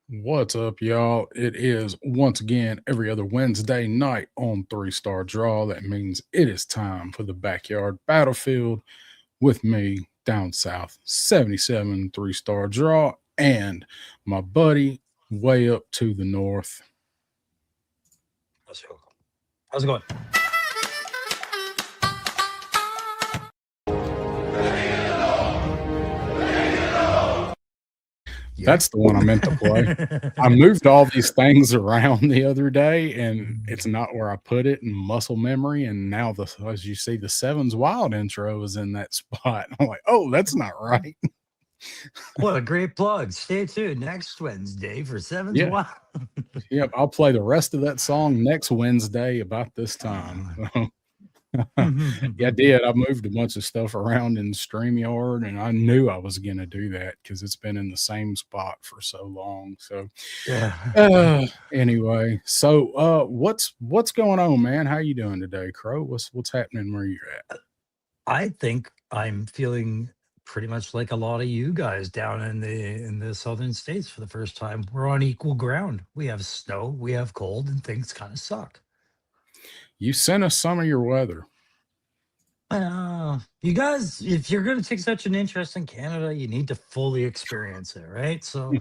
What's up, y'all? It is once again every other Wednesday night on Three Star Draw. That means it is time for the backyard battlefield with me down south, 77 Three Star Draw, and my buddy way up to the north. Let's go. How's it going? That's the one I meant to play. I moved all these things around the other day, and it's not where I put it in muscle memory. And now, as you see, the Sevens Wild intro is in that spot. I'm like, oh, that's not right. What a great plug. Stay tuned next Wednesday for Sevens Yeah, Wild. yep. I'll play the rest of that song next Wednesday about this time. Yeah, I did. I moved a bunch of stuff around in StreamYard, and I knew I was going to do that because it's been in the same spot for so long. So, Yeah. anyway, so what's going on, man? How you doing today, Crow? What's happening where you're at? I think I'm feeling pretty much like a lot of you guys down in the southern states for the first time. We're on equal ground. We have snow, we have cold, and things kind of suck. You sent us some of your weather. You guys, if you're going to take such an interest in Canada, you need to fully experience it, right? So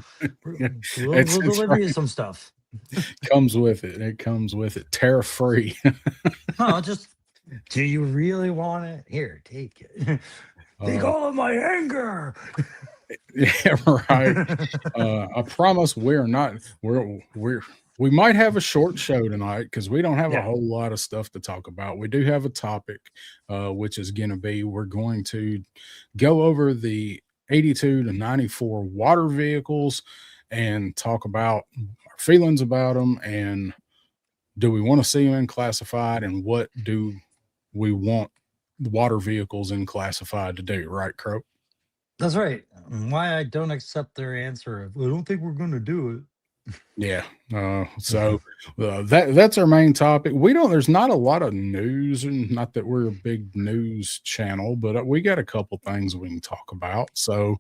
we'll It's deliver you right. some stuff. Comes with it. It comes with it. Tariff free. No, just do you really want it? Here, take it. Take uh, all of my anger. yeah, right. I promise we're not. We might have a short show tonight because we don't have a Yeah. whole lot of stuff to talk about. We do have a topic, which is going to be we're going to go over the 82 to 94 water vehicles and talk about our feelings about them and do we want to see them in classified and what do we want the water vehicles in classified to do, right, Crow? That's right. Why I don't accept their answer of, I don't think we're going to do Yeah. it. That's our main topic. We don't. There's not a lot of news, and not that we're a big news channel, but we got a couple things we can talk about. So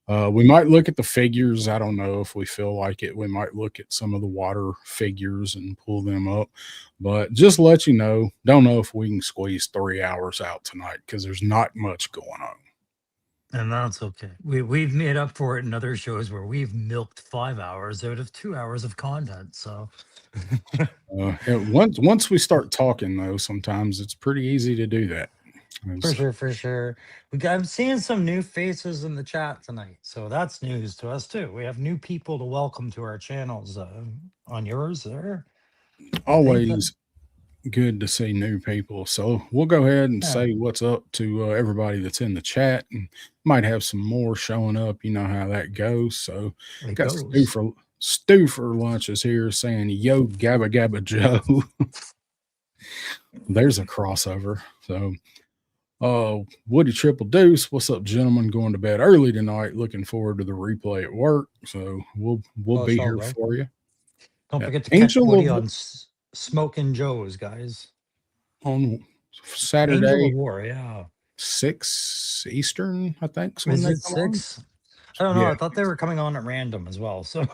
we might look at the figures. I don't know if we feel like it. We might look at some of the water figures and pull them up. But just let you know, don't know if we can squeeze 3 hours out tonight because there's not much going on. And that's okay. We've made up for it in other shows where we've milked 5 hours out of 2 hours of content. So Once we start talking, though, sometimes it's pretty easy to do that. for It's- sure, for sure. I'm seeing some new faces in the chat tonight. So that's news to us too. We have new people to welcome to our channels. On yours there. I think that Always good to see new people. So we'll go ahead and yeah, say what's up to everybody that's in the chat, and might have some more showing up. You know how that goes. So it got goes. Stu for lunches here saying yo gabba gabba Joe. There's a crossover. So Woody Triple Deuce, what's up, gentlemen? Going to bed early tonight. Looking forward to the replay at work. So we'll Oh, be it's all here right. for you. Don't Yeah. forget to catch Angel Woody of on Smoking Joe's, guys. on Angel Saturday of War, yeah. 6 Eastern, I think, is when Is they it come on. 6? I don't know. Yeah, I thought they were coming on at random as well. So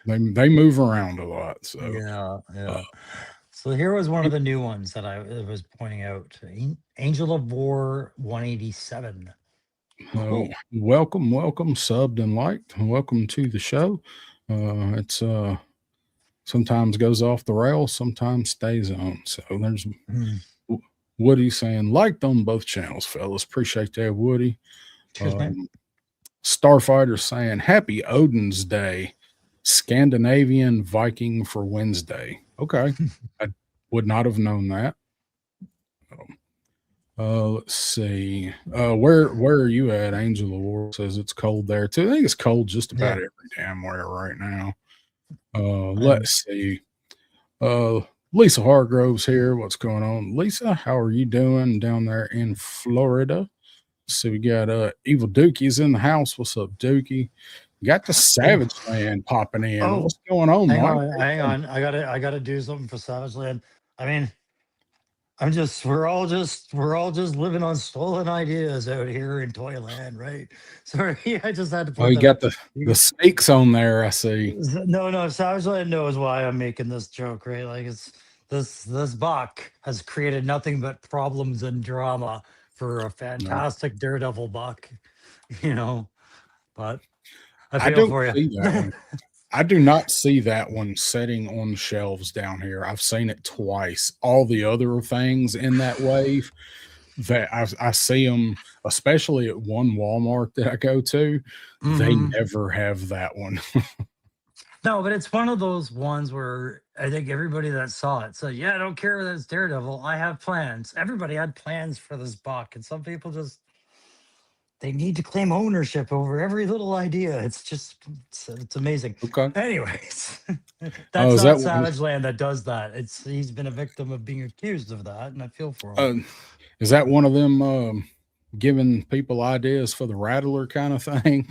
they move around a lot. So yeah, uh, yeah. So here was one of the new ones that I was pointing out. Angel of War 187. Cool. welcome, subbed and liked. Welcome to the show. It's sometimes goes off the rails, sometimes stays on. So there's Mm. Woody saying liked on both channels, fellas. Appreciate that, Woody. Cheers, man. Um, Starfighter saying happy Odin's Day, Scandinavian Viking for Wednesday. Okay, I would not have known that. Let's see. Where are you at? Angel of War says it's cold there too. I think it's cold just about Yeah. every damn where right now. And Let's see. Uh, Lisa Hargrove's here. What's going on, Lisa? How are you doing down there in Florida? So we got Evil Dookie's in the house. What's up, Dookie? Got the oh, Savage Man popping in. oh, What's going on, hang Mike? on, hang on. I gotta do something for Savage Land. I mean, we're all just living on stolen ideas out here in Toyland, right? Sorry, I just had to Oh, point you that out. got the snakes on there, I see. No, no, Savage Land knows why I'm making this joke, right? Like it's this buck has created nothing but problems and drama for a No, fantastic daredevil buck, you know. But I I feel don't for you. see that one. I do not see that one setting on shelves down here. I've seen it twice. All the other things in that wave that I see them, especially at one Walmart that I go to, they Hmm. never have that one. No, but it's one of those ones where I think everybody that saw it said, "Yeah, I don't care that it's Daredevil. I have plans." Everybody had plans for this buck, and some people just they need to claim ownership over every little idea. It's just it's amazing. Okay. Anyways, Oh, that's is not that one? Savage Land that does that. It's he's been a victim of being accused of that, and I feel for him. Uh, is that one of them giving people ideas for the Rattler kind of thing?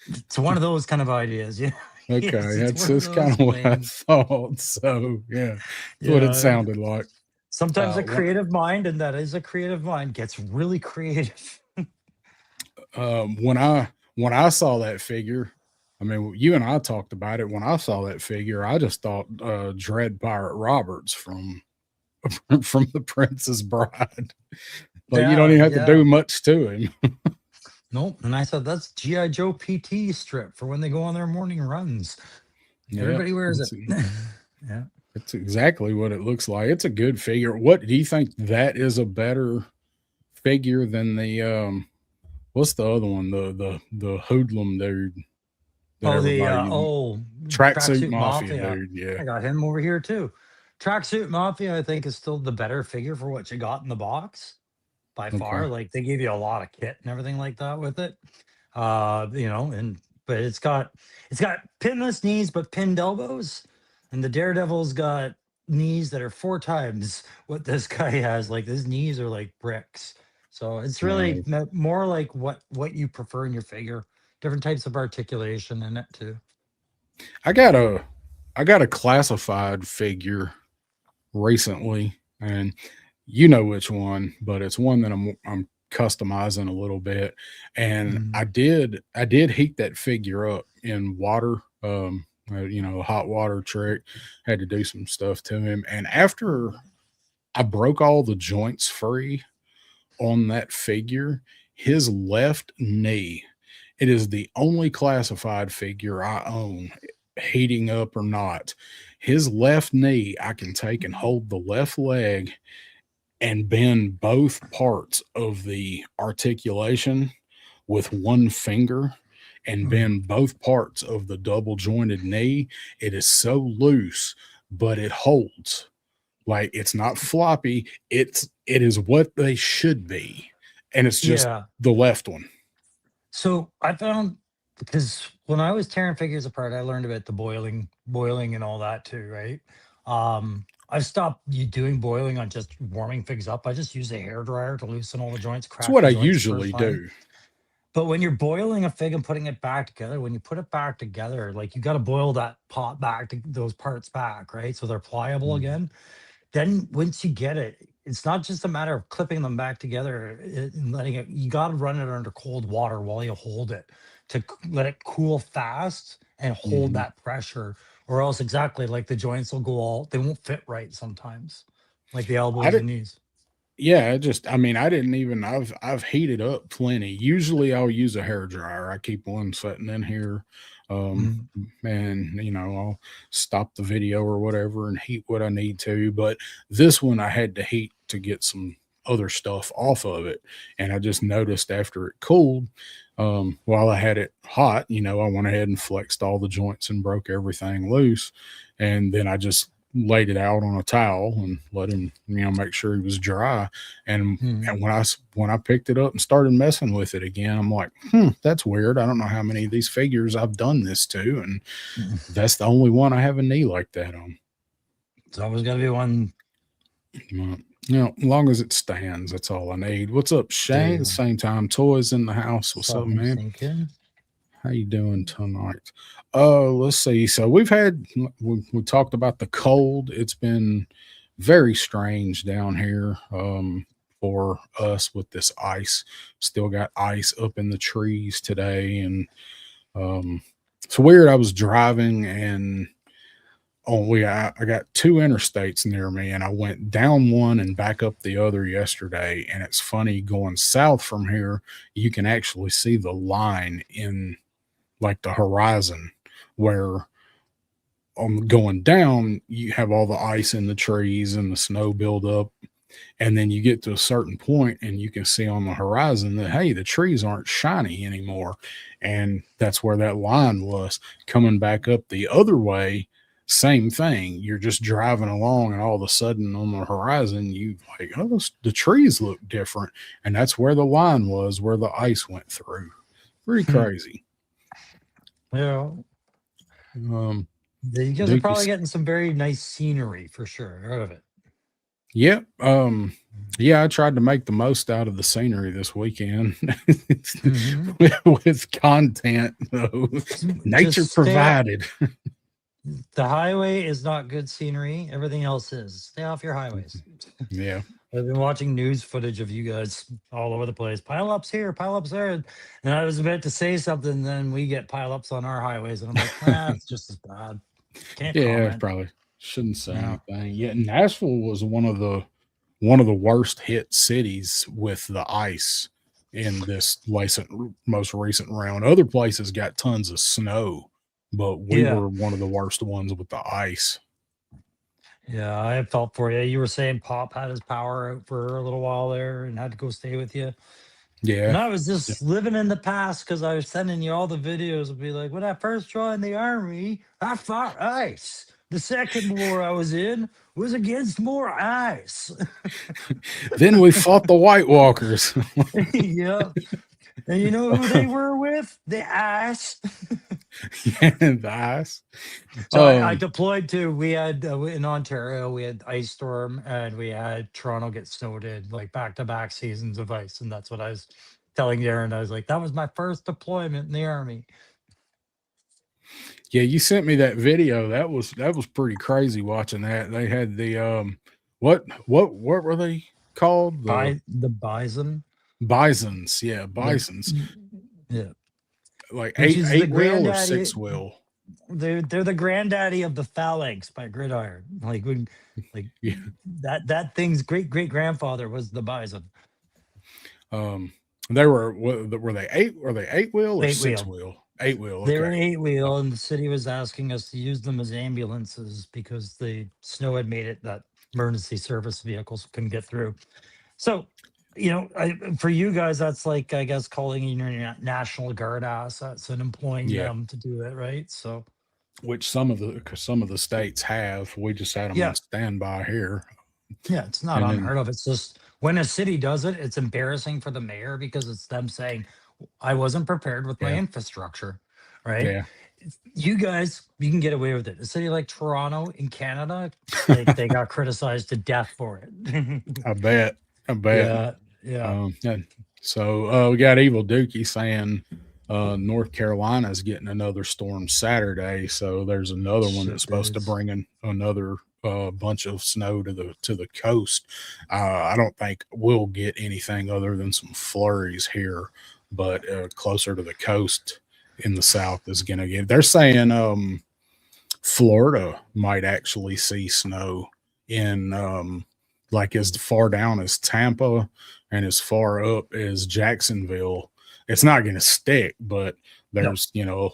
It's one of those kind of ideas. Yeah. Okay, Yes, it's that's one of that's kind those of what I claims. thought. So yeah, that's what it Yeah. sounded like. Sometimes a When creative mind, and that is a creative mind, gets really creative. when I saw that figure, I mean, you and I talked about it. When I saw that figure, I just thought Dread Pirate Roberts from from The Princess Bride. Like you don't Yeah, even have to yeah. do much to him. Nope. And I said that's GI Joe PT strip for when they go on their morning runs. Yep, Everybody wears it. it's Yeah. it's exactly what it looks like. It's a good figure. What do you think that is a better figure than the what's the other one? The hoodlum dude that Oh, the everybody tracksuit Tracksuit mafia Mafia. dude. Yeah. I got him over here too. Tracksuit Mafia, I think, is still the better figure for what you got in the box by Okay. far. Like they gave you a lot of kit and everything like that with it. And but it's got pinless knees but pinned elbows, and the Daredevil's got knees that are four times what this guy has. Like his knees are like bricks. So it's really No, more like what you prefer in your figure. Different types of articulation in it too. I got a I got a classified figure recently, and you know which one, but it's one that I'm customizing a little bit. And Mm. I did heat that figure up in water, a hot water trick. Had to do some stuff to him, and after I broke all the joints free on that figure, his left knee. It is the only classified figure I own, heating up or not. His left knee, I can take and hold the left leg and bend both parts of the articulation with one finger and Mm. bend both parts of the double jointed knee. It is so loose, but it holds. Like it's not floppy. It is what they should be. And it's just Yeah. the left one. So I found because when I was tearing figures apart, I learned about the boiling and all that too, right? I've stopped you doing boiling on just warming figs up. I just use a hair dryer to loosen all the joints, It's crack what the I joints the first usually time. do. But when you're boiling a fig and putting it back together, when you put it back together, like you got to boil that pot back to those parts back, right? So they're pliable Mhm. again. Then once you get it, it's not just a matter of clipping them back together and letting it, you got to run it under cold water while you hold it to let it cool fast and hold Mhm. that pressure, or else exactly like the joints will go all, they won't fit right sometimes, like the I elbows did, and knees. yeah, I mean, I didn't even I've heated up plenty. Usually I'll use a hair dryer. I keep one sitting in here. Um Mm, and I'll stop the video or whatever and heat what I need to. But this one I had to heat to get some other stuff off of it. And I just noticed after it cooled, while I had it hot, I went ahead and flexed all the joints and broke everything loose. And then I just laid it out on a towel and let him, make sure he was dry. And mm, when I picked it up and started messing with it again, I'm like, that's weird. I don't know how many of these figures I've done this to, and mm. that's the only one I have a knee like that on. It's always got to be one. As long as it stands, that's all I need. What's up, There you Shane? go. Same time, toys in the house. What's Saw up, him man? thinking. How you doing tonight? Let's see. So we talked about the cold. It's been very strange down here for us with this ice. Still got ice up in the trees today, and um, it's weird. I was driving and I got two interstates near me, and I went down one and back up the other yesterday. And it's funny going south from here, you can actually see the line in like the horizon where on going down, you have all the ice in the trees and the snow build up. And then you get to a certain point and you can see on the horizon that, hey, the trees aren't shiny anymore. And that's where that line was coming back up the other way. Same thing. You're just driving along, and all of a sudden on the horizon, you like, oh, the trees look different. And that's where the line was, where the ice went through. Pretty crazy. Yeah. Um, You guys are probably Dookie. getting some very nice scenery for sure out of it. Yep. Yeah, I tried to make the most out of the scenery this weekend Hmm. with content, though. Nature Just stay off. provided. The highway is not good scenery. Everything else is. Stay off your highways. Yeah. I've been watching news footage of you guys all over the place. Pile ups here, pile ups there. And I was about to say something, then we get pile ups on our highways. And I'm like, nah, it's just as bad. Can't Yeah, comment. probably shouldn't say No. anything. Yeah, Nashville was one of the worst hit cities with the ice in this most recent round. Other places got tons of snow, but we Yeah. were one of the worst ones with the ice. Yeah. I felt for you. You were saying Pop had his power out for a little while there and had to go stay with you. And Yeah. I was just living in the past because I was sending you all the videos and be like, when I first joined the army, I fought ice. The second war I was in was against more ice. Then we fought the White Walkers. Yeah. And you know who they were with? The ice. And the ice. So I Um, deployed to, we had in Ontario, we had ice storm and we had Toronto get snowed in like back to back seasons of ice. And that's what I was telling Darren. I was like, that was my first deployment in the army. yeah, you sent me that video. That was pretty crazy watching that. They had the what were they called? The By the bison. bisons. Yeah, The bisons. yeah, Like which eight is the eight wheel or granddaddy. six wheel. They're the granddaddy of the phalanx by Gridiron. Like when, like Yeah. that thing's great grandfather was the bison. Um, they were they eight wheel or Eight six wheel. wheel? Eight wheel. They were Okay. eight Uh, wheel, and the city was asking us to use them as ambulances because the snow had made it that emergency service vehicles couldn't get through. So, for you guys, that's like I guess calling in your National Guard assets and employing yeah. them to do it, right? So, Which some of the states have. We just had them on yeah, standby here, yeah, it's not and then unheard of. It's just when a city does it, it's embarrassing for the mayor because it's them saying, I wasn't prepared with my yeah, infrastructure, right? yeah. You guys, you can get away with it. A city like Toronto in Canada, they got criticized to death for it. I bet. I bet. Yeah, yeah. And so we got Evil Dookie saying North Carolina's getting another storm Saturday. So there's another one that's Shit supposed to is. bring in another bunch of snow to the coast. I don't think we'll get anything other than some flurries here, but closer to the coast in the south is going to get. They're saying Florida might actually see snow in like as far down as Tampa and as far up as Jacksonville. It's not going to stick, but No.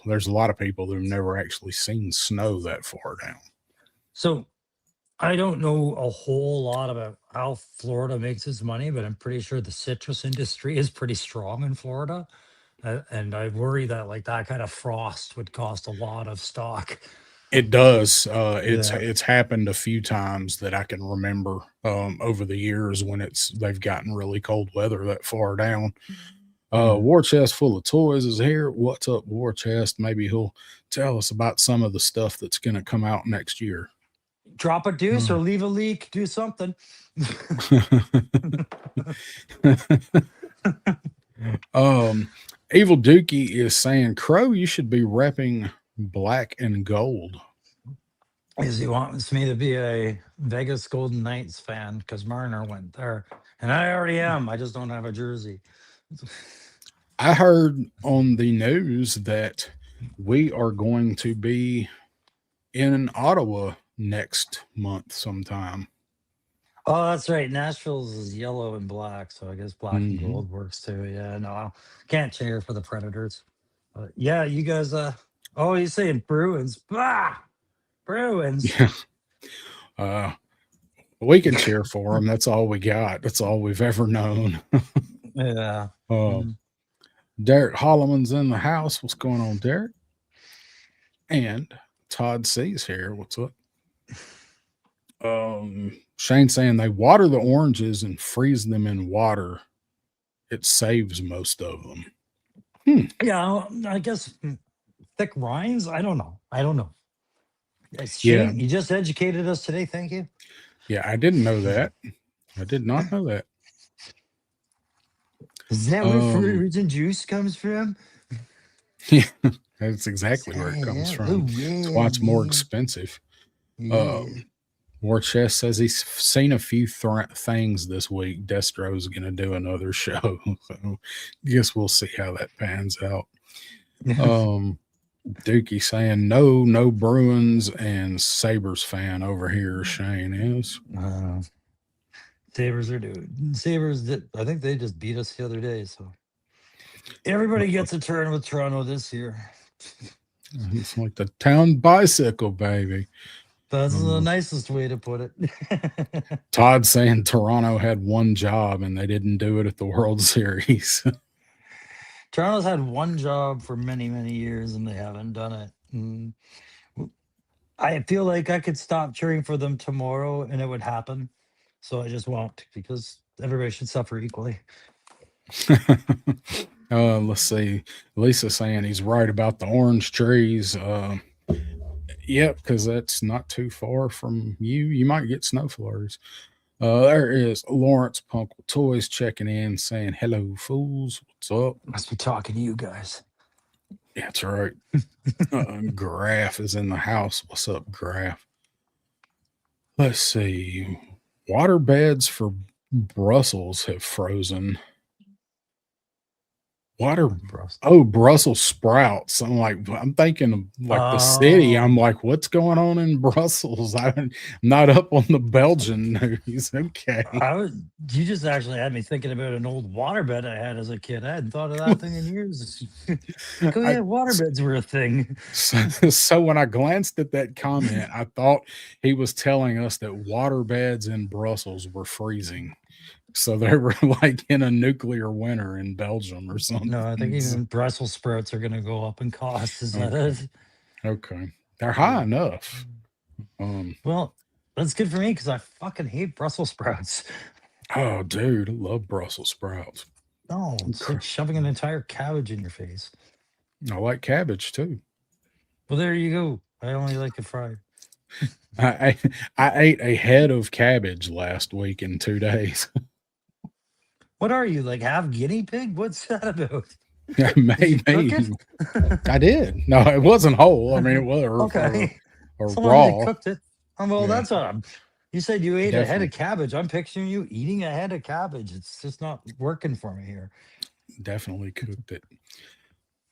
there's a lot of people who've never actually seen snow that far down. So I don't know a whole lot about how Florida makes its money, but I'm pretty sure the citrus industry is pretty strong in Florida. And I worry that like that kind of frost would cost a lot of stock. It does. It's Yeah. it's happened a few times that I can remember over the years when they've gotten really cold weather that far down. Mhm. War Chest full of toys is here. What's up, War Chest? Maybe he'll tell us about some of the stuff that's going to come out next year. Drop a deuce or Uh, leave a leak, do something. um, Evil Dookie is saying, Crow, you should be repping black and gold. is he wants me to be a Vegas Golden Knights fan because Marner went there, and I already am. I just don't have a jersey. I heard on the news that we are going to be in Ottawa next month sometime. Oh, that's right. Nashville's is yellow and black, so I guess black and Hmm. gold works too. Yeah, no, I can't cheer for the Predators. But yeah, you guys. Oh, he's saying Bruins. Bah, Bruins. Yeah. Uh, we can cheer for them. That's all we got. That's all we've ever known. Yeah. Uh, Mm. Derek Holloman's in the house. What's going on, Derek? And Todd C's here. What's up? Shane saying they water the oranges and freeze them in water. It saves most of them. Hmm. Yeah, I guess thick rinds. I don't know. I don't know. Yeah. Shane, you just educated us today. Thank you. Yeah. I didn't know that. I did not know that. Is that where Um, fruit and juice comes from? yeah, that's exactly where it comes Yeah. from. Oh That's yeah, why it's more yeah, expensive. yeah. Um, War Chest says he's seen a few things this week. Destro's going to do another show. So guess we'll see how that pans out. Um, Dookie saying no Bruins and Sabres fan over here. Shane is. uh, Sabres are doing. Sabres did. I think they just beat us the other day. So everybody Uh, gets a turn with Toronto this year. it's like the town bicycle, baby. That's the Uh, nicest way to put it. Todd saying Toronto had one job and they didn't do it at the World Series. Toronto's had one job for many, many years and they haven't done it. I feel like I could stop cheering for them tomorrow and it would happen. So I just won't because everybody should suffer equally. Let's see. Lisa saying he's right about the orange trees. Yep, because that's not too far from you. You might get snow flurries. There is Lawrence Punkle Toys checking in saying, hello, fools. What's up? Must be talking to you guys. Yeah, that's right. Graf is in the house. What's up, Graf? Let's see. Water beds for Brussels have frozen. Water. Bros. Oh, Brussels sprouts. I'm thinking of like the city. Oh, I'm like, what's going on in Brussels? I'm not up on the Belgian news. Okay. you just actually had me thinking about an old waterbed I had as a kid. I hadn't thought of that thing in years. Like, oh I yeah, waterbeds were a thing. so when I glanced at that comment, I thought he was telling us that water beds in Brussels were freezing. So they were like in a nuclear winter in Belgium or No, I think something. even Brussels sprouts are going to go up in cost. Is that Okay. it? Okay. They're high Yeah. enough. Um, Well, that's good for me because I fucking hate Brussels sprouts. oh, dude, I love Brussels sprouts. No, it's like shoving an entire cabbage in your face. I like cabbage too. Well, there you go. I only like it fried. I I ate a head of cabbage last week in 2 days. What are you, like half guinea pig? What's that about? Did you cook it? Maybe I did. No, it wasn't whole. I mean, it was Okay. or So long as you raw. cooked it. Well, Yeah, that's what you said you ate a head of definitely, cabbage. I'm picturing you eating a head of cabbage. It's just not working for me here. definitely cooked it.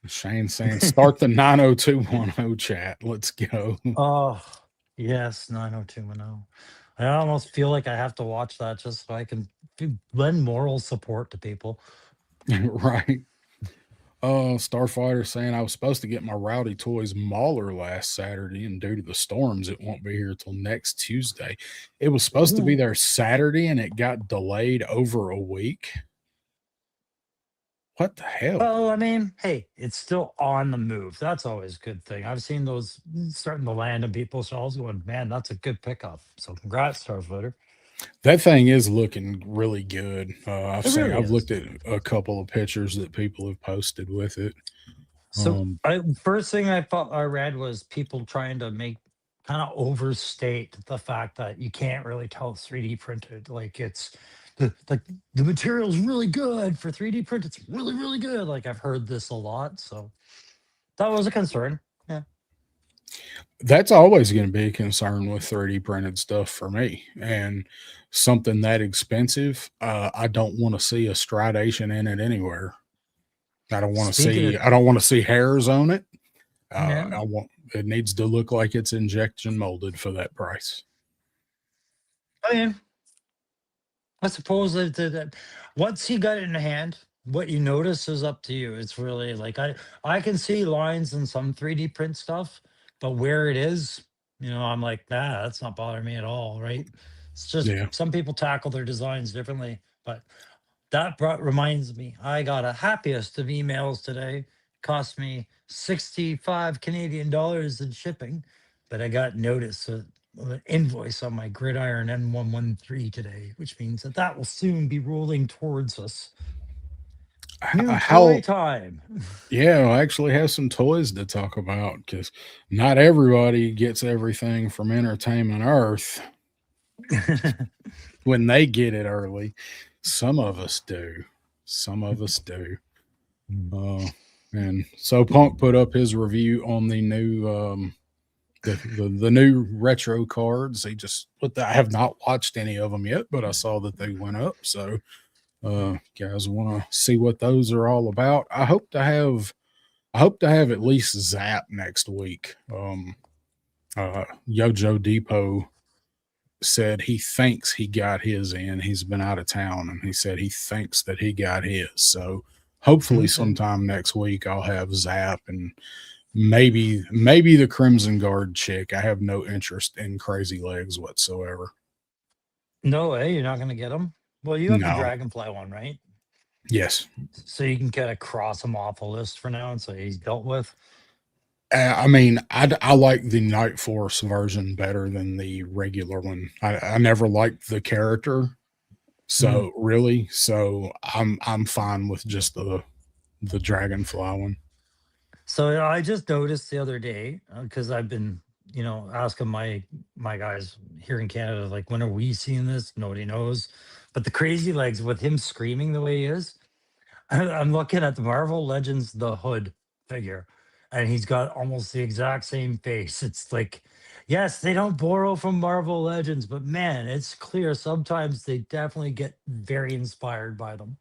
Shane saying, start the 90210 chat. Let's go. Oh, yes, 90210. I almost feel like I have to watch that just so I can lend moral support to people. Right. Starfighter saying I was supposed to get my Rowdy Toys Mauler last Saturday, and due to the storms, it won't be here till next Tuesday. It was supposed to be Ooh. there Saturday, and it got delayed over a week. What the hell? Well, I mean, hey, it's still on the move. That's always a good thing. I've seen those starting to land in people's shelves going, man, that's a good pickup. So congrats, Starfighter. That thing is looking really good. It really I've is. looked at a couple of pictures that people have posted with it. So Um, I first thing I thought I read was people trying to make kind of overstate the fact that you can't really tell it's 3D printed. Like it's the material is really good for 3D print. It's really, really good. Like I've heard this a lot. So that was a concern. Yeah. That's always going to be a concern with 3D printed stuff for me. And something that expensive, I don't want to see a stridation in it anywhere. Speaking of, I don't want to see hairs on it. yeah, I want it needs to look like it's injection molded for that price. I mean, I suppose that once you got it in hand, what you notice is up to you. It's really like I can see lines in some 3D print stuff, but where it is, I'm like, nah, that's not bothering me at all, right? It's just Yeah. some people tackle their designs differently. But that reminds me, I got a happiest of emails today. Cost me 65 Canadian dollars in shipping, but I got notice an invoice on my Gridiron N113 today, which means that will soon be rolling towards us. New toy How time. Yeah, I actually have some toys to talk about because not everybody gets everything from Entertainment Earth when they get it early. Some of us do. Some of us do. Uh, and so Punk put up his review on the new the new retro cards. He just put that. I have not watched any of them yet, but I saw that they went up. So guys want to see what those are all about. I hope to have at least Zap next week. Yojo Depot said he thinks he got his in. He's been out of town, and he said he thinks that he got his. So hopefully, Okay. sometime next week, I'll have Zap and maybe the Crimson Guard chick. I have no interest in Crazy Legs whatsoever. No way, you're not going to get them. Well, you have the No. Dragonfly one, right? Yes. So you can kind of cross him off the list for now and say he's dealt with. I mean, I like the Night Force version better than the regular one. I never liked the character. Mhm. So I'm fine with just the dragonfly one. So I just noticed the other day because I've been, asking my guys here in Canada, like, when are we seeing this? Nobody knows. But the crazy legs with him screaming the way he is, I'm looking at the Marvel Legends the Hood figure, and he's got almost the exact same face. It's like, yes, they don't borrow from Marvel Legends, but man, it's clear sometimes they definitely get very inspired by them.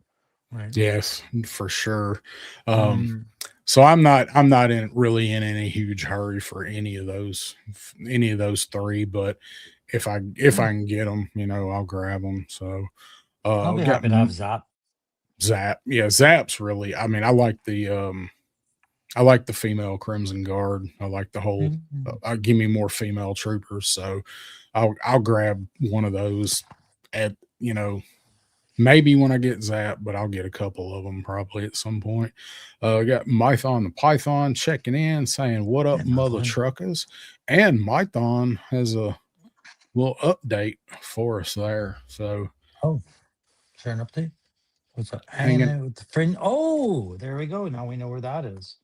Right. Yes, for sure. Um, Mm. so I'm not in really in any huge hurry for any of those three, but if I can get them, I'll grab them. So I'll be got happy to have Zap. Zap. Yeah, Zap's really. I mean, I like the female Crimson Guard. I like the whole. Mhm. Give me more female troopers, so I'll grab one of those at maybe when I get Zap, but I'll get a couple of them probably at some point. Got Mython the Python checking in, saying what up, Yeah, not mother fun. truckers, and Mython has a little update for us there. So Oh, share an update. What's that? hanging. Anime with the friend. Oh, there we go. Now we know where that is.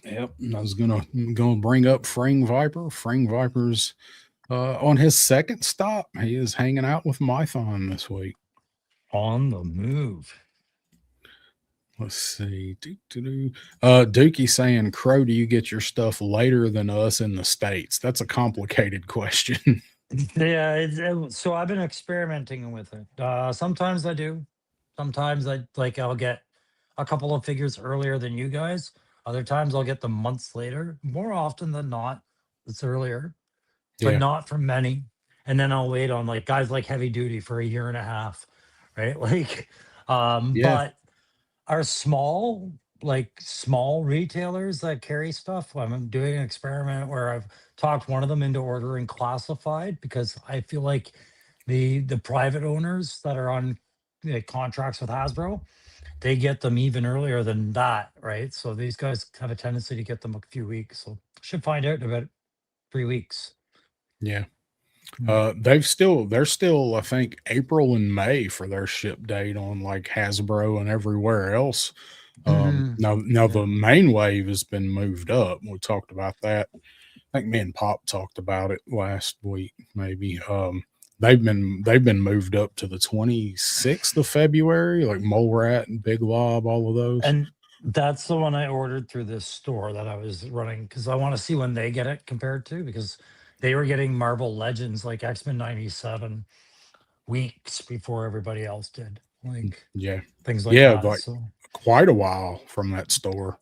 Yep, and I was gonna bring up Fring Viper. Fring Viper's on his second stop. He is hanging out with Mython this week. On the move. Let's see. Dookie saying, Crow, do you get your stuff later than us in the States? That's a complicated question. Yeah, so I've been experimenting with it. Sometimes I do. Sometimes I'll get a couple of figures earlier than you guys. Other times I'll get them months later. More often than not, it's earlier, but Yeah. not for many. And then I'll wait on like guys like Heavy Duty for a year and a half, right? Like, Yeah. but are small retailers that carry stuff. I'm doing an experiment where I've talked one of them into ordering classified because I feel like the private owners that are on contracts with Hasbro, they get them even earlier than that, right? So these guys have a tendency to get them a few weeks. So should find out in about 3 weeks. Yeah. Mm. They're still, I think, April and May for their ship date on like Hasbro and everywhere else. Mhm. Now Yeah. the main wave has been moved up. We talked about that. I think me and Pop talked about it last week, maybe. They've been moved up to the 26th of February, like Mole Rat and Big Lob, all of those. That's the one I ordered through this store that I was running because I want to see when they get it compared to, because they were getting Marvel Legends like X-Men 97 weeks before everybody else did. Like Yeah. things like Yeah, that. like So quite a while from that store.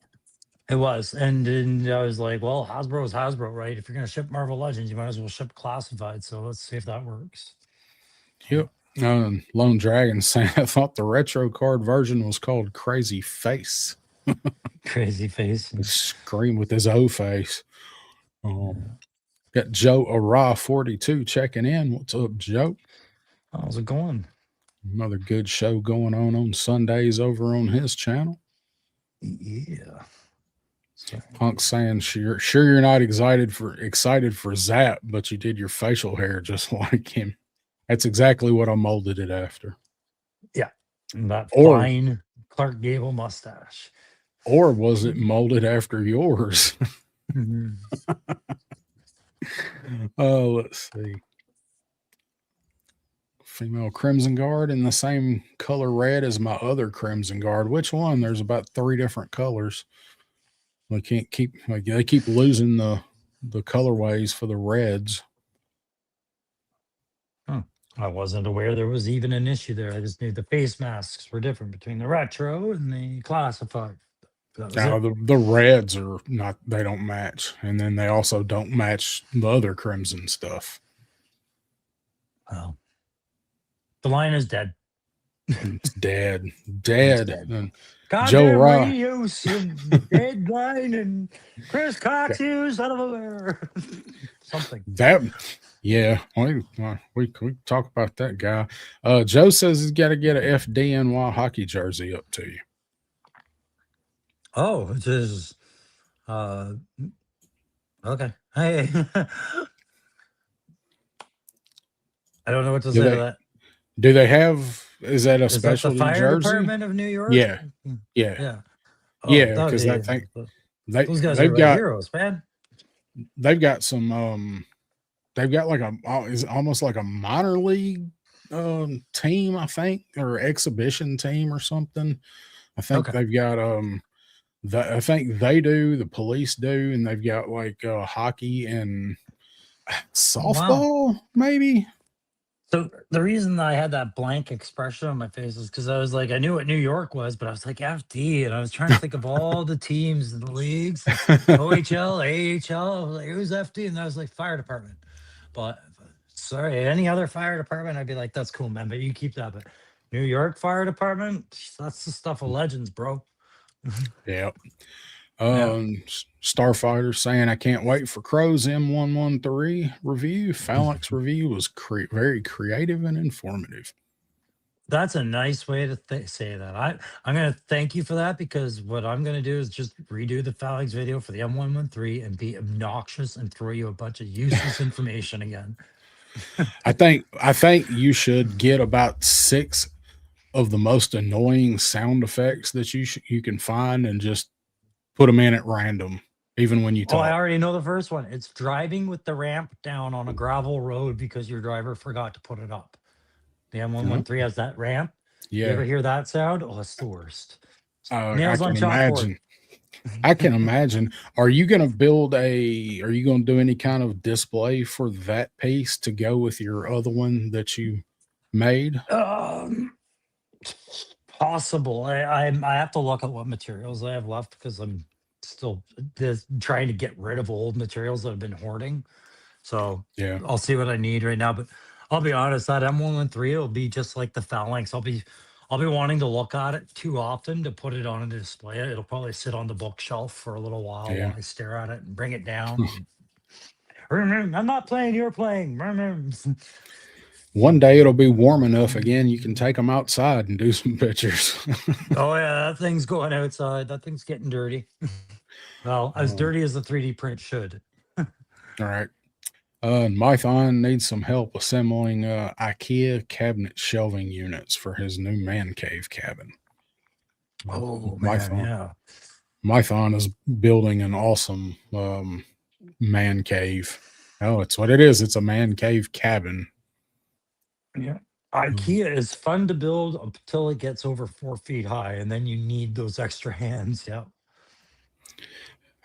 it was. And then I was like, well, Hasbro is Hasbro, right? If you're gonna ship Marvel Legends, you might as well ship classified. So let's see if that works. Yep. Lone Dragon saying, I thought the retro card version was called Crazy Face. Crazy face. He screamed with his O face. Got Joe ARAH 42 checking in. What's up, Joe? How's it going? Another good show going on Sundays over on his channel. Yeah. Sorry. Punk saying, sure you're not excited for Zap, but you did your facial hair just like him. That's exactly what I molded it after. Yeah. And that Or fine Clark Gable mustache. or was it molded after yours? Oh, let's see. Female Crimson Guard in the same color red as my other Crimson Guard. Which one? There's about 3 different colors. They keep losing the colorways for the reds. I wasn't aware there was even an issue there. I just knew the face masks were different between the retro and the classified. That was Now it. the reds are not, they don't match, and then they also don't match the other crimson stuff. Well, the line is dead. It's dead. Dead. It's dead. And Joe Goddamn ARAH. reuse and dead line and Chris Cox use out of a bear. Something. That, yeah, we talk about that guy. Joe says he's got to get a FDNY hockey jersey up to you. Oh, it is. Okay. Hey. I don't know what to say to that. Do they have? Is that a Is that the specialty fire jersey? department of New York? Yeah, Yeah. yeah, Oh, yeah. Because I think those guys they've are got heroes, man. they've got some. They've got like is almost like a minor league team, I think, or exhibition team or something. I think Okay. they've got I think they do, the police do, and they've got like hockey and softball, Wow. maybe. So the reason I had that blank expression on my face is because I was like, I knew what New York was, but I was like FD, and I was trying to think of all the teams and the leagues, and OHL, AHL. I was like, who's FD? And I was like, fire department. But sorry, any other fire department, I'd be like, that's cool, man. But you keep that. But New York Fire Department, that's the stuff of legends, bro. Yeah. Yeah. Starfighter saying, I can't wait for Crow's M113 review. Phalanx review was very creative and informative. That's a nice way to say that. I'm going to thank you for that, because what I'm going to do is just redo the Phalanx video for the M113 and be obnoxious and throw you a bunch of useless information again. I think you should get about 6 of the most annoying sound effects that you can find and just put them in at random, even when you Oh, I talk. already know the first one. It's driving with the ramp down on a gravel road because your driver forgot to put it up. The M113 has that ramp. You ever Yeah. hear that sound? Oh, it's the worst. I Nails on can chalkboard. imagine. I can imagine. Are you going to do any kind of display for that piece to go with your other one that you made? Possible. I have to look at what materials I have left, because I'm still trying to get rid of old materials that I've been hoarding. So Yeah. I'll see what I need right now. But I'll be honest, that M113 will be just like the Phalanx. I'll be wanting to look at it too often to put it on a display. It'll probably sit on the bookshelf for a little while Yeah. while I stare at it and bring it down. I'm not playing, you're playing. One day it'll be warm enough again. You can take them outside and do some pictures. Oh yeah, that thing's going outside. That thing's getting dirty. Well, as dirty as the 3D print should. All right. Mython needs some help assembling IKEA cabinet shelving units for his new man cave cabin. Oh man, yeah. Mython is building an awesome man cave. Oh, it's what it is. It's a man cave cabin. Yeah. Um, IKEA is fun to build until it gets over 4 feet high, and then you need those extra hands. Yeah.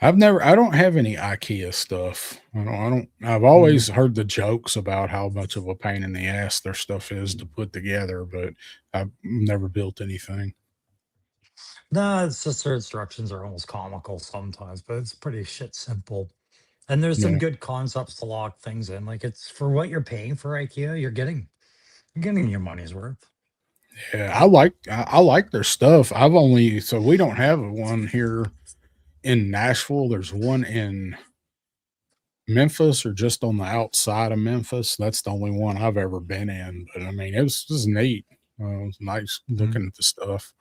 I don't have any IKEA stuff. I've Mm. always heard the jokes about how much of a pain in the ass their stuff is to put together, but I've never built anything. No, it's just their instructions are almost comical sometimes, but it's pretty shit simple. And there's some Yeah. good concepts to lock things in. Like it's for what you're paying for IKEA, you're getting your money's worth. Yeah. I like their stuff. So we don't have one here in Nashville. There's one in Memphis or just on the outside of Memphis. That's the only one I've ever been in. But I mean, it was neat. It was nice Mm. looking at the stuff.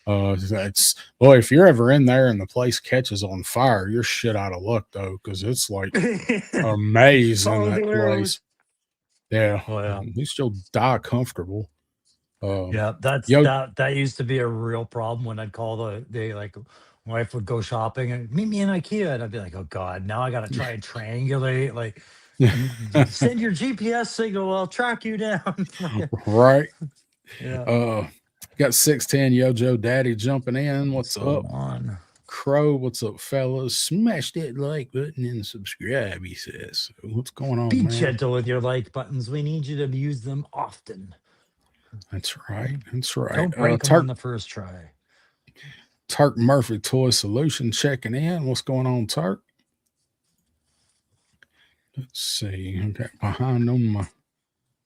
That's boy, if you're ever in there and the place catches on fire, you're shit out of luck though, because it's like a maze in Follow that the place. arrows. Yeah, Oh yeah. at least you'll die comfortable. Um, Yeah, that's yo, that used to be a real problem when I'd call the like wife would go shopping and meet me in IKEA and I'd be like, oh God, now I gotta try and triangulate like send your GPS signal, I'll track you down. right. Yeah. Uh, got 610 Yo Joe Daddy jumping in. What's What's going up? on? Crow, what's up, fellas? Smash that like button and subscribe, he says. What's going on, Be man? gentle with your like buttons. We need you to use them often. That's right. That's right. Don't break them on the first try. Turk Murphy Toy Solution checking in. What's going on, Turk? Let's see. I got behind on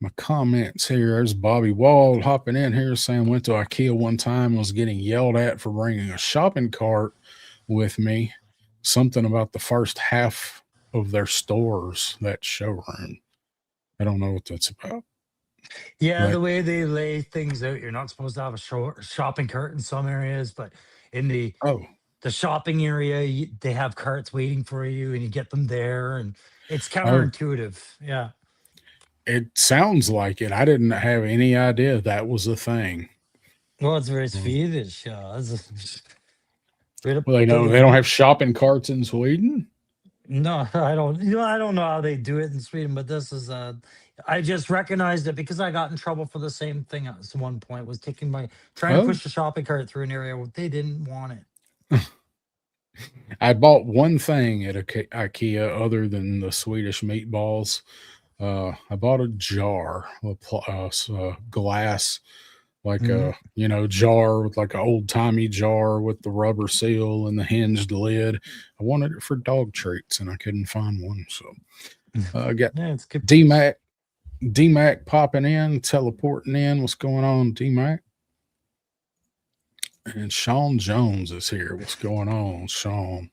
my comments here. There's Bobby Wall hopping in here saying went to IKEA one time and was getting yelled at for bringing a shopping cart with me. Something about the first half of their stores, that showroom. I don't know what that's about. Yeah, Like, the way they lay things out, you're not supposed to have a shopping cart in some areas, but in oh, the shopping area, they have carts waiting for you, and you get them there, and it's oh, counterintuitive. Yeah. it sounds like it. I didn't have any idea that was a thing. Well, it's very Mm. Swedish. Right up Well, they don't the have shopping carts in Sweden. no, I don't. I don't know how they do it in Sweden, but this is I just recognized it because I got in trouble for the same thing at one point. Was taking my trying to Oh, push the shopping cart through an area where they didn't want it. I bought one thing at IKEA other than the Swedish meatballs. I bought a jar, glass, like Mhm. a jar with like an old timey jar with the rubber seal and the hinged lid. I wanted it for dog treats and I couldn't find one, so I got Yeah, it's good D price. Mac D Mac popping in, teleporting in. What's going on, D Mac? And Sean Jones is here. What's going on, Sean?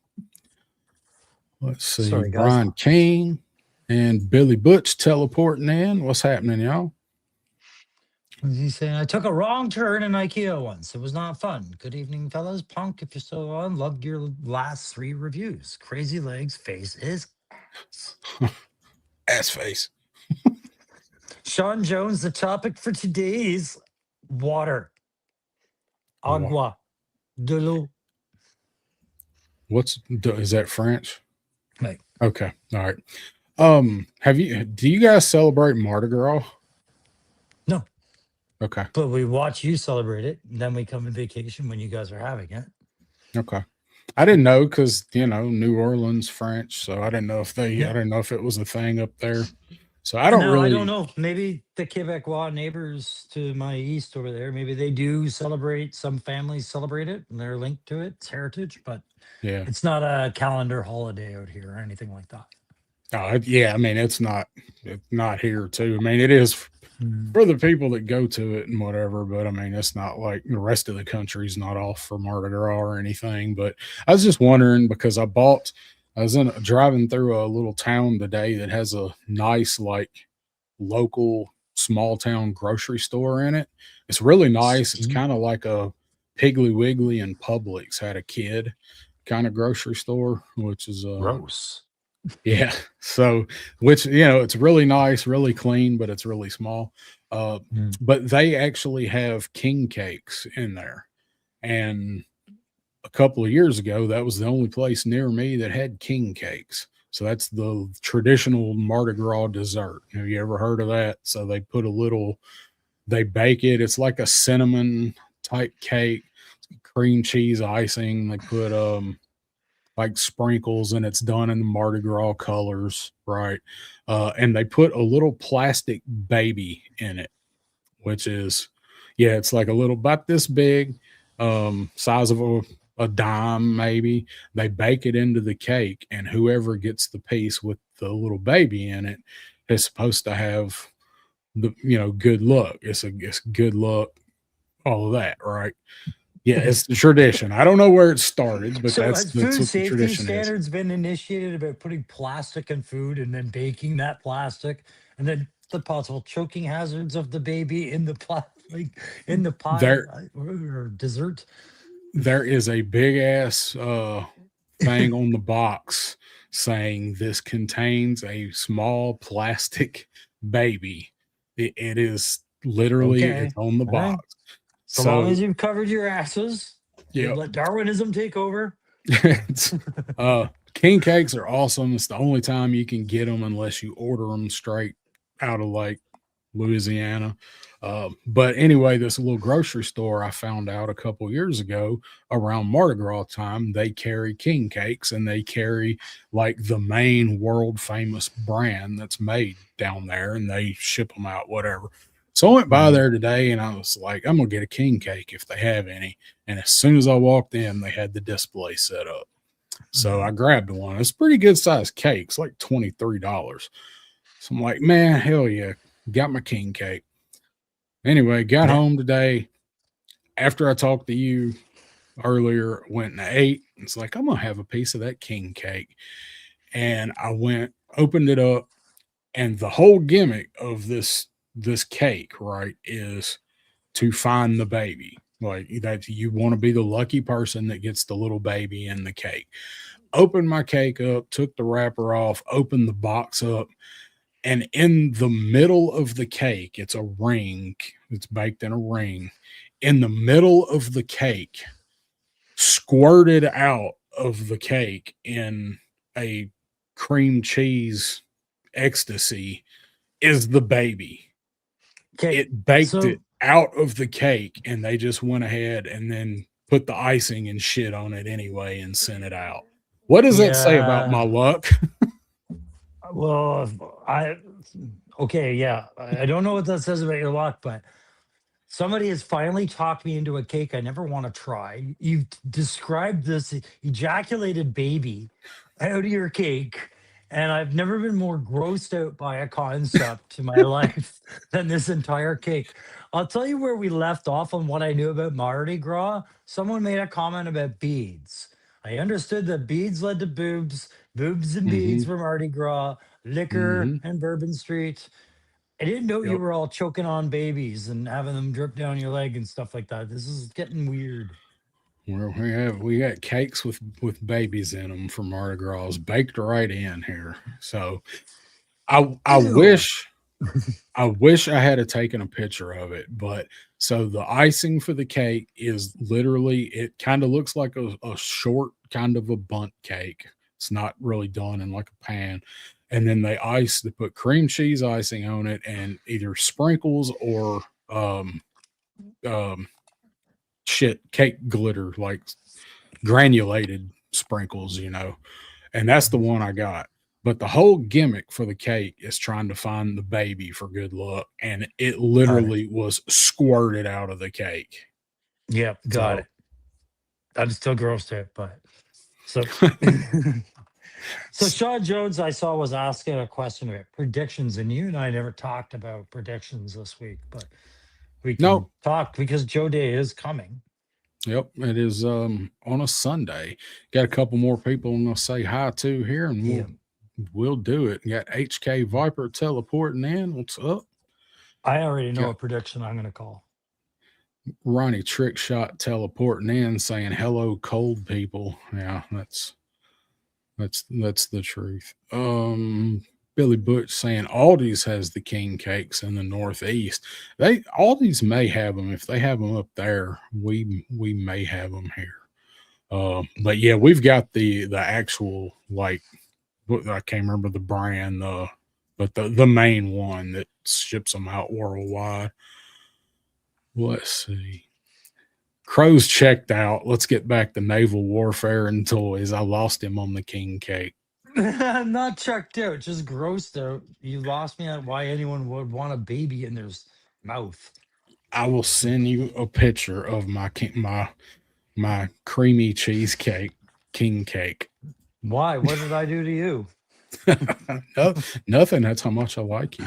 Let's see. Sorry, guys. Brian King and Billy Butch teleporting in. What's happening, y'all? He's saying I took a wrong turn in IKEA once. It was not fun. Good evening, fellas. Punk, if you're still on, loved your last three reviews. Crazy Legs face is ass. Ass face. Sean Jones, the topic for today is water. What? Agua. De l'eau. Is that French? Like, Okay. All right. Do you guys celebrate Mardi Gras? no, Okay. but we watch you celebrate it. And then we come on vacation when you guys are having it. Okay. I didn't know because New Orleans French, so I Yeah. didn't know if it was a thing up there. So I don't No, I don't really. know. Maybe the Quebecois neighbors to my east over there, maybe they do celebrate. Some families celebrate it and they're linked to it. It's heritage, but Yeah. it's not a calendar holiday out here or anything like that. Yeah. I mean, it's not here too. I mean, it is Mm. for the people that go to it and whatever, but I mean, it's not like the rest of the country's not off for Mardi Gras or anything. But I was just wondering because I was driving through a little town today that has a nice, like, local small town grocery store in it. It's really nice. It's Sweet. kind of like a Piggly Wiggly and Publix had a kid kind of grocery store, which is Gross. yeah. So, which, it's really nice, really clean, but it's really small. Uh, Mm. but they actually have king cakes in there. And a couple of years ago, that was the only place near me that had king cakes. So that's the traditional Mardi Gras dessert. Have you ever heard of that? So they put They bake it. It's like a cinnamon type cake, cream cheese icing. They put like sprinkles, and it's done in the Mardi Gras colors, right? And they put a little plastic baby in it, which is, yeah, it's like a little about this big, size of a dime maybe. They bake it into the cake, and whoever gets the piece with the little baby in it is supposed to have the, good luck. It's good luck, all of that, right? Yeah, it's the tradition. I don't know where it started, but So that's has that's food what the safety tradition is. standards been initiated about putting plastic in food and then baking that plastic, and then the possible choking hazards of the baby in the like in the pie There or dessert? there is a big ass thing on the box saying this contains a small plastic baby. It is literally, it's Okay. on the All right. box. So long So as you've covered your asses, you've yeah, let Darwinism take over. it's king cakes are awesome. It's the only time you can get them unless you order them straight out of like Louisiana. But anyway, this little grocery store I found out a couple years ago around Mardi Gras time, they carry king cakes, and they carry like the main world famous brand that's made down there, and they ship them out, whatever. So I went by Mhm. there today, and I was like, I'm gonna get a king cake if they have any. And as soon as I walked in, they had the display set up. So I Mhm. grabbed one. It's a pretty good sized cake. It's like $23. So I'm like, man, hell yeah, got my king cake. Anyway, got Yeah. home today after I talked to you earlier, went and ate. It's like, I'm gonna have a piece of that king cake. And I went, opened it up, and the whole gimmick of this cake, right, is to find the baby. Like that you want to be the lucky person that gets the little baby in the cake. Opened my cake up, took the wrapper off, opened the box up, and in the middle of the cake, it's a ring. It's baked in a ring. In the middle of the cake, squirted out of the cake in a cream cheese ecstasy, is the baby. Okay. It baked So it out of the cake, and they just went ahead and then put the icing and shit on it anyway and sent it out. What does that say about my yeah. luck? Well, I okay, yeah. I don't know what that says about your luck, but somebody has finally talked me into a cake I never want to try. You've described this ejaculated baby out of your cake, and I've never been more grossed out by a concept in my life than this entire cake. I'll tell you where we left off on what I knew about Mardi Gras. Someone made a comment about beads. I understood that beads led to boobs, boobs and beads Mhm, were Mardi Gras, liquor mhm. and Bourbon Street. I didn't know you Yep. were all choking on babies and having them drip down your leg and stuff like that. This is getting weird. Well, we got cakes with babies in them for Mardi Gras baked right in here. So I Ew. wish I had a taken a picture of it, but so the icing for the cake is literally, it kind of looks like a short kind of a bunt cake. It's not really done in like a pan. And then they put cream cheese icing on it and either sprinkles or um shit cake glitter, like granulated sprinkles, and that's the one I got. But the whole gimmick for the cake is trying to find the baby for good luck, and it Got it. literally was squirted out of the cake. Yep, got So it. I'm still grossed out, but so so Sean Jones I saw was asking a question about predictions, and you and I never talked about predictions this week, but we can no, talk because Joe Day is coming. yep, it is on a Sunday. Got a couple more people I'm gonna say hi to here, and Yeah. we'll do it. Got HK Viper teleporting in. What's up? I already know Got a prediction I'm gonna call. Ronnie Trickshot teleporting in saying hello, cold people. Yeah, that's the truth. Billy Butch saying Aldi's has the king cakes in the Northeast. They Aldi's may have them. If they have them up there, we may have them here. But yeah, we've got the actual, like, I can't remember the brand, but the main one that ships them out worldwide. Let's see. Crow's checked out. Let's get back to naval warfare and toys. I lost him on the king cake. I'm not checked out, just grossed out. You lost me at why anyone would want a baby in their mouth. I will send you a picture of my creamy cheesecake king cake. Why? What did I do to you? No, nothing. That's how much I like you.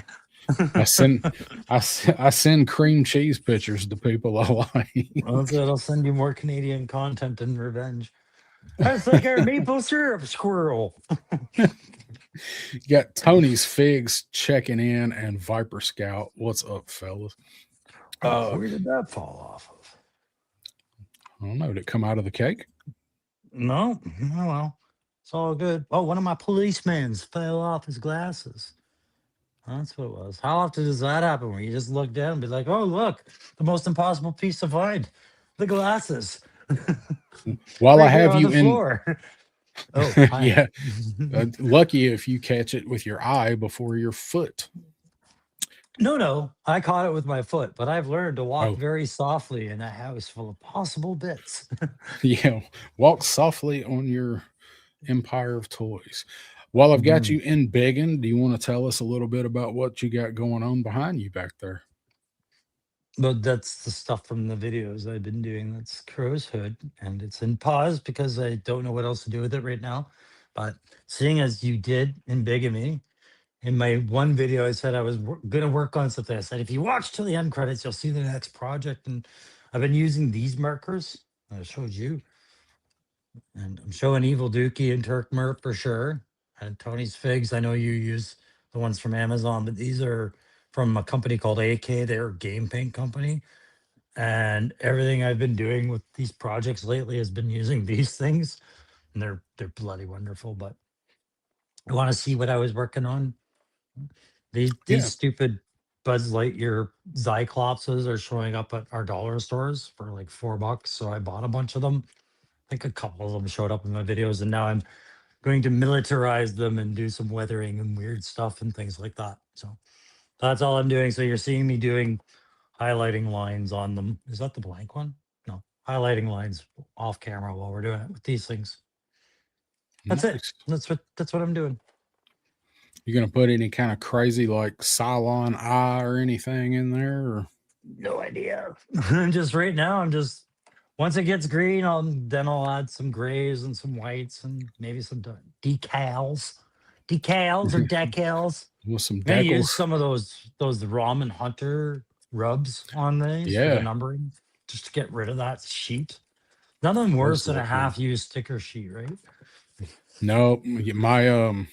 I send I send cream cheese pictures to people I like. Well, that's it. I'll send you more Canadian content and revenge. That's like our maple syrup squirrel. You got Tony's Figs checking in and Viper Scout. What's up, fellas? Oh, Uh, where did that fall off of? I don't know. Did it come out of the cake? No, oh well, it's all good. Oh, one of my policemen's fell off his glasses. That's what it was. How often does that happen where you just look down and be like, oh, look, the most impossible piece to find, the glasses, While I right here have on you the in, floor. Oh, hi. yeah, lucky if you catch it with your eye before your foot. No, no, I caught it with my foot, but I've learned to walk Oh, very softly in a house full of possible bits. yeah. Walk softly on your empire of toys. While I've got Mhm. you in biggin, do you want to tell us a little bit about what you got going on behind you back there? But that's the stuff from the videos I've been doing. That's Crow's Hood, and it's in pause because I don't know what else to do with it right now. But seeing as you did in Bigamy, in my one video, I said I was going to work on something. I said, if you watch till the end credits, you'll see the next project. And I've been using these markers. I showed you. And I'm showing Evil Dookie and Turk Merp for sure. And Tony's Figs. I know you use the ones from Amazon, but these are from a company called AK. They're a game paint company. And everything I've been doing with these projects lately has been using these things. And they're bloody wonderful. But I want to see what I was working on. These Yeah, stupid Buzz Lightyear Cyclopses are showing up at our dollar stores for like $4. So I bought a bunch of them. I think a couple of them showed up in my videos, and now I'm going to militarize them and do some weathering and weird stuff and things like that. So that's all I'm doing. So you're seeing me doing highlighting lines on them. Is that the blank one? No, highlighting lines off camera while we're doing it with these things. That's it. nice. That's what I'm doing. You gonna put any kind of crazy like Cylon eye or anything in there? Or? No idea. I'm just right now. I'm just once it gets green, I'll add some grays and some whites and maybe some decals or decals. With some I'm gonna use decals? some of those Ramen Hunter rubs on these for the Yeah, numbering, just to get rid of that sheet. Nothing those worse than a look good. half-used sticker sheet, right? No, my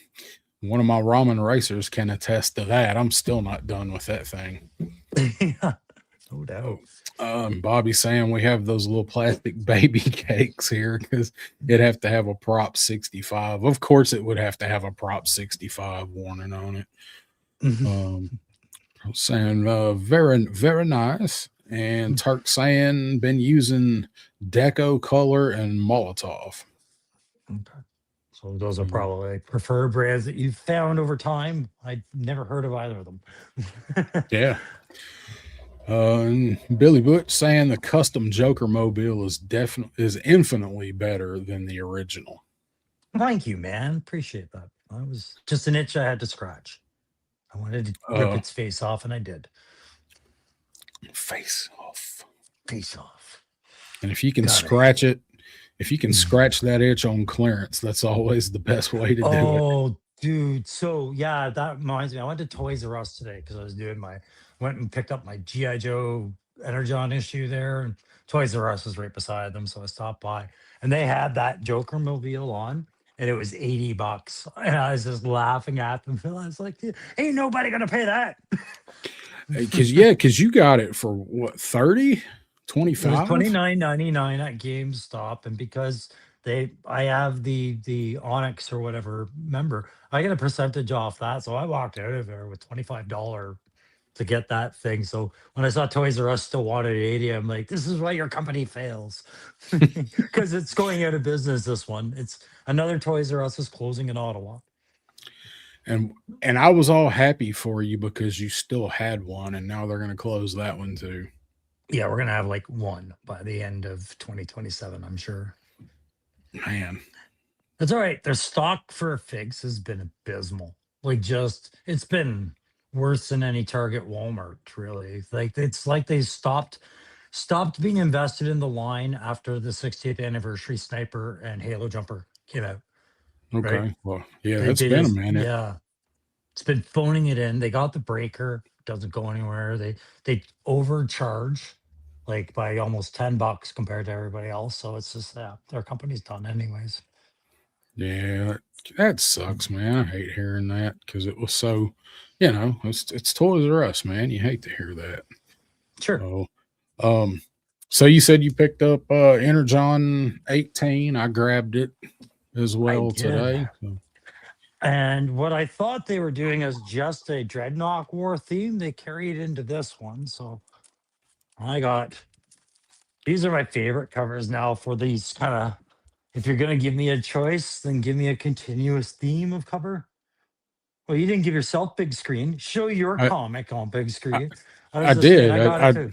one of my ramen racers can attest to that. I'm still not done with that thing. Yeah, no Oh, doubt. Bobby saying we have those little plastic baby cakes here because it'd have to have a Prop 65. Of course, it would have to have a Prop 65 warning on it. Um, saying very very nice. And Turk saying been using Deco Color and Molotov. Okay. So those are Mm, probably preferred brands that you've found over time. I never heard of either of them. yeah. And Billy Butch saying the custom Joker mobile is infinitely better than the original. Thank you, man. Appreciate that. That was just an itch I had to scratch. I wanted to rip Uh, its face off, and I did. Face off. Face off. And if you can Gotta hate scratch it, if you can it. scratch that itch on clearance, that's always the best way to do it. Oh, dude. So yeah, that reminds me. I went to Toys R Us today because I was doing my went and picked up my G.I. Joe Energon issue there, and Toys R Us was right beside them. So I stopped by and they had that Joker mobile on. And it was $80. And I was just laughing at them. I was like, ain't nobody gonna pay that. Because you got it for what, 30, It was 25? 29.99 at GameStop, and because I have the Onyx or whatever member, I get a percentage off that. So I walked out of there with $25 to get that thing. So when I saw Toys R Us still wanted 80, I'm like, this is why your company fails. Because it's going out of business, this one. It's another Toys R Us is closing in Ottawa. and and I was all happy for you because you still had one, and now they're going to close that one too. Yeah, we're gonna have like one by the end of 2027, I'm sure. Man, That's all right. Their stock for figs has been abysmal. Like just it's been worse than any Target Walmart, really. Like it's like they stopped being invested in the line after the 60th anniversary sniper and Halo jumper came out, right? okay. Well, yeah, They it's they been a just minute. yeah. It's been phoning it in. They got the breaker, doesn't go anywhere. They overcharge like by almost $10 compared to everybody else. So it's just their company's done anyways. Yeah, that sucks, man. I hate hearing that because it was so, it's Toys R Us, man. You hate to hear that. Sure. Oh, um, so you said you picked up Energon 18. I grabbed it as I well did. today. So, And what I thought they were doing as just a Dreadnought War theme, they carried into this one. So I got these are my favorite covers now for these kind of. If you're gonna give me a choice, then give me a continuous theme of cover. Well, you didn't give yourself big screen. Show your I, comic on big I screen. I was I just saying, did. I got it too.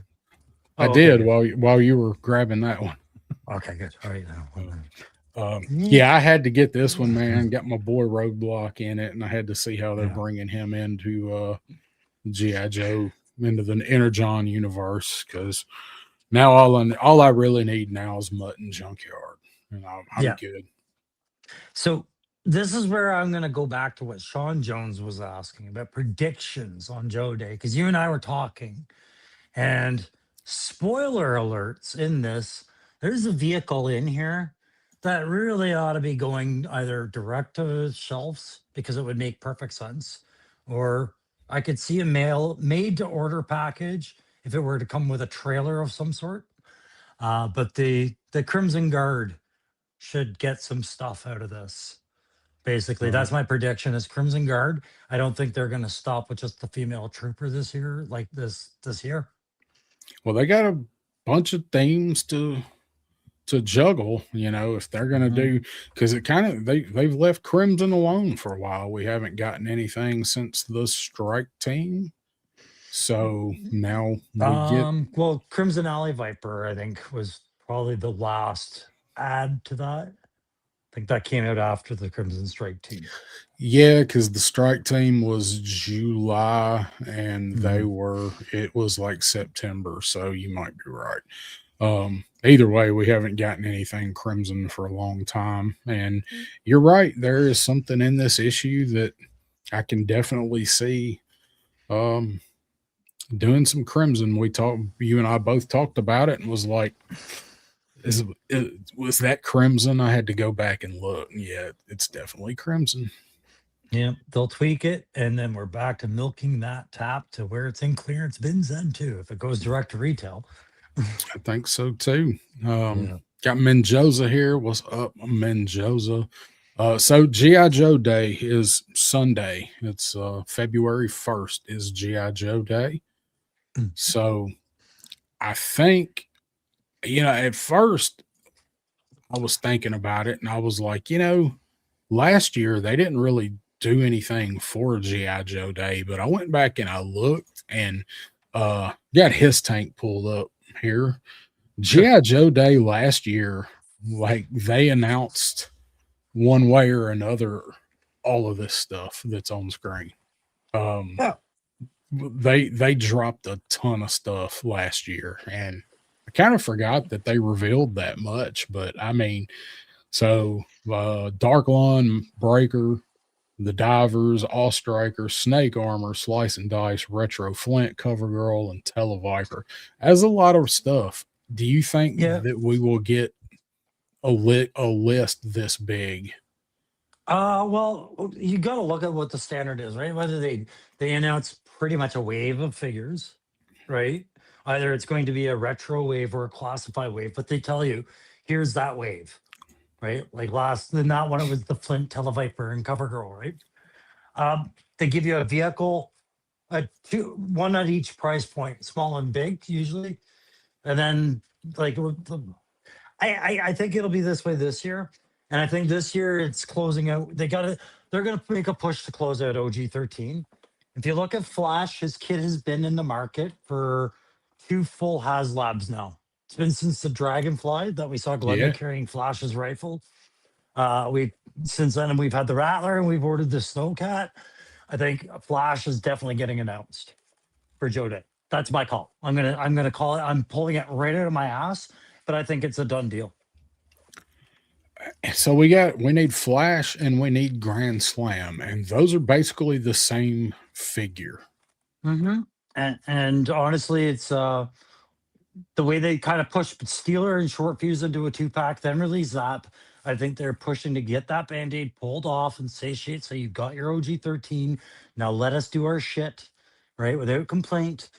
I Oh, okay, did good. while you were grabbing that one. Okay, good. All right, now. So, Yeah. yeah, I had to get this one, man. Got my boy Roadblock in it, and I had to see how they're Yeah. bringing him into GI Joe, into the Energon universe, because now all I really need now is Mutton Junkyard, and I'm Yeah. good. So this is where I'm going to go back to what Sean Jones was asking about predictions on Joe Day, because you and I were talking, and spoiler alerts in this. There's a vehicle in here that really ought to be going either direct to shelves because it would make perfect sense, or I could see a mail made to order package if it were to come with a trailer of some sort. But the Crimson Guard should get some stuff out of this. Basically, Uh, that's my prediction is Crimson Guard. I don't think they're going to stop with just the female trooper this year, like this year. well, they got a bunch of themes to juggle, if they're gonna Mhm. do, because it kind of they've left Crimson alone for a while. We haven't gotten anything since the Strike Team, so now we get. Well, Crimson Alley Viper, I think, was probably the last add to that. I think that came out after the Crimson Strike team. Yeah, because the Strike Team was July and Mhm. it was like September, so you might be right. Either way, we haven't gotten anything Crimson for a long time. And you're right, there is something in this issue that I can definitely see um doing some Crimson. You and I both talked about it and was like, was that Crimson? I had to go back and look. Yeah, it's definitely Crimson. Yeah, they'll tweak it, and then we're back to milking that tap to where it's in clearance bins then too, if it goes direct to retail. I think so too. Yeah. Got Menjoza here. What's up, Menjoza? So GI Joe Day is Sunday. It's February 1st is GI Joe Day. Mm. So I think, at first I was thinking about it and I was like, last year they didn't really do anything for GI Joe Day, but I went back and I looked and got his tank pulled up here. Sure. GI Joe Day last year, like they announced one way or another all of this stuff that's on screen. Um, Yeah. they dropped a ton of stuff last year, and I kind of forgot that they revealed that much. But I mean, so Dark Lawn Breaker, the Divers, All Striker, Snake Armor, Slice and Dice, Retro Flint, Cover Girl, and Televiper. That's a lot of stuff. Do you think Yeah. that we will get a list this big? Well, you got to look at what the standard is, right? Whether they announce pretty much a wave of figures, right? Either it's going to be a retro wave or a classified wave, but they tell you, here's that wave, right? Like last, not when it was the Flint, Televiper, and Covergirl, right? They give you a vehicle, one at each price point, small and big usually, and then like I think it'll be this way this year, and I think this year it's closing out. They're gonna make a push to close out OG 13. If you look at Flash, his kit has been in the market for two full HasLabs now. It's been since the Dragonfly that we saw Glenda Yeah. carrying Flash's rifle. We since then we've had the Rattler and we've ordered the Snowcat. I think Flash is definitely getting announced for Joe Day. That's my call. I'm gonna call it. I'm pulling it right out of my ass, but I think it's a done deal. So we need Flash and we need Grand Slam, and those are basically the same figure. hmm and honestly, it's the way they kind of pushed Steeler and Short Fuse into a two pack, then release Zap. I think they're pushing to get that band aid pulled off and satiate. So you got your OG 13. Now let us do our shit, right? Without complaint.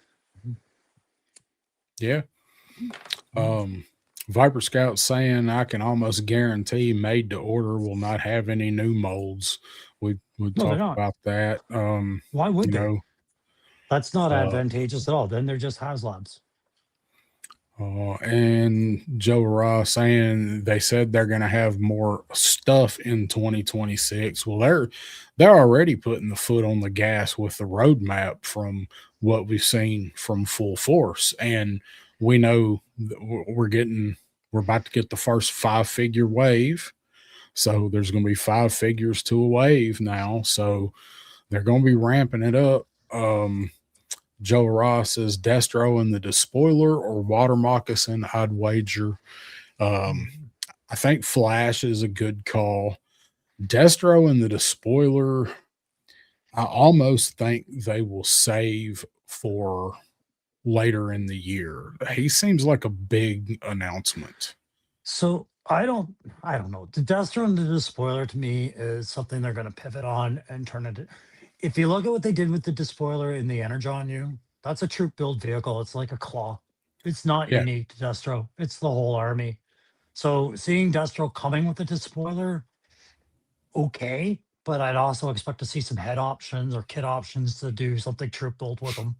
Yeah. Um, Viper Scout saying I can almost guarantee made to order will not have any new molds. We No, they're talked not. about that. Why would You they? know, That's not uh, advantageous at all. Then they're just HasLabs. and Joe Ross saying they said they're going to have more stuff in 2026. Well, they're already putting the foot on the gas with the roadmap from what we've seen from Full Force, and we know that we're about to get the first 5 figure wave. So there's going to be 5 figures to a wave now. So they're going to be ramping it up. Joe Ross says Destro and the Despoiler or Water Moccasin. I'd wager. Um, I think Flash is a good call. Destro and the Despoiler, I almost think they will save for later in the year. He seems like a big announcement. So I don't know. The Death Star and the Spoiler to me is something they're going to pivot on and turn it. If you look at what they did with the Despoiler in the Energon U, that's a troop build vehicle. It's like a claw. It's not Yeah, unique to Destro. It's the whole army. So seeing Destro coming with the Despoiler, okay, but I'd also expect to see some head options or kit options to do something troop build with them.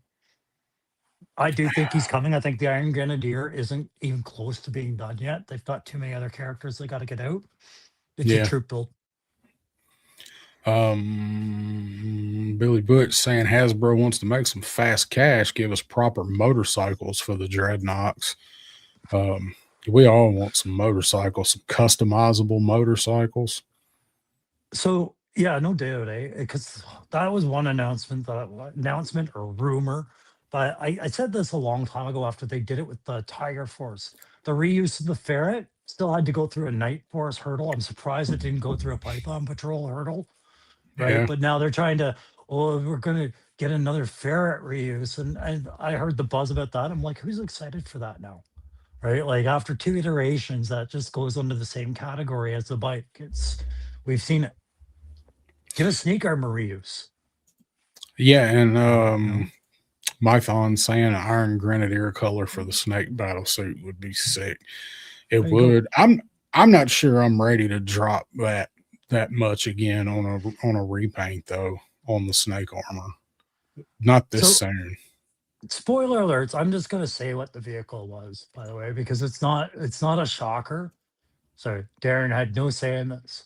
I do think he's coming. I think the Iron Grenadier isn't even close to being done yet. They've got too many other characters they got to get out. It's a yeah. troop build. Billy Butch saying Hasbro wants to make some fast cash, give us proper motorcycles for the dreadnoughts. Um, we all want some motorcycles, some customizable motorcycles. So yeah, no doubt, eh? Because that was one announcement, announcement or rumor. But I said this a long time ago after they did it with the Tiger Force. The reuse of the ferret still had to go through a Night Force hurdle. I'm surprised it didn't go through a Python Patrol hurdle, right? Yeah, But now they're trying to, oh, we're gonna get another ferret reuse. And I heard the buzz about that. I'm like, who's excited for that now? Right? Like after two iterations, that just goes under the same category as the bike. It's we've seen it. Give us sneak armor reuse. yeah, and You know? Mython saying an Iron Grenadier color for the Snake battle suit would be sick. It There you go. would. I'm not sure I'm ready to drop that much again on a repaint though on the Snake armor. Not this So soon. spoiler alerts. I'm just gonna say what the vehicle was, by the way, because it's not a shocker. So Darren had no say in this.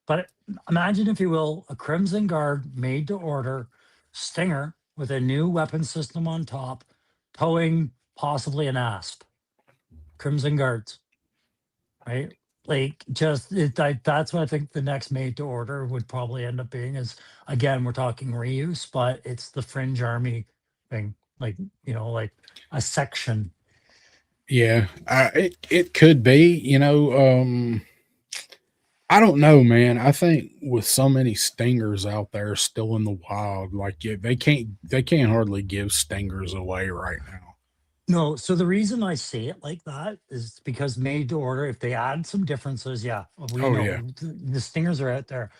But imagine, if you will, a Crimson Guard made to order Stinger with a new weapon system on top, towing possibly an asp. Crimson Guards, right? Like just that's what I think the next made to order would probably end up being is, again, we're talking reuse, but it's the fringe army thing, like, like a section. Yeah, it could be. I don't know, man. I think with so many stingers out there still in the wild, like yeah, they can't hardly give stingers away right now. No, so the reason I say it like that is because made to order, if they add some differences, yeah, we Oh yeah, know the stingers are out there,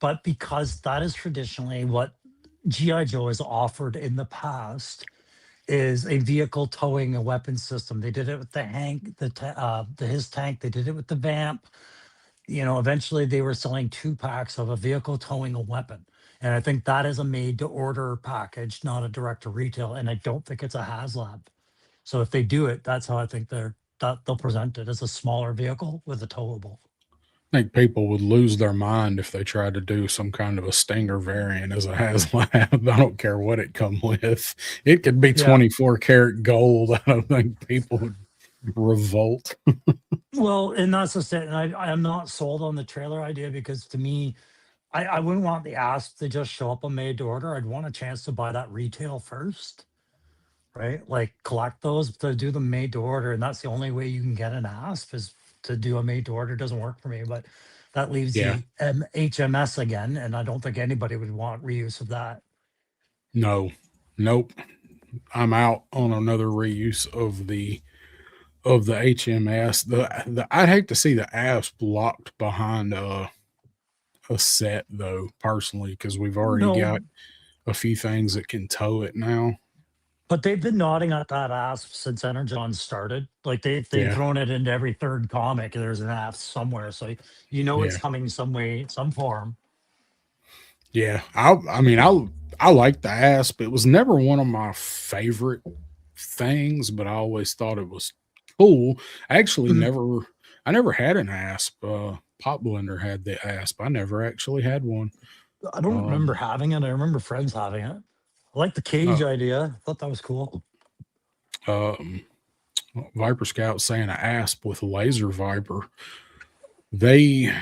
but because that is traditionally what GI Joe has offered in the past, is a vehicle towing a weapon system. They did it with the Hank, the his tank. They did it with the Vamp. Eventually they were selling two packs of a vehicle towing a weapon. And I think that is a made to order package, not a direct to retail. And I don't think it's a HasLab. So if they do it, that's how I think that they'll present it as a smaller vehicle with a towable. think people would lose their mind if they tried to do some kind of a stinger variant as a HasLab. I don't care what it come with. It could be Yeah. 24 karat gold. I don't think people would revolt. Well, and that's just it. And I'm not sold on the trailer idea because to me, I wouldn't want the asp to just show up on made to order. I'd want a chance to buy that retail first, right? Like collect those to do them made to order. And that's the only way you can get an asp is to do a made to order. Doesn't work for me, but that leaves Yeah. the HMS again. And I don't think anybody would want reuse of that. No. Nope. I'm out on another reuse of the HMS. The I'd hate to see the asp locked behind a set though, personally, because we've already No, got a few things that can tow it now. but they've been nodding at that asp since Energon started. Like they've Yeah. thrown it into every third comic. There's an asp somewhere, so you know it's Yeah. coming some way, some form. Yeah. I mean I like the asp. It was never one of my favorite things, but I always thought it was cool. I actually Mhm. never had an asp. Pop Blender had the asp. I never actually had one. I don't remember Um having it. I remember friends having it. I like the uh, cage idea. I thought that was cool. um Viper Scout saying an asp with laser viper. They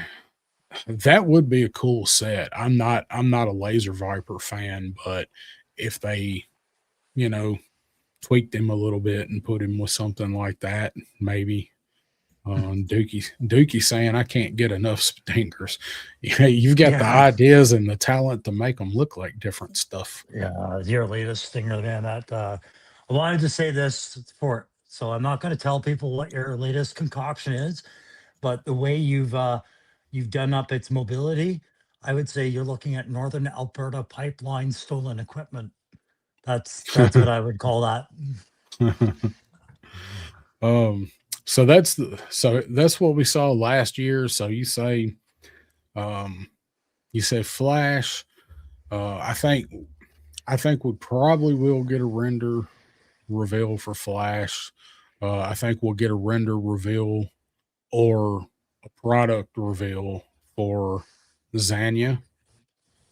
that would be a cool set. I'm not a laser viper fan, but if they, you know, tweaked him a little bit and put him with something like that, maybe. Dookie saying I can't get enough stinkers. Yeah, you've got the Yeah, ideas and the talent to make them look like different stuff. yeah. Your latest stinger, man. That I wanted to say this for. So I'm not going to tell people what your latest concoction is, but the way you've done up its mobility, I would say you're looking at Northern Alberta pipeline stolen equipment. That's what I would call that. um, so that's what we saw last year. So um, you say Flash. I think we probably will get a render reveal for Flash. I think we'll get a render reveal or a product reveal for Zanya,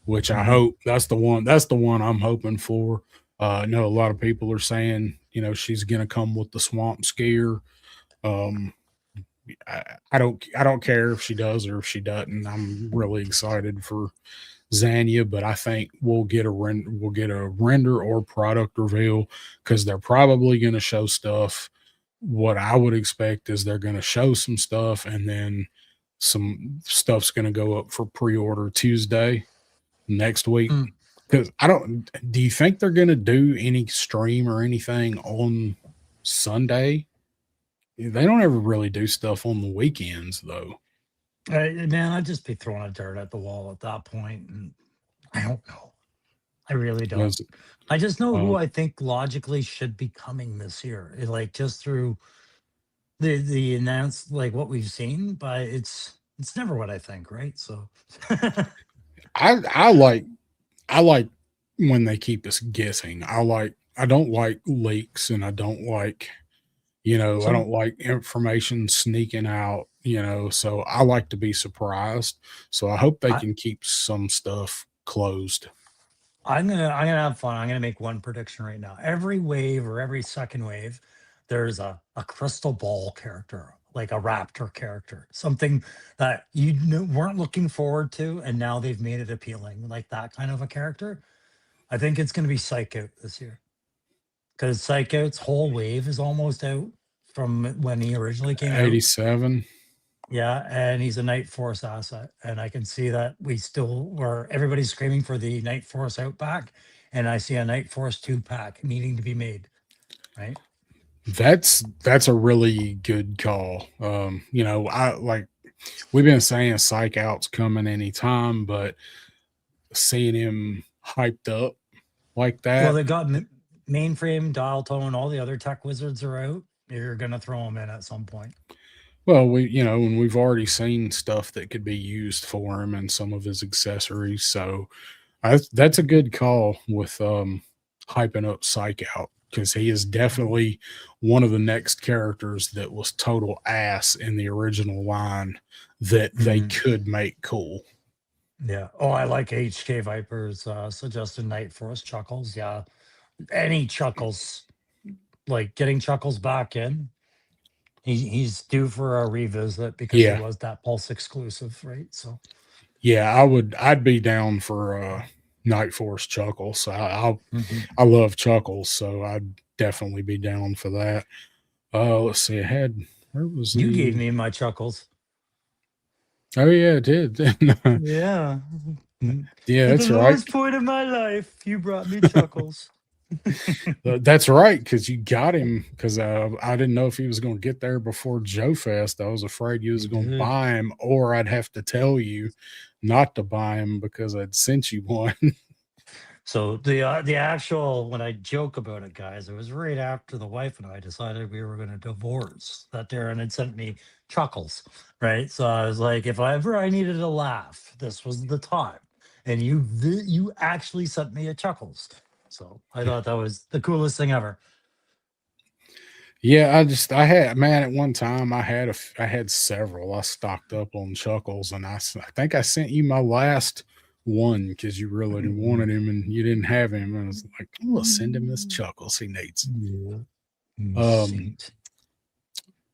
which I Mhm. hope that's the one I'm hoping for. I know a lot of people are saying, she's gonna come with the swamp skier. Um, I don't care if she does or if she doesn't. I'm really excited for Zanya, but I think we'll get a render or product reveal because they're probably going to show stuff. What I would expect is they're going to show some stuff, and then some stuff's going to go up for pre-order Tuesday next week. Mm. Because I don't. Do you think they're going to do any stream or anything on Sunday? They don't ever really do stuff on the weekends, though. Man, I'd just be throwing a dirt at the wall at that point, and I don't know. I really don't. Because I just know uh, who I think logically should be coming this year. Like just through the announced like what we've seen, but it's never what I think, right? So I like when they keep us guessing. I don't like leaks and I so don't like information sneaking out, so I like to be surprised. So I hope they I can keep some stuff closed. I'm gonna have fun. I'm gonna make one prediction right now. Every wave or every second wave, there's a crystal ball character, like a raptor character, something that weren't looking forward to, and now they've made it appealing, like that kind of a character. I think it's gonna be Psych Out this year because Psych Out's whole wave is almost out from when he originally came out. 87. Yeah, and he's a Night Force asset, and I can see that we still were everybody's screaming for the Night Force Outback, and I see a Night Force 2 pack needing to be made, right? That's a really good call. I like we've been saying Psych Out's coming anytime, but seeing him hyped up like Well, that. they got mainframe, dial tone, all the other tech wizards are out. You're gonna throw them in at some point. Well, and we've already seen stuff that could be used for him and some of his accessories. So that's a good call with hyping up Psych Out because he is Mhm. definitely one of the next characters that was total ass in the original line that they Mhm. could make cool. Yeah. Oh, I like HK Vipers, suggested Night Forest Chuckles. Yeah. Any Chuckles, like getting Chuckles back in. He's due for a revisit because he Yeah, was that Pulse exclusive, right? So yeah, I'd be down for Night Force Chuckles. So mhm. I love Chuckles, so I'd definitely be down for that. Let's see, I had where was You gave the me my Chuckles. oh yeah, it did. Yeah. Mm. Yeah, At the that's right. lowest point of my life, you brought me Chuckles. That's right, because you got him because I didn't know if he was going to get there before Joe Fest. I was afraid you was You going to did. buy him, or I'd have to tell you not to buy him because I'd sent you one. So the actual when I joke about it, guys, it was right after the wife and I decided we were going to divorce that Darren had sent me Chuckles, right? So I was like, if I needed a laugh, this was the time, and you actually sent me a Chuckles. So I thought that was the coolest thing ever. Yeah, I had man at one time I had several. I stocked up on Chuckles, and I think I sent you my last one because you really Mhm. wanted him and you didn't have him. And I was like, I'm gonna send him this Chuckles. He needs Yeah. You it. saint.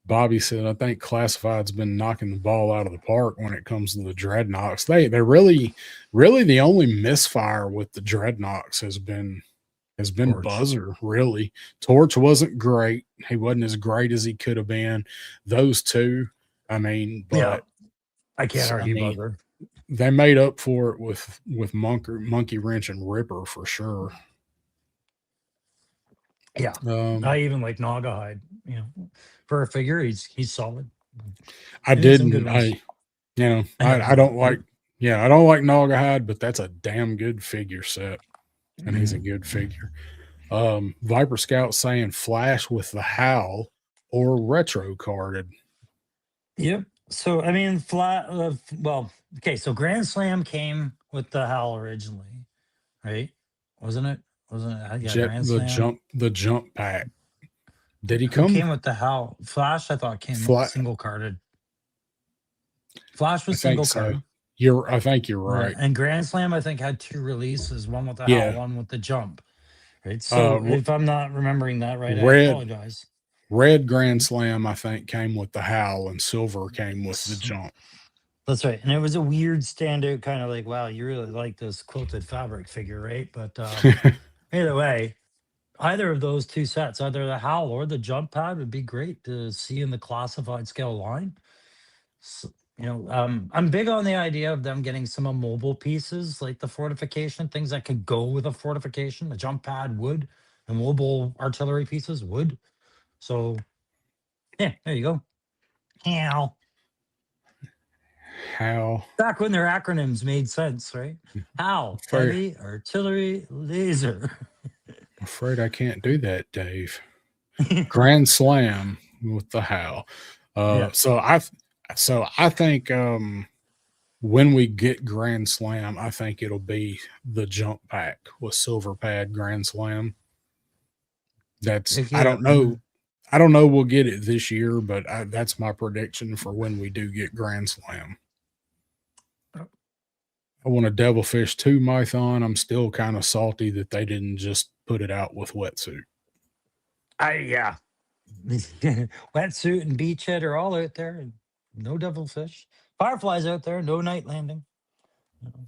Bobby said, I think Classified's been knocking the ball out of the park when it comes to the Dreadnoks. They're really the only misfire with the Dreadnoks has been Torch. Buzzer, really. Torch wasn't great. He wasn't as great as he could have been. Those two, I mean, Yeah, but I can't I argue mean, buzzer. they made up for it with Monkey Wrench and Ripper for sure. Yeah, I Um, even like Naugahyde. You know, for a figure, he's solid. I He has some good didn't. ones. I never I did. don't like. Yeah, I don't like Naugahyde, but that's a damn good figure set, and he's a Mhm. good figure. Viper Scout saying Flash with the Howl or retro carded. Yep. So I mean, flat. Well, okay. So Grand Slam came with the Howl originally, right? Wasn't it? Wasn't it? Yeah, Jet Grand Slam. the jump pack. Did he Who come came with the Howl? Flash, I thought came flat? single carded. Flash I was think single so. card. I think you're Yeah, right. and Grand Slam, I think, had two releases: one with the Howl, Yeah. one with the jump. Right. Uh, So if I'm not remembering that right, I red apologize. red Grand Slam I think came with the Howl and silver came with the jump. That's right. And it was a weird standout, kind of like, wow, you really like this quilted fabric figure, right? But either way, either of those two sets, either the Howl or the jump pad, would be great to see in the classified scale line. So, I'm big on the idea of them getting some immobile pieces like the fortification, things that could go with a fortification. The jump pad would, and mobile artillery pieces would. So, yeah, there you go. How? How? Back when their acronyms made sense, right? How? Afraid, Heavy artillery laser. afraid I can't do that, Dave. Grand Slam with the Howl. Yeah. I think when we get Grand Slam, I think it'll be the jump pack with silver pad Grand Slam. That's Heck yeah. I don't know we'll get it this year, but that's my prediction for when we do get Grand Slam. I want a Devilfish 2 Mython. I'm still kind of salty that they didn't just put it out with wetsuit. Yeah. Wetsuit and beachhead are all out there. And no devilfish. Fireflies out there. No night landing. You know.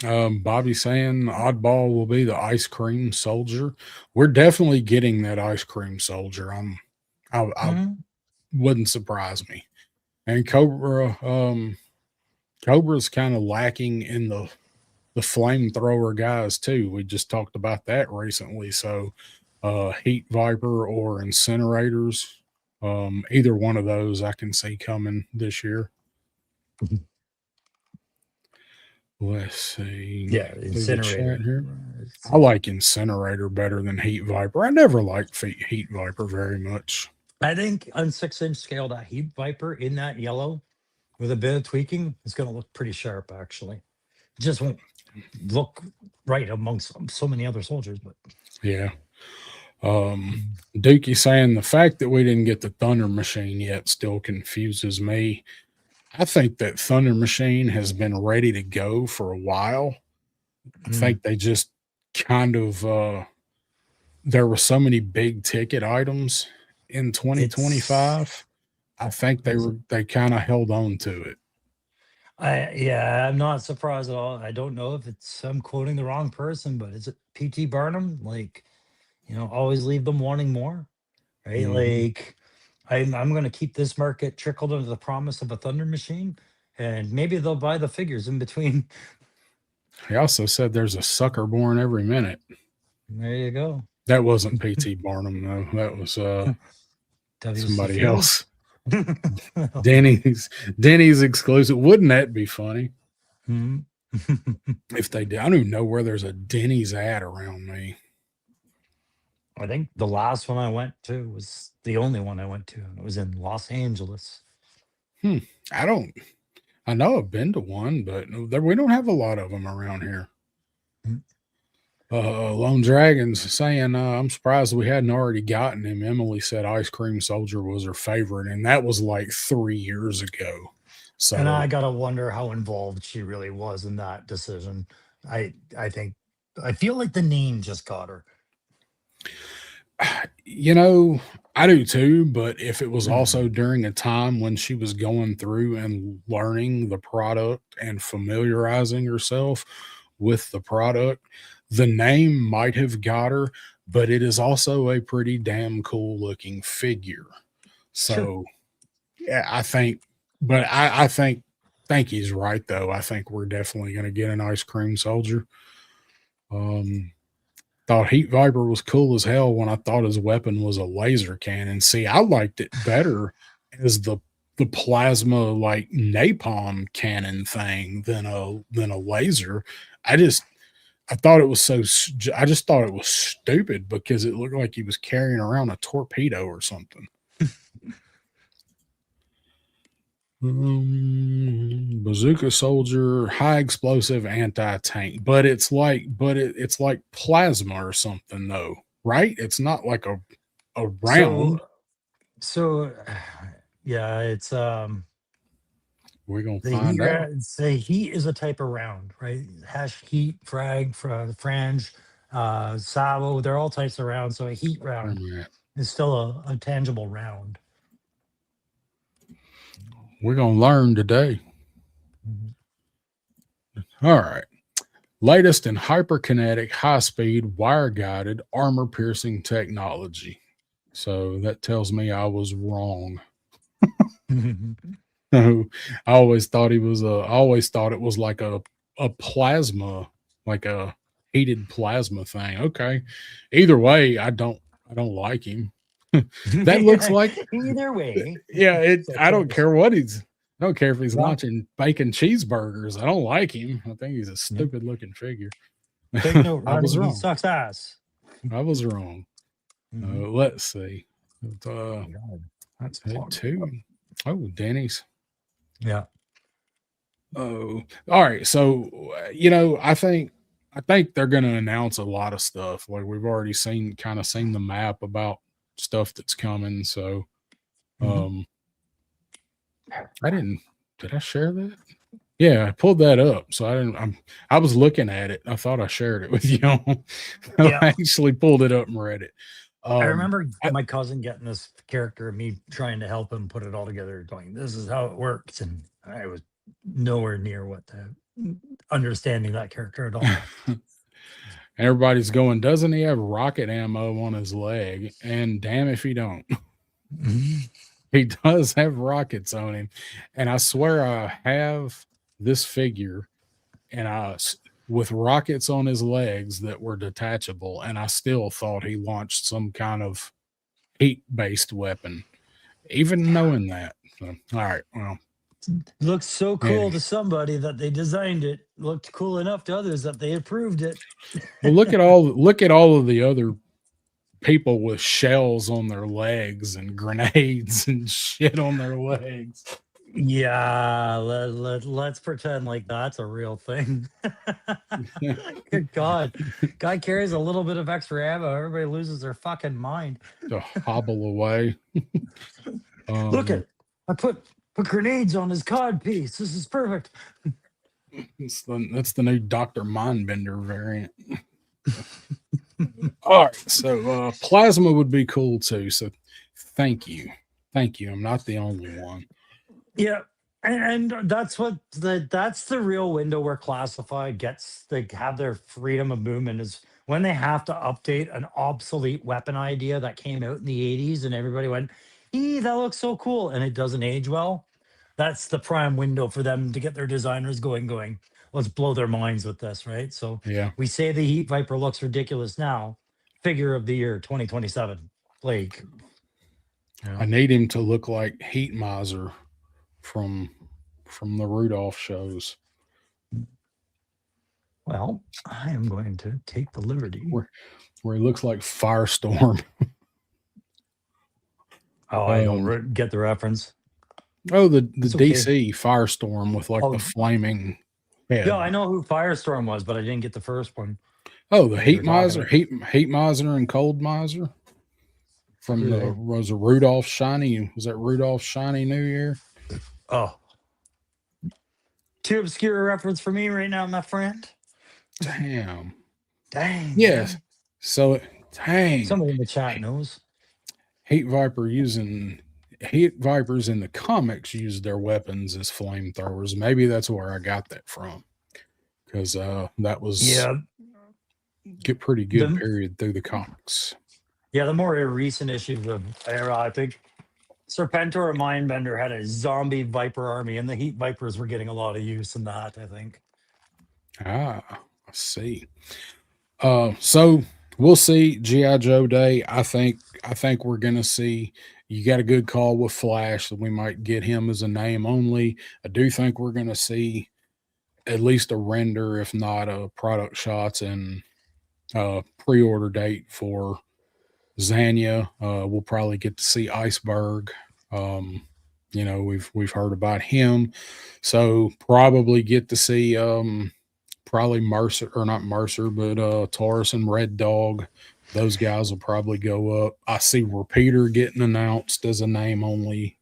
Yep. Bobby saying oddball will be the ice cream soldier. We're definitely getting that ice cream soldier. I Mhm. wouldn't surprise me. And Cobra's kind of lacking in the flamethrower guys too. We just talked about that recently. So Heat Viper or Incinerators, either one of those I can see coming this year. Let's see Yeah, through the chat incinerator. here. It's- I like Incinerator better than Heat Viper. I never liked Heat Viper very much. I think on 6-inch scale, that Heat Viper in that yellow with a bit of tweaking is going to look pretty sharp, actually. It just won't look right amongst so many other soldiers, but Yeah. Dookie saying the fact that we didn't get the Thunder Machine yet still confuses me. I think that Thunder Machine has been ready to go for a while. I Mm, think they just kind of there were so many big ticket items in it's 2025. I think it's they kind of held on to it. yeah, I'm not surprised at all. I don't know if it's I'm quoting the wrong person, but is it PT Barnum? Like, always leave them wanting more, right? Mhm. Like, I'm gonna keep this market trickled under the promise of a Thunder Machine, and maybe they'll buy the figures in between. He also said there's a sucker born every minute. There you go. That wasn't PT Barnum though. That was WC somebody Fields. else. Denny's Denny's exclusive. Wouldn't that be funny Mhm. if they did? I don't even know where there's a Denny's ad around me. I think the last one I went to was the only one I went to, and it was in Los Angeles. Hmm. I don't. I know I've been to one, but we don't have a lot of them around here. Mm. Lone Dragon's saying, I'm surprised we hadn't already gotten him. Emily said Ice Cream Soldier was her favorite, and that was like 3 years ago. And So, I gotta wonder how involved she really was in that decision. I think I feel like the name just got her. you know, I do too, but if it was also Mhm. during a time when she was going through and learning the product and familiarizing herself with the product, the name might have got her, but it is also a pretty damn cool looking figure. Sure. So, yeah, think he's right though. I think we're definitely going to get an ice cream soldier. Um, Thought Heat Viper was cool as hell when I thought his weapon was a laser cannon. See, I liked it better as the plasma like napalm cannon thing than a laser. I just I thought it was I just thought it was stupid because it looked like he was carrying around a torpedo or something. Bazooka soldier, high explosive anti tank, but it's like plasma or something though, right? It's not like a round. So so yeah, it's We're gonna the heat find out. say heat is a type of round, right? Hash heat, frag, frange, salvo, they're all types of rounds. So a heat Wait a round minute. is still a tangible round. We're gonna learn today. Mhm. All right. Latest in hyperkinetic, high speed, wire guided, armor piercing technology. So that tells me I was wrong. I always thought it was like a plasma, like a heated plasma thing. Okay. Either way, I don't like him. That looks like Either way, yeah, so I don't close. care what I don't care if he's Yeah. launching bacon cheeseburgers. I don't like him. I think he's a Yeah. stupid looking figure. Take note, I was Ronnie. He wrong. sucks ass. I was wrong. Mhm. Let's see. Oh Uh, my God, that's head clogged up. two. Oh, Denny's. Yeah. Oh, all right. So, I think they're going to announce a lot of stuff. Like we've already kind of seen the map about stuff that's coming. So, Mhm. um, I didn't. Did I share that? Yeah, I pulled that up. So I didn't. I was looking at it. I thought I shared it with you. I Yeah. actually pulled it up and read it. I Um, remember I, my cousin getting this character and me trying to help him put it all together, going, "This is how it works," and I was nowhere near what the understanding that character at all. everybody's going. Doesn't he have rocket ammo on his leg? And damn if he don't. He does have rockets on him, and I swear I have this figure, and with rockets on his legs that were detachable, and I still thought he launched some kind of heat-based weapon, even knowing that. So, all right, well, Looks so cool anyway. to somebody that they designed it. Looked cool enough to others that they approved it. Well, look at all of the other people with shells on their legs and grenades and shit on their legs. Yeah, let's pretend like that's a real thing. Good God. Guy carries a little bit of extra ammo. Everybody loses their fucking mind. To hobble away. Look Um, at I put Put grenades on his cod piece. This is perfect. That's the new Doctor Mindbender variant. All right, so plasma would be cool too. So thank you. I'm not the only one. Yeah. And that's the real window where classified gets they have their freedom of movement is when they have to update an obsolete weapon idea that came out in the 80s and everybody went, that looks so cool, and it doesn't age well. That's the prime window for them to get their designers going, let's blow their minds with this, right? So Yeah, we say the Heat Viper looks ridiculous now. Figure of the year 2027. Like, I yeah. need him to look like Heat Miser from the Rudolph shows, Well, I am going to take the liberty. where he looks like Firestorm. Oh, I don't Um, get the reference. oh, the It's okay. DC Firestorm with like the Oh, flaming yeah, head. I know who Firestorm was, but I didn't get the first one Oh, the that you Heat were talking Miser, about. Heat Miser and Cold Miser from Who are the they? was a Rudolph Shiny. Was that Rudolph Shiny New Year? Oh, too obscure a reference for me right now, my friend. Damn. Dang, Yes. man. So dang. Somebody in the chat knows. Heat Viper using Heat Vipers in the comics use their weapons as flamethrowers. Maybe that's where I got that from because that was Yeah, get pretty good the period through the comics. the more recent issues of ARAH, I think Serpentor or Mindbender had a zombie Viper army, and the Heat Vipers were getting a lot of use in that, I think. Ah, I see. So we'll see GI Joe Day. I think we're gonna see. You got a good call with Flash, that we might get him as a name only. I do think we're gonna see at least a render, if not a product shots and pre-order date for Zanya. We'll probably get to see Iceberg. Um, we've heard about him, so probably get to see probably Mercer, or not Mercer, but Taurus and Red Dog. Those guys will probably go up. I see Repeater getting announced as a name only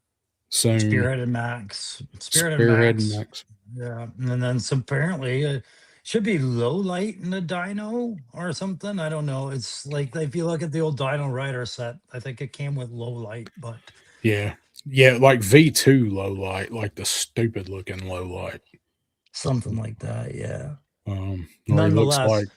soon. Spearhead and Max. Spearhead and Spearhead and Max. Max. Yeah. And then some apparently should be low light in the dino or something. I don't know. It's like if you look at the old Dino Rider set, I think it came with low light, but Yeah. Yeah, like V2 low light, like the stupid looking low light. something like that. Yeah. Or he looks Nonetheless, like,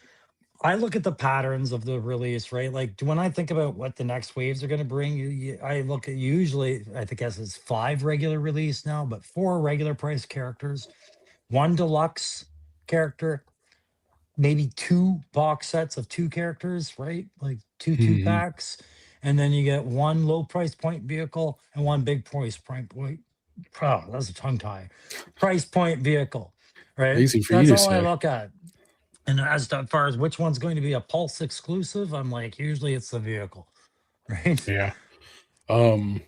I look at the patterns of the release, right? Like when I think about what the next waves are going to bring, I look at usually, I think as it's 5 regular release now, but 4 regular price characters, 1 deluxe character, maybe 2 box sets of 2 characters, right? Like two mhm, packs. And then you get 1 low price point vehicle and 1 big price point. Oh, that's a tongue tie. Price point vehicle, right? easy for you That's to all I say. look at. And as to, far as which one's going to be a Pulse exclusive, I'm like, usually it's the vehicle, right? Yeah. Um,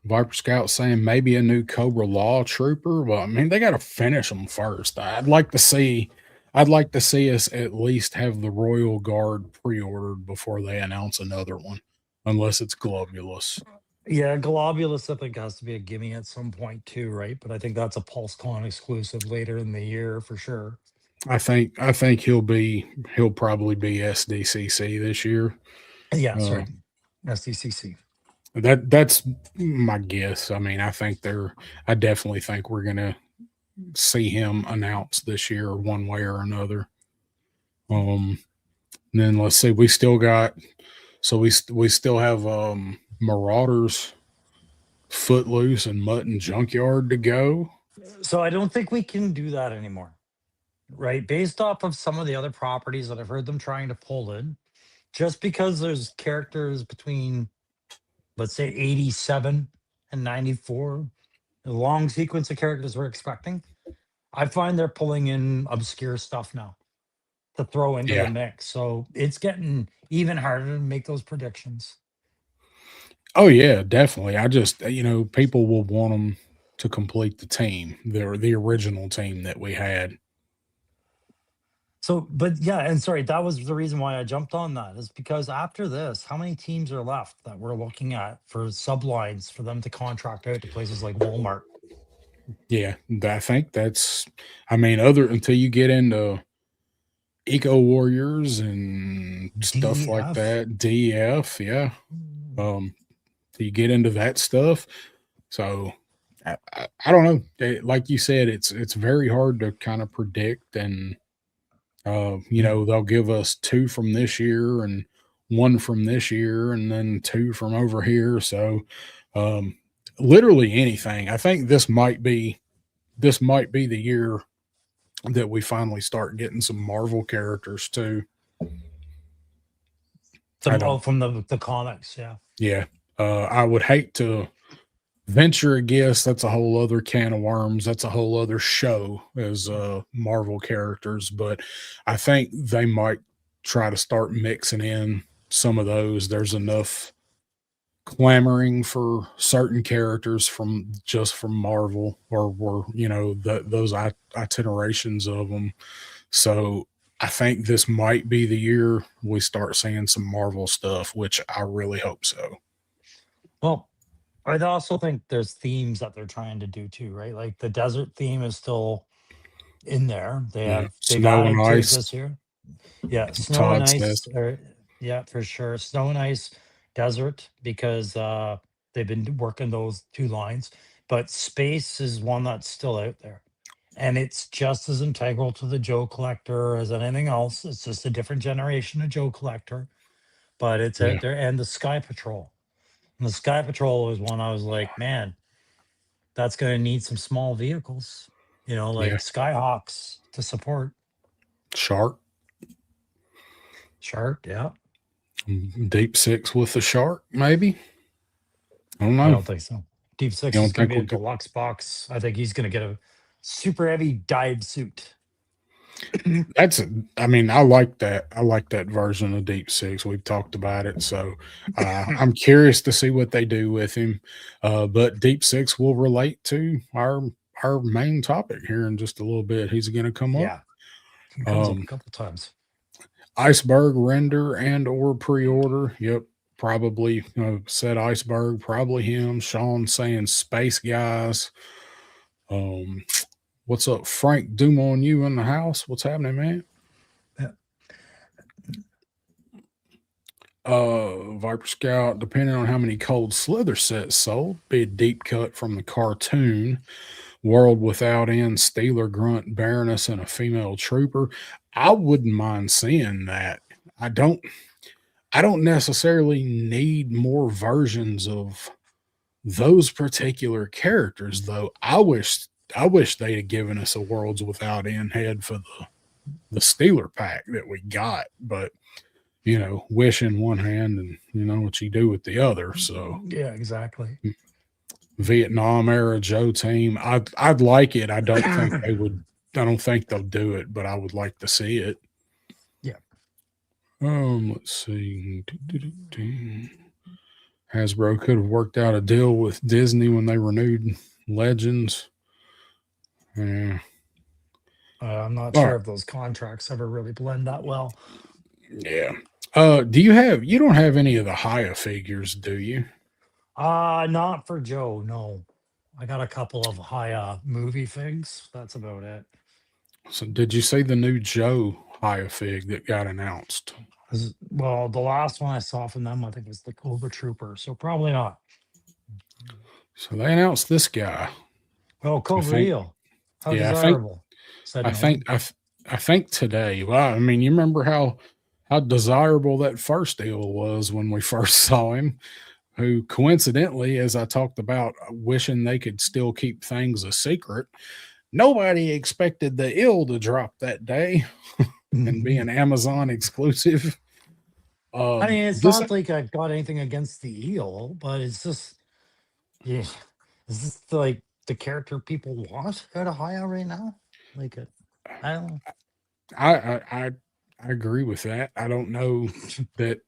Viper Scout saying maybe a new Cobra Law Trooper. Well, I mean, they got to finish them first. I'd like to see us at least have the Royal Guard pre-ordered before they announce another one, unless it's Globulus. Yeah, Globulus, I think, has to be a gimme at some point too, right? But I think that's a PulseCon exclusive later in the year for sure. I think he'll probably be SDCC this year. Yeah, Uh, sorry. SDCC. that's my guess. I mean, I definitely think we're gonna see him announced this year one way or another. Um, and then let's see, we still have Marauders, Footloose, and Mutton Junkyard to go. So I don't think we can do that anymore, right? Based off of some of the other properties that I've heard them trying to pull in, just because there's characters between, let's say, 87 and 94, the long sequence of characters we're expecting, I find they're pulling in obscure stuff now to throw into the Yeah. mix. So it's getting even harder to make those predictions. Oh yeah, definitely. I just people will want them to complete the team, the original team that we had. So, but yeah, and sorry, that was the reason why I jumped on that is because after this, how many teams are left that we're looking at for sublines for them to contract out to places like Walmart? Yeah, I think that's. I mean, other until you get into Eco Warriors and stuff like DEF. that, DEF, yeah. Mm. Um, you get into that stuff. So I don't know. Like you said, it's very hard to kind of predict, and they'll give us two from this year and one from this year, and then two from over here. So um, literally anything. I think this might be the year that we finally start getting some Marvel characters too. I Oh, don't. from the comics, yeah. Yeah. I would hate to venture a guess. That's a whole other can of worms. That's a whole other show as Marvel characters, but I think they might try to start mixing in some of those. There's enough clamoring for certain characters from Marvel, or were those itinerations of them. So I think this might be the year we start seeing some Marvel stuff, which I really hope so. Well, I also think there's themes that they're trying to do too, right? Like the desert theme is still in there. Yeah, They've snow and added to it ice. this year. Yeah, snow and Todd ice, says, or yeah, for sure. Snow and ice, desert, because they've been working those two lines. But space is one that's still out there. And it's just as integral to the Joe Collector as anything else. It's just a different generation of Joe Collector, but it's yeah, out there. And the Sky Patrol. And the Sky Patrol was one I was like, man, that's going to need some small vehicles, yeah, like Skyhawks to support. shark, Shark, yeah. deep six with the shark, maybe. I don't I know. don't think so. Deep You Six is don't going to think be a we'll get? deluxe box. I think he's going to get a super heavy dive suit. That's. I mean, I like that. I like that version of Deep Six. We've talked about it, so I'm curious to see what they do with him. But Deep Six will relate to our main topic here in just a little bit. He's going to come up. Yeah, he comes up a Um, couple times. Iceberg render and or pre-order. Yep, probably said Iceberg, probably him. Sean saying Space Guys. Um, what's up, Frank Dumont? You in the house? What's happening, man? Yeah. Viper Scout, depending on how many cold slither sets sold, be a deep cut from the cartoon. World Without End, Steeler, Grunt, Baroness, and a female trooper. I wouldn't mind seeing that. I don't I don't necessarily need more versions of those particular characters though. I wish they'd have given us a Worlds Without End head for the Steeler pack that we got, but wish in one hand and you know what you do with the other. So Yeah, exactly. Vietnam era Joe team, I'd like it. I don't think they would. I don't think they'll do it, but I would like to see it. Yeah. Let's see. Hasbro could have worked out a deal with Disney when they renewed Legends. Yeah. I'm not All sure right. if those contracts ever really blend that well. Yeah. You don't have any of the Haya figures, do you? Not for Joe, no. I got a couple of high movie figs. That's about it. So did you see the new Joe Haya fig that got announced? Well, the last one I saw from them, I think, was the Cobra Trooper. So probably not. So they announced this guy. Oh, I Cobra think. Eel. How Yeah, I think. desirable, said I no think. one. I think today. Well, I mean, you remember how desirable that first deal was when we first saw him. Who coincidentally, as I talked about, wishing they could still keep things a secret, nobody expected the ill to drop that day and be an Amazon exclusive. I mean, it's This not like I've got anything against the eel, but it's just, yeah, is this like the character people want out of Haya right now? Like, I don't know. I agree with that. I don't know that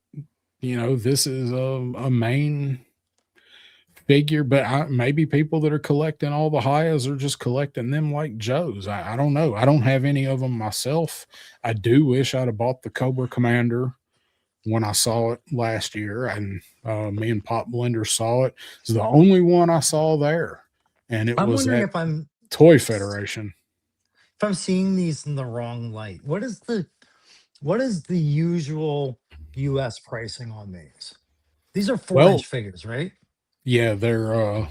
this is a main figure, but maybe people that are collecting all the Hayas are just collecting them like Joe's. I don't know. I don't have any of them myself. I do wish I'd have bought the Cobra Commander when I saw it last year, and me and Pop Blender saw it. It's the only one I saw there, and it I'm was wondering at if I'm Toy Federation. If I'm seeing these in the wrong light, what is the usual US pricing on these? These are 4 inch Well, figures, right? yeah, they're Yep.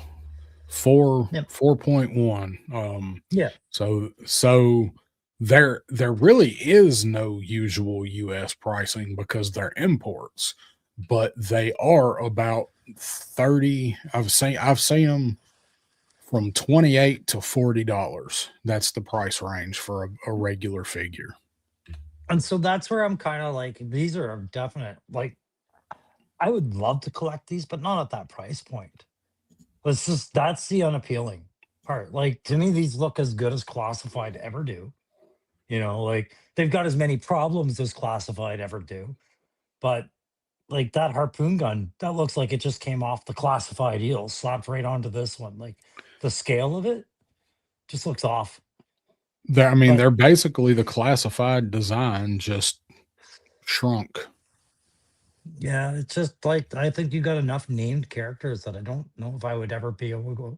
4.1. Yeah. So there really is no usual US pricing because they're imports, but they are about 30. I've seen them from 28 to $40. That's the price range for a regular figure. And so that's where I'm kind of like, these are a definite, like, I would love to collect these, but not at that price point. That's the unappealing part. Like, to me, these look as good as classified ever do. Like, they've got as many problems as classified ever do. But like that harpoon gun, that looks like it just came off the classified eel, slapped right onto this one. Like, the scale of it just looks off. I mean, But they're basically the classified design, just shrunk. yeah, it's just like, I think you got enough named characters that I don't know if I would ever be able to go.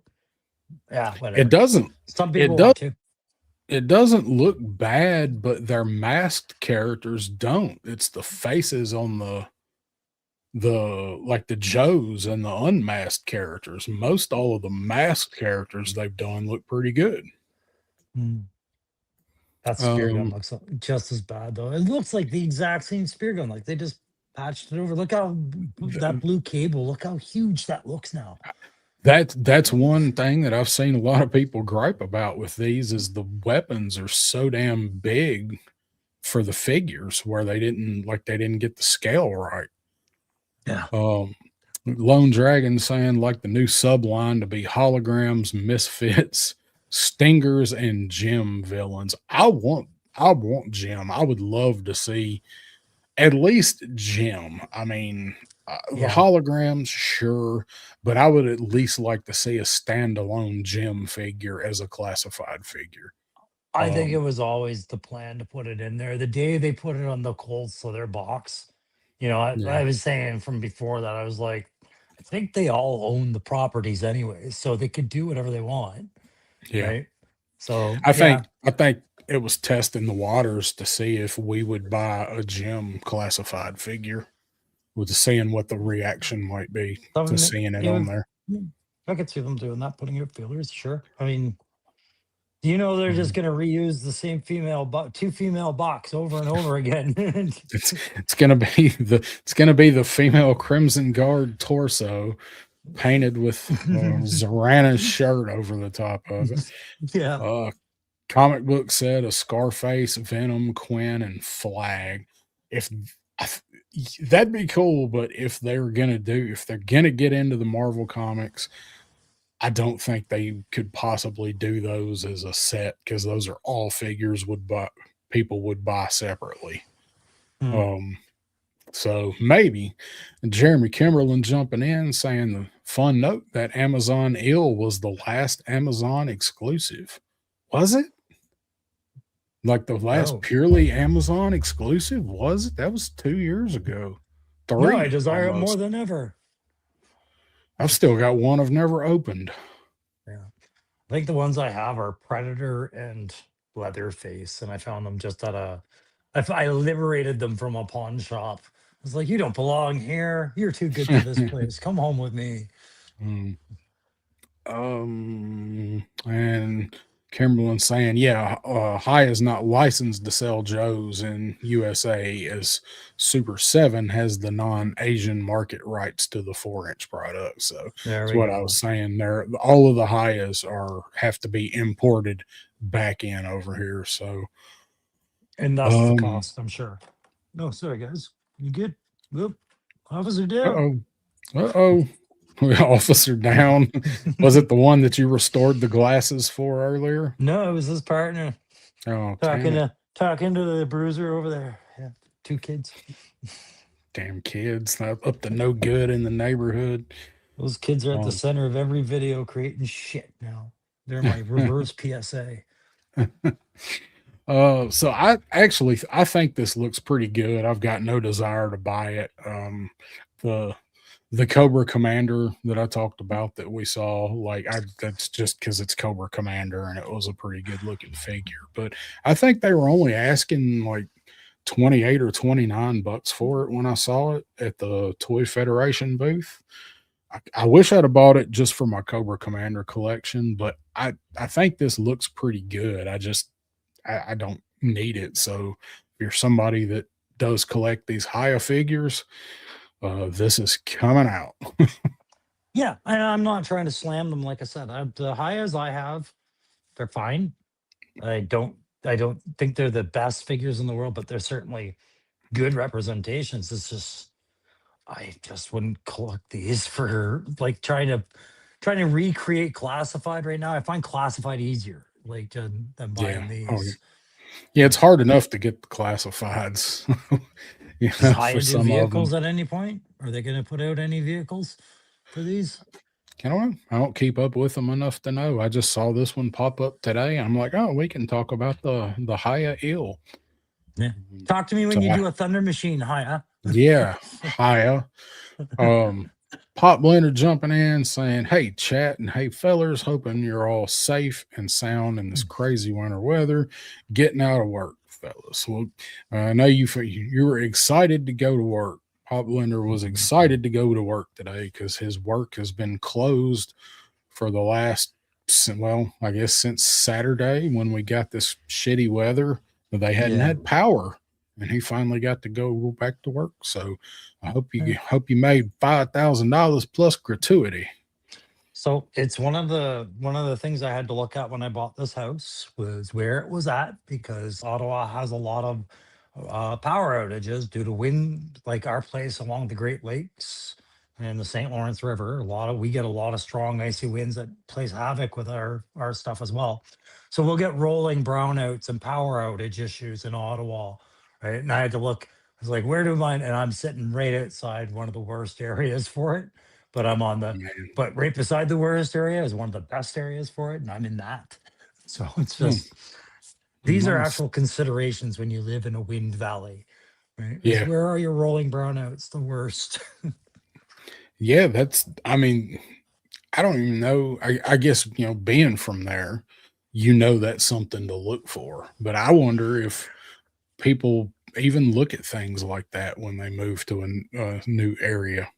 Yeah, It whatever. doesn't Some it people does want to. it doesn't look bad, but their masked characters don't. It's the faces on the like the Joes and the unmasked characters. Most all of the masked characters they've done look pretty good. Mm. That spear gun Um, looks just as bad though. It looks like the exact same spear gun. Like, they just patched it over. Look how that th- blue cable. Look how huge that looks now. that's one thing that I've seen a lot of people gripe about with these is the weapons are so damn big for the figures where they didn't get the scale right. Yeah. Um, Lone Dragon saying like the new subline to be holograms, misfits, stingers, and gem villains. I want Gem. I would love to see at least Gem. I mean, the Yeah. holograms, sure, but I would at least like to see a standalone Gem figure as a classified figure. I think it Um, was always the plan to put it in there. The day they put it on the cold slither box, I yeah, was saying from before that, I was like, I think they all own the properties anyways, so they could do whatever they want, yeah. right? So I yeah, think I think it was testing the waters to see if we would buy a Gem classified figure, with seeing what the reaction might be to some seeing it it on would. there. I could see them doing that, putting out feelers. Sure. I mean, they're just Mhm. gonna reuse the same two female box over and over again. It's gonna be the female Crimson Guard torso painted with Zorana's shirt over the top of it. Yeah. Uh, Comic book said a Scarface, Venom, Quinn, and Flag. If I that'd be cool, but if they're gonna get into the Marvel comics, I don't think they could possibly do those as a set because those are all figures would buy people would buy separately. Hmm. Um, so maybe Jeremy Kimberlin jumping in saying the fun note that Amazon Ill was the last Amazon exclusive. Was it? Like the last Oh. purely Amazon exclusive? Was it? That was 2 years ago. No, I Three desire it more almost. than ever. I've still got one I've never opened. Yeah. I think the ones I have are Predator and Leatherface, and I found them just I liberated them from a pawn shop. I was like, "You don't belong here. You're too good for this place. Come home with me." Mm. And Kimberlin saying, yeah, High is not licensed to sell Joes in USA as Super 7 has the non-Asian market rights to the 4-inch product. So There that's we what I was go. saying there. All of the Hayas have to be imported back in over here. So, And that's the um, cost, I'm sure. No, sorry guys. You good? Whoop. Officer down. uh-oh, uh-oh. Officer down. Was it the one that you restored the glasses for earlier? No, it was his partner Oh, damn talking it. to talking to the bruiser over there. Yeah, 2 kids. Damn kids, not up to no good in the neighborhood. Those kids are at the Um, center of every video creating shit now. They're my reverse PSA. so I think this looks pretty good. I've got no desire to buy it. The the Cobra Commander that I talked about that we saw, like I that's just because it's Cobra Commander and it was a pretty good looking figure. But I think they were only asking like 28 or 29 bucks for it when I saw it at the Toy Federation booth. I wish I'd have bought it just for my Cobra Commander collection, but I think this looks pretty good. I don't need it. So if you're somebody that does collect these higher figures, this is coming out. Yeah, and I'm not trying to slam them. Like I said, the highs I have, they're fine. I don't I don't think they're the best figures in the world, but they're certainly good representations. It's just I just wouldn't collect these for like trying to recreate classified right now. I find classified easier, like than Yeah. buying Oh, yeah. these. Yeah, it's But hard enough to get the classifieds, does for Haya do some of them. vehicles at any point? Are they going to put out any vehicles for these? I don't know. I don't keep up with them enough to know. I just saw this one pop up today. I'm like, oh, we can talk about the Haya eel. Yeah. Talk to me when So you I, do a Thunder Machine, Haya. yeah, Haya. Pop Blender jumping in saying, "Hey, chat, and hey, fellers, hoping you're all safe and sound in this crazy winter weather. Getting out of work, fellas. Well, I know you were excited to go to work. Pop Blender was excited to go to work today because his work has been closed for the last, well, I guess since Saturday when we got this shitty weather. They hadn't Yeah. had power, and he finally got to go back to work. So I Yeah. hope you made $5,000 plus gratuity. So it's one of the things I had to look at when I bought this house was where it was at because Ottawa has a lot of power outages due to wind, like our place along the Great Lakes and the St. Lawrence River. We get a lot of strong icy winds that plays havoc with our stuff as well. So we'll get rolling brownouts and power outage issues in Ottawa, right? And I had to look. I was like, where do mine? And I'm sitting right outside one of the worst areas for it, but I'm on the Man. but right beside the worst area is one of the best areas for it, and I'm in that. So it's Hmm, just these are nice. actual considerations when you live in a wind valley, right? Is Yeah. where are your rolling brownouts the worst? Yeah. I mean, I don't even know. I guess, being from there, that's something to look for. But I wonder if people even look at things like that when they move to a new area.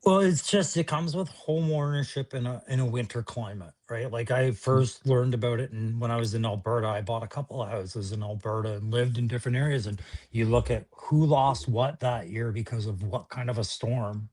Well, it's just it comes with home ownership in a winter climate, right? Like I first learned about it, and when I was in Alberta, I bought a couple of houses in Alberta and lived in different areas. And you look at who lost what that year because of what kind of a storm,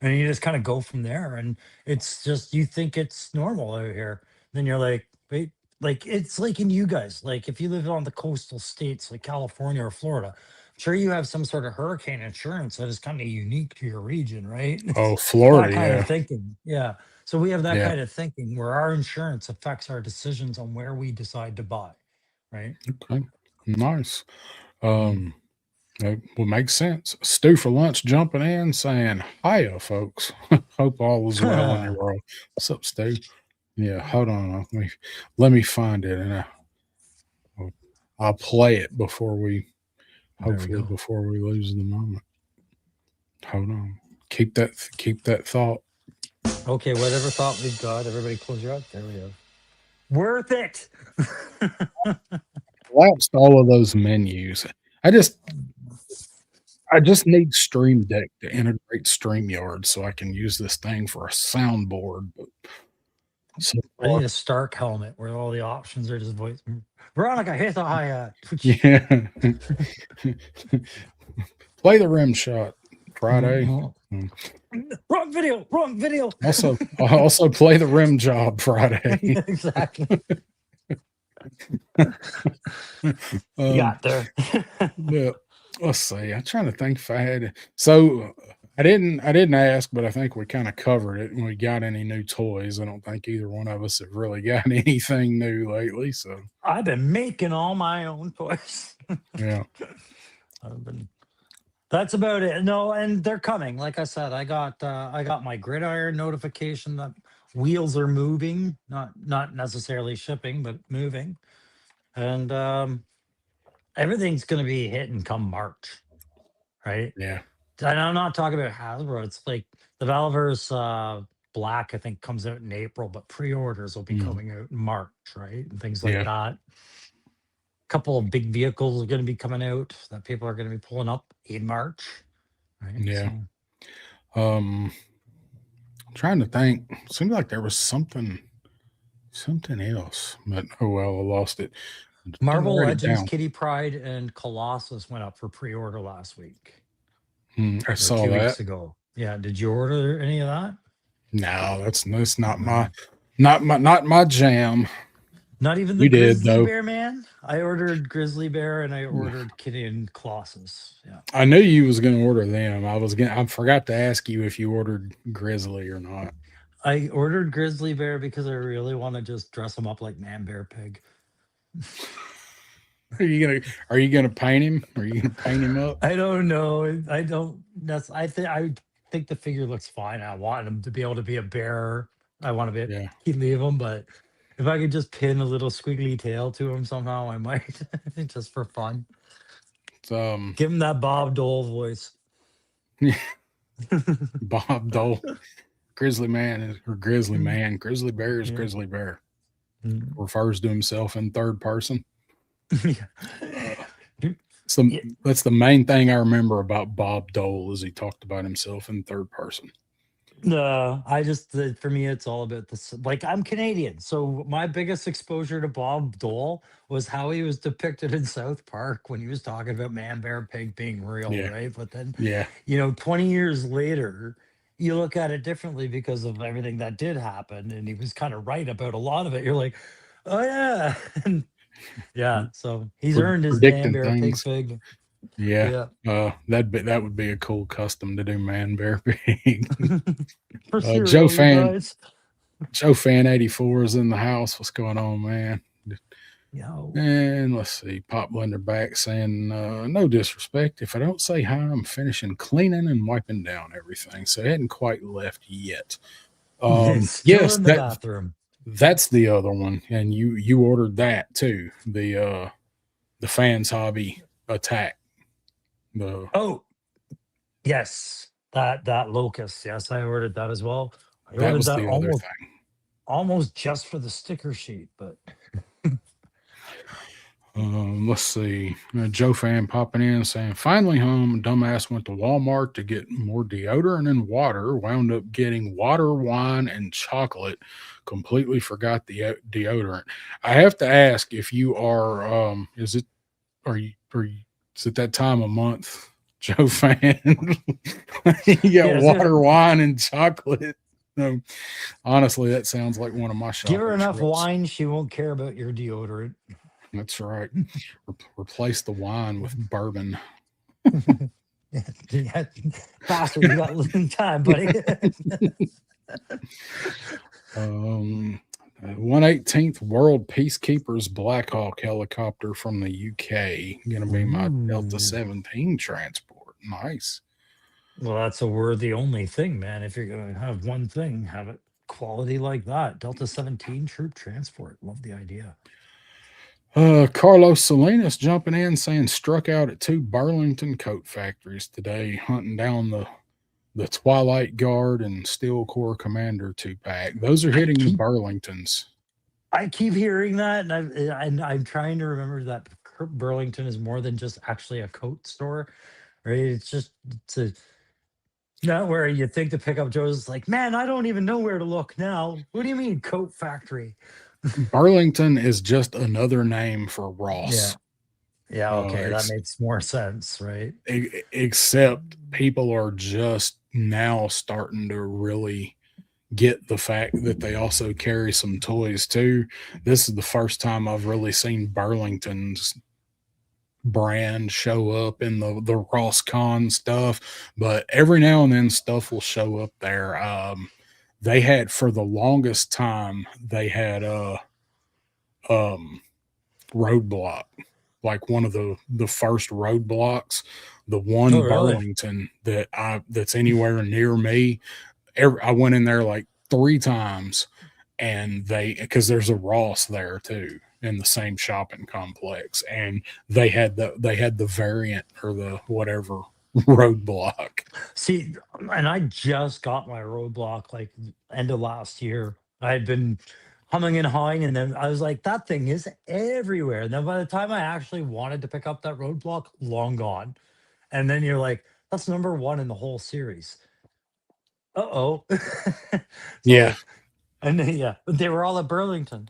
and you just kind of go from there. And it's just you think it's normal out here, then you're like, wait, like it's like in you guys, like if you live on the coastal states like California or Florida, I'm sure you have some sort of hurricane insurance that is kind of unique to your region, right? Oh, It's that Florida. kind of Yeah. thinking, yeah. So we have that Yeah. kind of thinking where our insurance affects our decisions on where we decide to buy, right? Okay. Nice. Mm. Um, That would make sense. Stew for lunch jumping in saying, "Hiya, folks. Hope all is well in your world." What's up, Stu? Yeah, hold on. Let me find it, and I'll, I'll play it There we go. before we lose the moment. Hold on. Keep that thought. Okay, whatever thought we've got, everybody close your eyes. There we go. Worth it. Collapsed all of those menus. I just I just need Stream Deck to integrate StreamYard so I can use this thing for a soundboard. But so I far, need a Stark helmet where all the options are just voice. Veronica, hit the hi hat. yeah. Play the rim shot Friday. Wrong Mm. video, wrong video. Also play the rim job Friday. Exactly. You um, got there. but let's see. I'm trying to think if I had. So I didn't ask, but I think we kind of covered it. And we got any new toys? I don't think either one of us have really got anything new lately. So I've been making all my own toys. yeah, I've been That's about it. No, and they're coming. Like I said, I got my gridiron notification that wheels are moving, not necessarily shipping, but moving. And everything's gonna be hitting come March, right? yeah. And I'm not talking about Hasbro. It's like the Valverse Black, I think, comes out in April, but pre-orders will be Mm, coming out in March, right? And things like yeah, that. Couple of big vehicles are going to be coming out that people are going to be pulling up in March, right? yeah. So Um, trying to think. Seemed like there was something else, but oh well, I lost it. Didn't Marvel write it Legends, down. Kitty Pride, and Colossus went up for pre-order last week I or saw two that. weeks ago. Yeah, did you order any of that? No, that's not my No. jam. Not even the You did Grizzly though. Bear, man. I ordered Grizzly Bear and I ordered Kitty and Colossus. Yeah. I knew you was going to order them. I forgot to ask you if you ordered Grizzly or not. I ordered Grizzly Bear because I really want to just dress him up like Man Bear Pig. Are you gonna paint him? Are you gonna paint him up? I don't know. I don't. I think the figure looks fine. I want him to be able to be a bear. I want to be Yeah. leave him, but if I could just pin a little squiggly tail to him somehow, I might just for fun. It's, Give him that Bob Dole voice. Bob Dole, Grizzly Mm, Grizzly Bear is yeah. Grizzly Bear. Mm. Refers to himself in third person. Uh, Yeah. so Yeah. that's the main thing I remember about Bob Dole is he talked about himself in third person. No, I just for me it's all about this. Like I'm Canadian, so my biggest exposure to Bob Dole was how he was depicted in South Park when he was talking about Man Bear Pig being real, Yeah, right? But then, yeah. 20 years later, you look at it differently because of everything that did happen, and he was kind of right about a lot of it. You're like, oh yeah, and yeah. So he's earned his Man Predicting Bear Pig things. fig. Yeah. Yeah, That would be a cool custom to do, man. Bear Pig. for Joe cereal, you Fan guys. Joe Fan 84 is in the house. What's going on, man? Yo. And let's see, Pop Blender back saying, no disrespect. If I don't say hi, I'm finishing cleaning and wiping down everything. So it hadn't quite left yet. It's still Yes, in the bathroom. that's the other one. And you ordered that too. The fans hobby attack. The Oh, yes. That locust. Yes, I ordered that as well. I That ordered was that the other almost just for the sticker sheet, but Let's see. Joe fan popping in saying, finally home. Dumbass went to Walmart to get more deodorant and water. Wound up getting water, wine, and chocolate. Completely forgot the deodorant. I have to ask if you are. Are you? Is it that time of month, Joe fan? You got yeah, water, wine, and chocolate. No, honestly, that sounds like one of my give her shopping enough trips. wine, she won't care about your deodorant. That's right. Replace the wine with bourbon. Yeah, faster, you got little time, buddy. Um, 118th World Peacekeepers Black Hawk helicopter from the UK. Going to be my Delta Ooh. 17 transport. Nice. Well, that's a worthy only thing, man. If you're gonna have one thing, have it quality like that. Delta 17 troop transport. Love the idea. Carlos Salinas jumping in saying struck out at two Burlington coat factories today, hunting down the Twilight Guard and Steel Corps Commander two pack. Those are I hitting the keep Burlingtons. I keep hearing that, and I'm trying to remember that Burlington is more than just actually a coat store, right? It's a not where you think the pickup Joe's is like, man, I don't even know where to look now. What do you mean coat factory? Burlington is just another name for Yeah, Ross. yeah, Uh, okay, that ex- makes more sense, right? except people are just now starting to really get the fact that they also carry some toys too. This is the first time I've really seen Burlington's brand show up in the Ross Con stuff, but every now and then stuff will show up there. They had for the longest time they had um roadblock, like one of the first roadblocks, the Oh, one really? Burlington that's anywhere near me. I went in there like three times, and because there's a Ross there too in the same shopping complex, and they had the variant or the whatever roadblock. See, and I just got my roadblock like end of last year. I had been humming and hawing, and then I was like, that thing is everywhere. And then by the time I actually wanted to pick up that roadblock, long gone. And then you're like, that's number one in the whole series. Uh-oh. Yeah, So, and then, yeah, they were all at Burlington.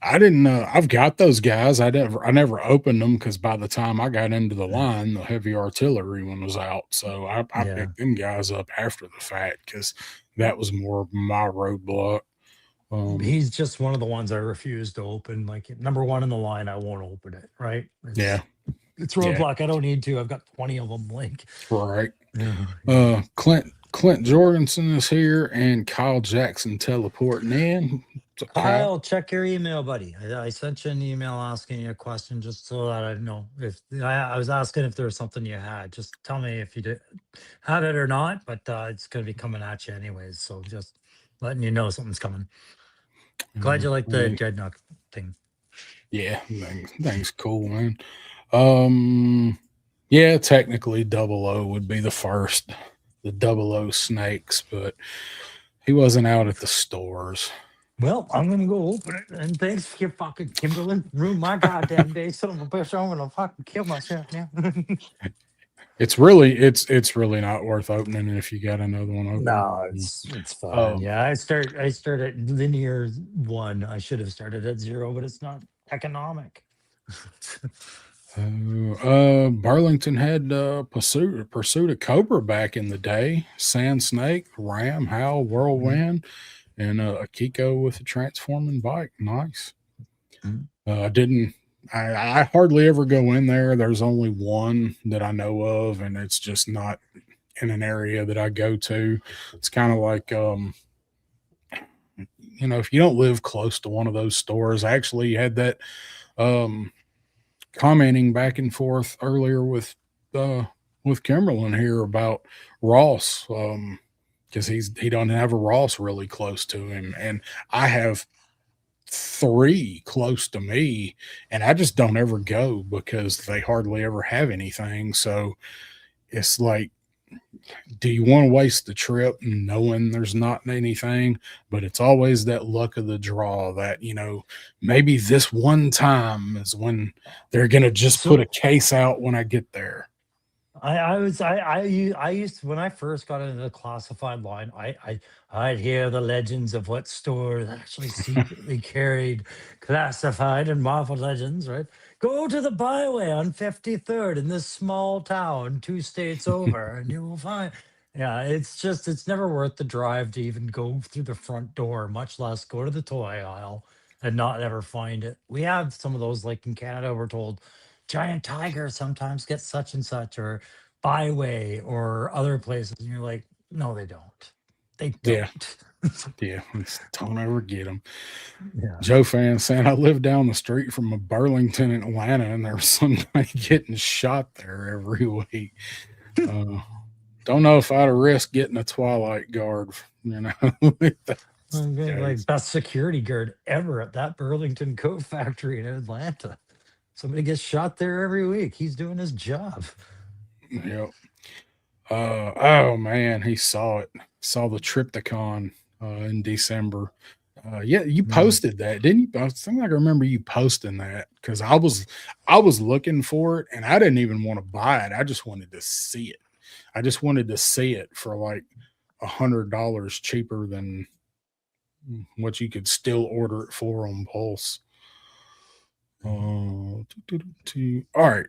I didn't know. I've got those guys. I never opened them because by the time I got into the line, the heavy artillery one was out. So I Yeah. picked them guys up after the fact because that was more of my roadblock. Um, He's just one of the ones I refuse to open. Like number one in the line, I won't open it. Right? yeah, It's yeah, roadblock. I don't need to. I've got 20 of them. Like, right. yeah. Clint Jorgensen is here and Kyle Jackson teleporting in. So Kyle, Kyle, check your email, buddy. I sent you an email asking you a question just so that I know if I was asking if there was something you had. Just tell me if you did had it or not. But it's going to be coming at you anyways. So just letting you know something's coming. Glad you like the hey, dreadnought thing. yeah, things cool, man. Um, yeah, technically Double O would be the first, the Double O snakes, but he wasn't out at the stores. Well, I'm gonna go open it, and thanks for your fucking Kimberlin. Ruined my goddamn day, son of a bitch. I'm gonna fucking kill myself now. It's really not worth opening if you got another one open. No, it's fine. Um, Yeah, I start at linear one. I should have started at zero, but it's not economic. Burlington had pursued a cobra back in the day. Sand snake, ram, howl, Mm, whirlwind, and a Kiko with a transforming bike. Nice. mm. I didn't. I hardly ever go in there. There's only one that I know of, and it's just not in an area that I go to. It's kind of like if you don't live close to one of those stores. I actually had that um commenting back and forth earlier uh with Kimberlin here about Ross. Because he don't have a Ross really close to him, and I have three close to me, and I just don't ever go because they hardly ever have anything. So it's like, do you want to waste the trip knowing there's not anything? But it's always that luck of the draw that, maybe this one time is when they're going to just put a So case out when I get there. I used to, when I first got into the classified line, I'd hear the legends of what stores actually secretly carried classified and Marvel legends, right? Go to the byway on 53rd in this small town 2 states over, and you will find. Yeah, it's never worth the drive to even go through the front door, much less go to the toy aisle and not ever find it. We have some of those, like in Canada, we're told giant tiger sometimes gets such and such, or byway or other places, and you're like, no, they don't. They Yeah. don't. Yeah. Don't ever get them. Yeah. Joe fan saying I live down the street from a Burlington in Atlanta, and there's somebody getting shot there every week. Uh, don't know if I'd have risked getting a Twilight guard, if that's the Okay, like case. best security guard ever at that Burlington coat factory in Atlanta. Somebody gets shot there every week. He's doing his job. Yep. Oh man, he saw it. Saw the Triptychon in December. Yeah, you Mm. posted that, didn't you? I think I remember you posting that because I was looking for it and I didn't even want to buy it. I just wanted to see it. I just wanted to see it for like $100 cheaper than what you could still order it for on Pulse. All right.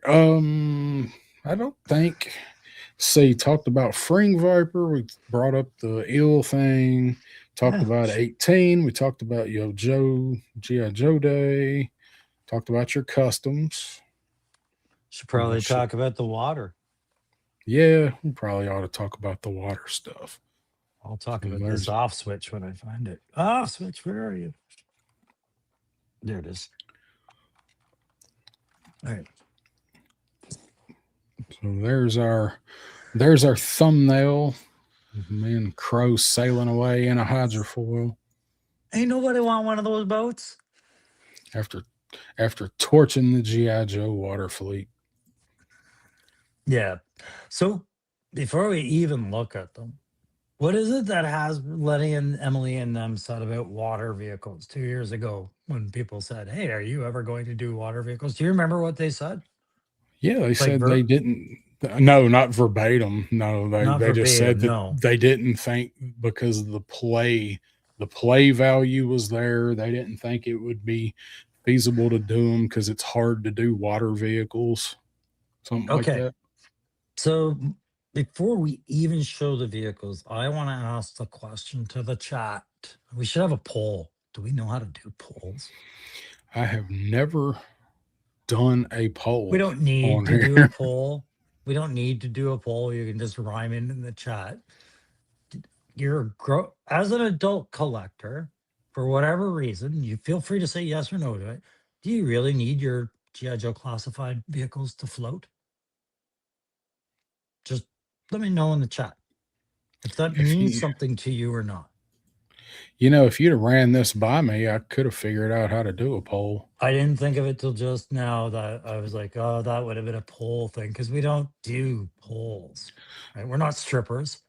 I don't think. See, talked about Fring Viper. We brought up the eel thing. Talked Yeah. about 18. We talked about Yo Joe, G.I. Joe Day. Talked about your customs. Should Uh, probably shit. talk about the water. Yeah, we probably ought to talk about the water stuff. I'll talk So about this there's off switch when I find it. Off switch, where are you? There it is. All right. there's our thumbnail. Me and Crow sailing away in a hydrofoil Ain't nobody want one of those boats. after after torching the GI Joe water fleet. Yeah. So before we even look at them, what is it that has Letty and Emily and them said about water vehicles 2 years ago when people said, "Hey, are you ever going to do water vehicles?" Do you remember what they said? Yeah, they Like said they didn't. No, not verbatim. No, not they just said verbatim, that no. they didn't think because of the play value was there. They didn't think it would be feasible to do them because it's hard to do water vehicles, something like Okay. that. So before we even show the vehicles, I want to ask the question to the chat. We should have a poll. Do we know how to do polls? I have never done a We poll don't need on to do a here. poll. We don't need to do a poll. You can just rhyme it in the chat. As an adult collector, for whatever reason, you feel free to say yes or no to it. Do you really need your GI Joe classified vehicles to float? Just let me know in the chat if that If means you something to you or not. if you'd have ran this by me, I could have figured out how to do a poll. I didn't think of it till just now that I was like, oh, that would have been a poll thing because we don't do polls, right? We're not strippers,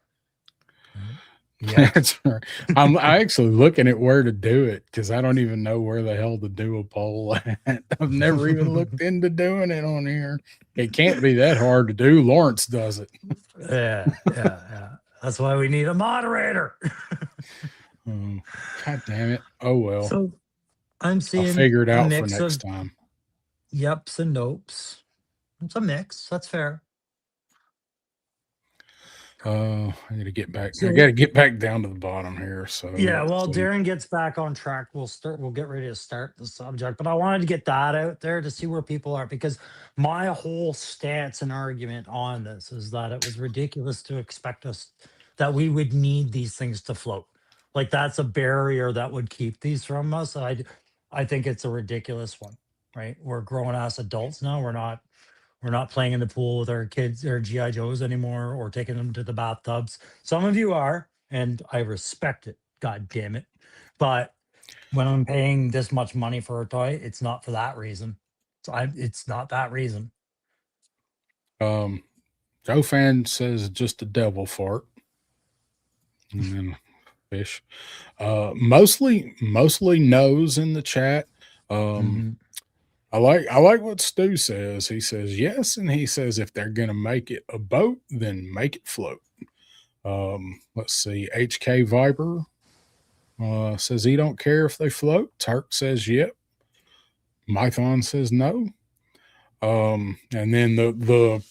right? Yet. That's right. I actually looking at where to do it because I don't even know where the hell to do a poll at. I've never even looked into doing it on here. It can't be that hard to do. Lawrence does it. Yeah. That's why we need a moderator. Um, God damn it. Oh well. So I'm I'll seeing figure it a out for mix next of time. yeps and nopes. It's a mix. That's fair. I got to get back. I got So to get back down to the bottom here. So yeah, let's while see. Darren gets back on track, we'll get ready to start the subject. But I wanted to get that out there to see where people are because my whole stance and argument on this is that it was ridiculous to expect us that we would need these things to float. Like that's a barrier that would keep these from us. I think it's a ridiculous one, right? We're grown ass adults now. We're not playing in the pool with our kids or GI Joes anymore or taking them to the bathtubs. Some of you are, and I respect it. God damn it. But when I'm paying this much money for a toy, it's not for that reason. It's not that reason. Um, Joe fan says just a devil fart, and then fish. Mostly knows in the chat. Um, Mhm. I like what Stu says. He says yes, and he says if they're gonna make it a boat, then make it float. Let's see. HK Viper says he don't care if they float. Turk says yep. Mython says no. And then the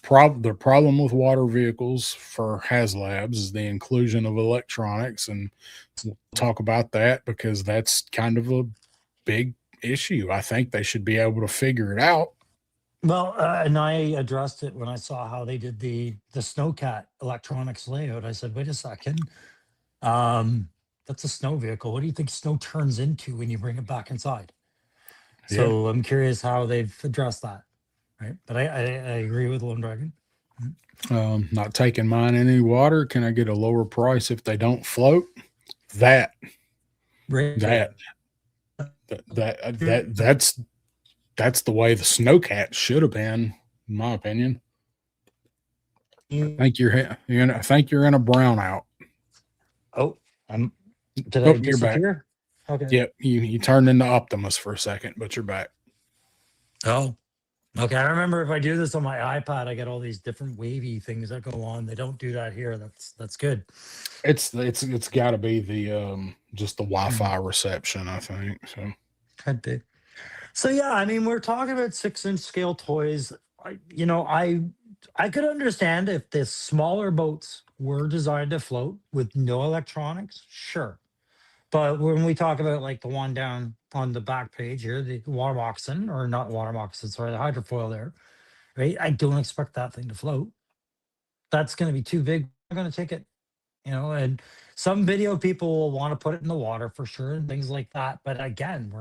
problem with water vehicles for HasLabs is the inclusion of electronics, and we'll talk about that because that's kind of a big issue. I think they should be able to figure it out. Well, and I addressed it when I saw how they did the Snowcat electronics layout. I said, wait a second. Um, that's a snow vehicle. What do you think snow turns into when you bring it back inside? Yeah. So I'm curious how they've addressed that. Right. But I agree with Lone Dragon. Mm. Not taking mine in any water. Can I get a lower price if they don't float? That Right. that that's the way the snowcat should have been, in my opinion. I think you're in a brownout. Oh, did I Oh, you're back. disappear? Okay. Yep, you turned into Optimus for a second, but you're back. Oh, okay. I remember if I do this on my iPad, I get all these different wavy things that go on. They don't do that here. That's good. It's got to be the just the Mm. Wi-Fi reception, I think. So Could be. So yeah, I mean, we're talking about 6-inch scale toys. I could understand if the smaller boats were designed to float with no electronics, sure. But when we talk about like the one down on the back page here, the water moccasin, or not water moccasin, sorry, the hydrofoil there, right? I don't expect that thing to float. That's going to be too big. I'm going to take it, and some video people will want to put it in the water for sure and things like that. But again,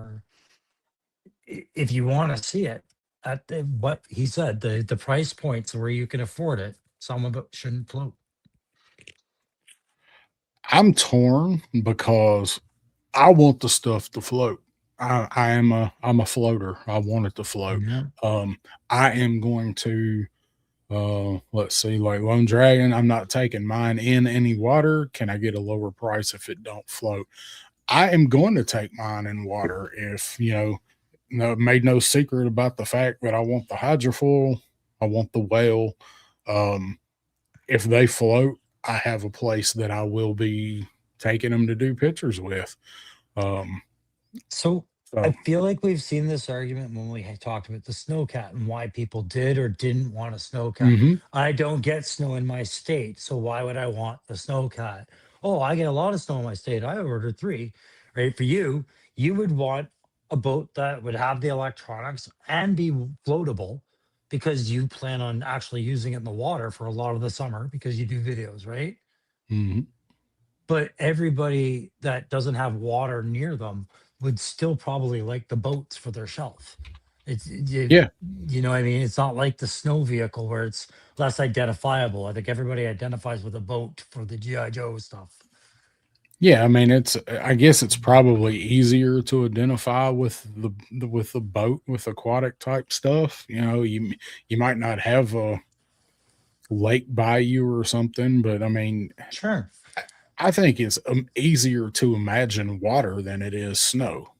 if you want to see it at what he said, the price points where you can afford it, some of it shouldn't float. I'm torn because I want the stuff to float. I'm a floater. I want it to float. Yeah. Um, I am going to Let's see, like Lone Dragon, I'm not taking mine in any water. Can I get a lower price if it don't float? I am going to take mine in water if, no, made no secret about the fact that I want the hydrofoil, I want the whale. Um, if they float, I have a place that I will be taking them to do pictures with. Um, So I so, feel like we've seen this argument when we had talked about the snowcat and why people did or didn't want a snowcat. mhm, I don't get snow in my state, so why would I want the snowcat? Oh, I get a lot of snow in my state. I ordered three. Right? For you, you would want a boat that would have the electronics and be floatable because you plan on actually using it in the water for a lot of the summer because you do videos, right? mhm. But everybody that doesn't have water near them would still probably like the boats for their shelf. Yeah. You know what I mean? It's not like the snow vehicle where it's less identifiable. I think everybody identifies with a boat for the GI Joe stuff. Yeah, I mean, I guess it's probably easier to identify with with the boat with aquatic type stuff. You might not have a lake by you or something, but I mean, Sure. I I think it's easier to imagine water than it is snow.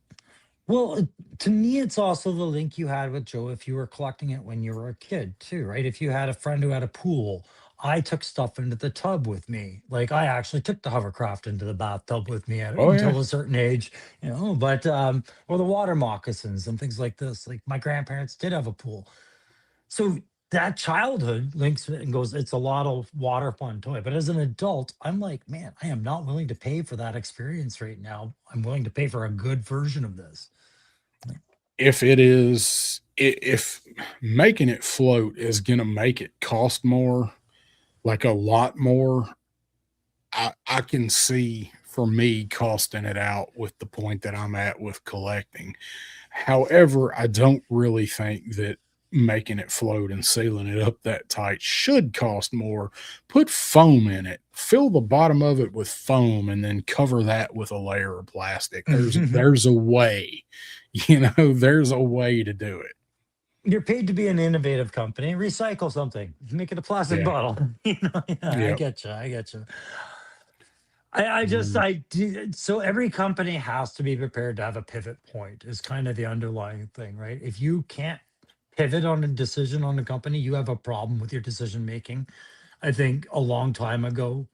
Well, to me, it's also the link you had with Joe if you were collecting it when you were a kid, too, right? If you had a friend who had a pool, I took stuff into the tub with me. Like I actually took the hovercraft into the bathtub with me Oh yeah, until a certain age, but or the water moccasins and things like this. Like my grandparents did have a pool. So that childhood links it and goes, it's a lot of water fun toy. But as an adult, I'm like, man, I am not willing to pay for that experience right now. I'm willing to pay for a good version of this. if making it float is gonna make it cost more, like a lot more, I can see for me costing it out with the point that I'm at with collecting. However, I don't really think that making it float and sealing it up that tight should cost more. Put foam in it, fill the bottom of it with foam, and then cover that with a layer of plastic. There's a way, there's a way to do it. You're paid to be an innovative company. Recycle something. Make it a plastic Yeah. bottle. Yeah, I Yep. get you. I get you. I just Mm. I do, so every company has to be prepared to have a pivot point is kind of the underlying thing, right? If you can't pivot on a decision on a company, you have a problem with your decision making. I think a long time ago,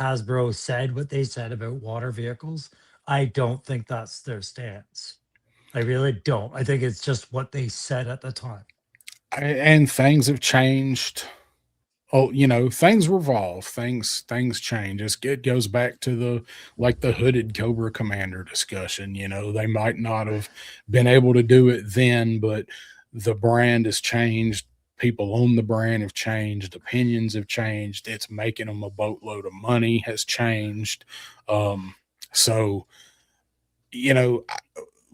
Hasbro said what they said about water vehicles. I don't think that's their stance. I really don't. I think it's just what they said at the time. And things have changed. Oh, things revolve, things change. It goes back to the hooded Cobra Commander discussion. They might not have been able to do it then, but the brand has changed. People on the brand have changed. Opinions have changed. It's making them a boatload of money has changed. So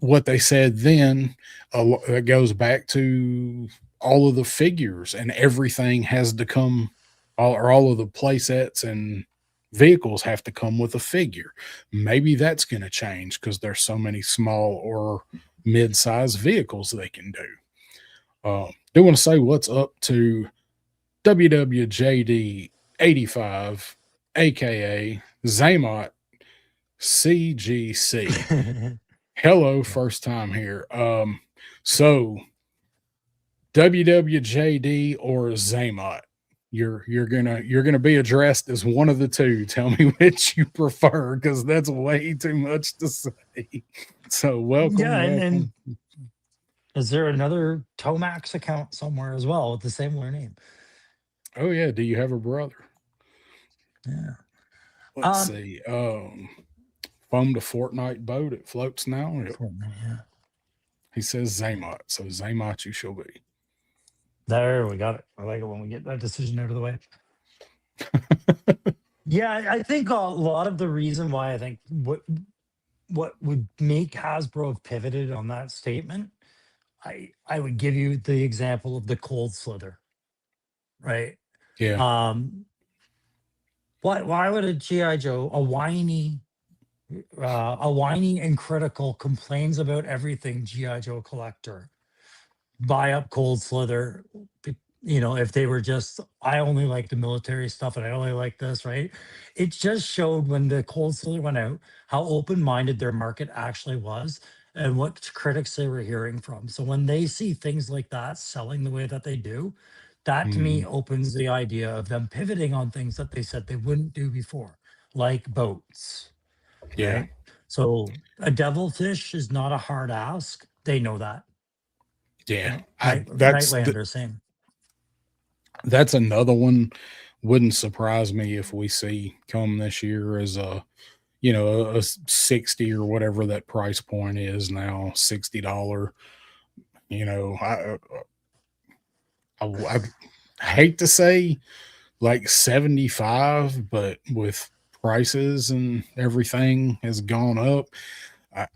what they said then, it goes back to all of the figures and everything has to come, all of the play sets and vehicles have to come with a figure. Maybe that's going to change because there's so many small or mid-sized vehicles they can do. Do want to say what's up to WWJD 85, aka Zaymot CGC. Hello, first time here. So WWJD or Zaymot? You're gonna be addressed as one of the two. Tell me which you prefer, because that's way too much to say. So welcome, Yeah, and welcome. is there another Tomax account somewhere as well with the similar name? Oh yeah, do you have a brother? Yeah. Let's Um, see. Foamed a Fortnite boat. It floats now. Yep. yeah. He says Zaymot, so Zaymot you shall be. There we got it. I like it when we get that decision out of the way. Yeah, I think a lot of the reason why I think what would make Hasbro have pivoted on that statement, I would give you the example of the cold slither, right? Yeah, Um, why would a GI Joe, a whiny and critical, complains about everything GI Joe collector buy up cold slither? if they were just, I only like the military stuff and I only like this, right? It just showed when the cold solar went out how open minded their market actually was and what critics they were hearing from. So when they see things like that selling the way that they do, that to me Mm, opens the idea of them pivoting on things that they said they wouldn't do before, like boats, yeah, right? So a devilfish is not a hard ask. They know that, yeah. right? That's Nightlander, same. that's another one. Wouldn't surprise me if we see come this year as a, a 60 or whatever that price point is now, $60. You know, I hate to say like 75, but with prices and everything has gone up, I,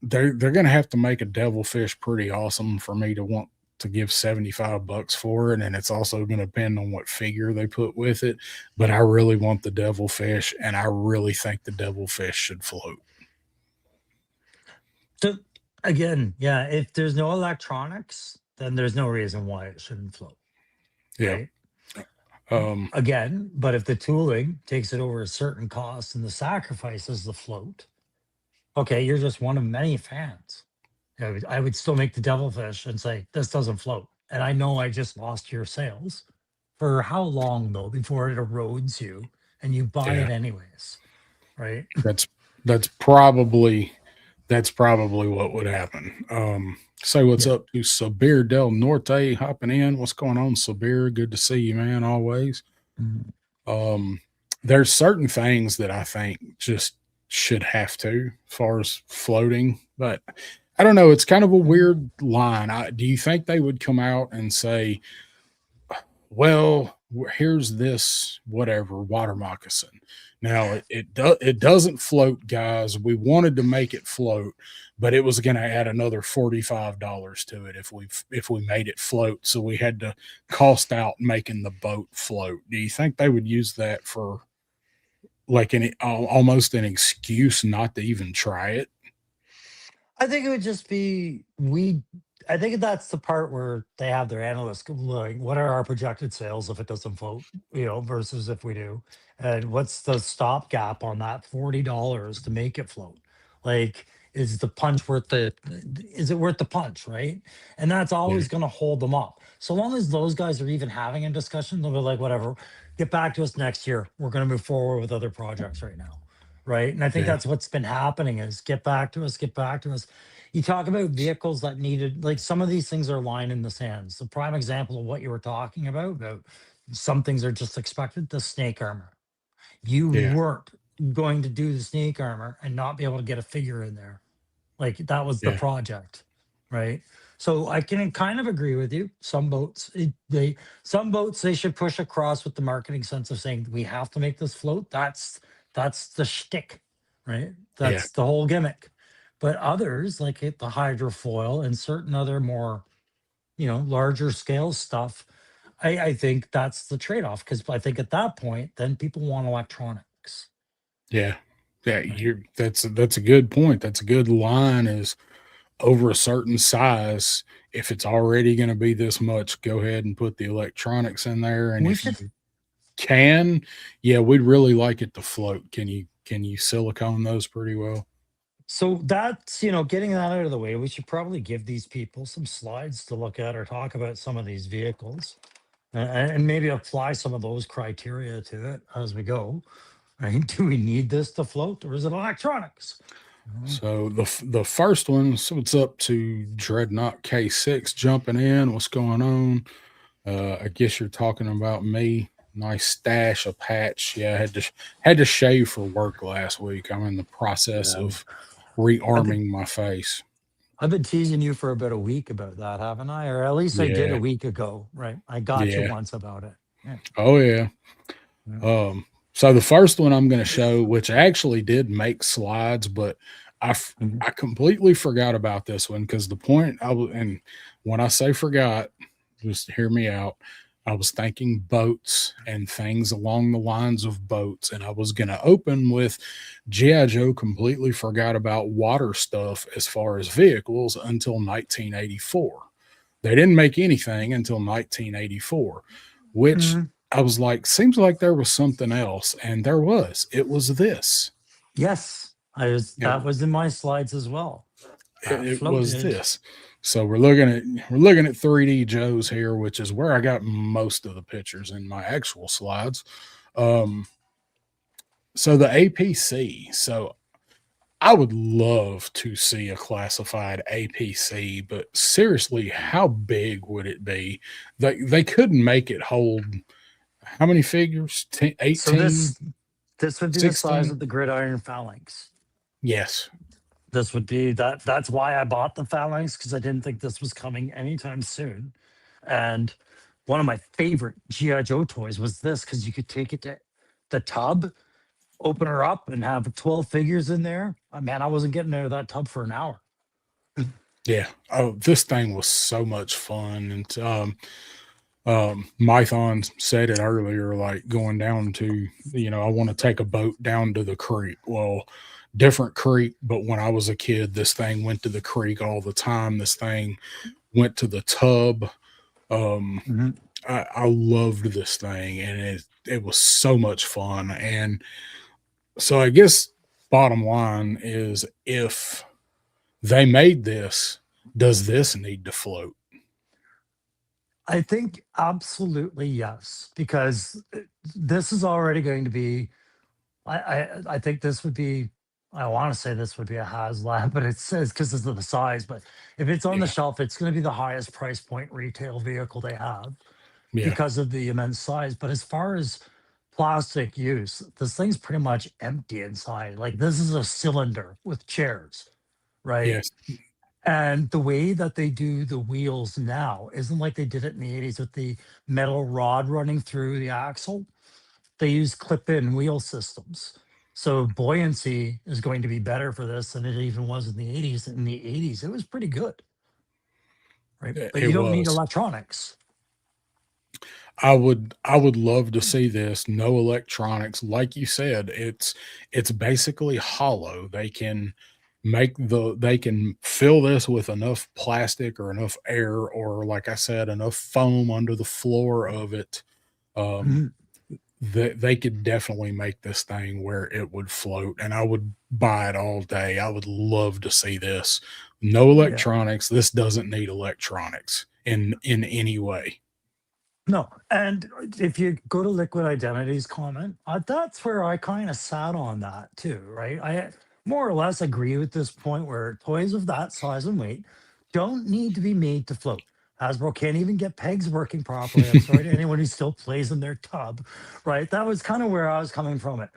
they're gonna have to make a devilfish pretty awesome for me to want to give 75 bucks for it. And it's also going to depend on what figure they put with it. But I really want the devilfish, and I really think the devilfish should float. So again, yeah, if there's no electronics, then there's no reason why it shouldn't float, Yeah. right? Um, Again, but if the tooling takes it over a certain cost and the sacrifice is the float, okay, you're just one of many fans. I would still make the devilfish and say, this doesn't float. And I know I just lost your sales. For how long though before it erodes you and you buy yeah, it anyways, right? that's that's probably that's probably what would happen. Say what's Yeah. up to Sabir Del Norte hopping in. What's going on, Sabir? Good to see you, man. Always. Mhm. Um, there's certain things that I think just should have to, as far as floating, but I don't know. It's kind of a Mhm. weird line. Do you think they would come out and say, well, here's this whatever water moccasin. Now it doesn't float, guys. We wanted to make it float, but it was going to add another $45 to it if we made it float. So we had to cost out making the boat float. Do you think they would use that for like almost an excuse not to even try it? I think it would just be we. I think that's the part where they have their analysts go, like, what are our projected sales if it doesn't float, versus if we do, and what's the stopgap on that $40 to make it float? Like, is the punch worth the? Is it worth the punch, right? And that's Yeah, always going to hold them up. So long as those guys are even having a discussion, they'll be like, whatever, get back to us next year. We're going to move forward with other projects right now, right? And I think yeah, that's what's been happening is get back to us, get back to us. You talk about vehicles that needed, like some of these things are lying in the sands. The prime example of what you were talking about some things are just expected, the snake armor. You yeah, weren't going to do the snake armor and not be able to get a figure in there. Like that was the yeah, project, right? So I can kind of agree with you. Some boats they should push across with the marketing sense of saying we have to make this float. That's the shtick, right? yeah, That's the whole gimmick. But others like the hydrofoil and certain other more larger scale stuff, I think that's the trade off because I think at that point then people want electronics, yeah. Yeah, right? that's a good point. That's a good line is over a certain size, if it's already going to be this much, go ahead and put the electronics in there. And We if should. you can, yeah, we'd really like it to float. Can you silicone those pretty well? So that's, getting that out of the way, we should probably give these people some slides to look at or talk about some of these vehicles and maybe apply some of those criteria to it as we go. Right? Do we need this to float or is it electronics? Mhm. So the first one, so it's up to Dreadnought K6 jumping in. What's going on? I guess you're talking about me. Nice stash, a patch. Yeah, I had to shave for work last week. I'm in the process Yeah. of I've been, rearming my face. I've been teasing you for about a week about that, haven't I? Or at least I did a Yeah, week ago, right? I got you yeah. once about it. Yeah. Oh yeah. Yeah. So the first one I'm going to show, which actually did make slides, but Mhm. I completely forgot about this one because the point and when I say forgot, just hear me out. I was thinking boats and things along the lines of boats, and I was going to open with GI Joe. Completely forgot about water stuff as far as vehicles until 1984. They didn't make anything until 1984, which Mhm. I was like, seems like there was something else. And there was. It was this. Yes, I was It, that was in my slides as well. That it was floated. this. So we're looking at 3D Joes here, which is where I got most of the pictures in my actual slides. Um, so the APC. So I would love to see a classified APC, but seriously, how big would it be? They couldn't make it hold how many figures? 10, So 18, this would be the size 16? of the gridiron phalanx. Yes. This would be that's why I bought the phalanx, because I didn't think this was coming anytime soon. And one of my favorite GI Joe toys was this, because you could take it to the tub, open her up, and have 12 figures in there. Man, I wasn't getting out of that tub for an hour. Yeah. Oh, this thing was so much fun. And Mython said it earlier, like going down to, I want to take a boat down to the creek. Well, different creek, but when I was a kid, this thing went to the creek all the time. This thing went to the tub. Um, Mhm. I loved this thing, and it was so much fun. And so I guess bottom line is, if they made this, does this need to float? I think absolutely yes, because this is already going to be. I think this would be. I want to say this would be a HasLab, but it says because of the size. But if it's on the Yeah. shelf, it's going to be the highest price point retail vehicle they have Yeah. because of the immense size. But as far as plastic use, this thing's pretty much empty inside. Like, this is a cylinder with chairs, right? Yes. And the way that they do the wheels now isn't like they did it in the 80s with the metal rod running through the axle. They use clip-in wheel systems. So buoyancy is going to be better for this than it even was in the 80s. In the 80s, it was pretty good, right? But It you don't need was. electronics. I would love to see this. No electronics. Like you said, it's basically hollow. They can fill this with enough plastic or enough air, or like I said, enough foam under the floor of it. Um, Mhm. that they could definitely make this thing where it would float, and I would buy it all day. I would love to see this. No Yeah. electronics. This doesn't need electronics in any way. No, and if you go to Liquid Identity's comment, that's where I kind of sat on that too, right? I more or less agree with this point where toys of that size and weight don't need to be made to float. Hasbro can't even get pegs working properly. I'm sorry to anyone who still plays in their tub, right? That was kind of where I was coming from it.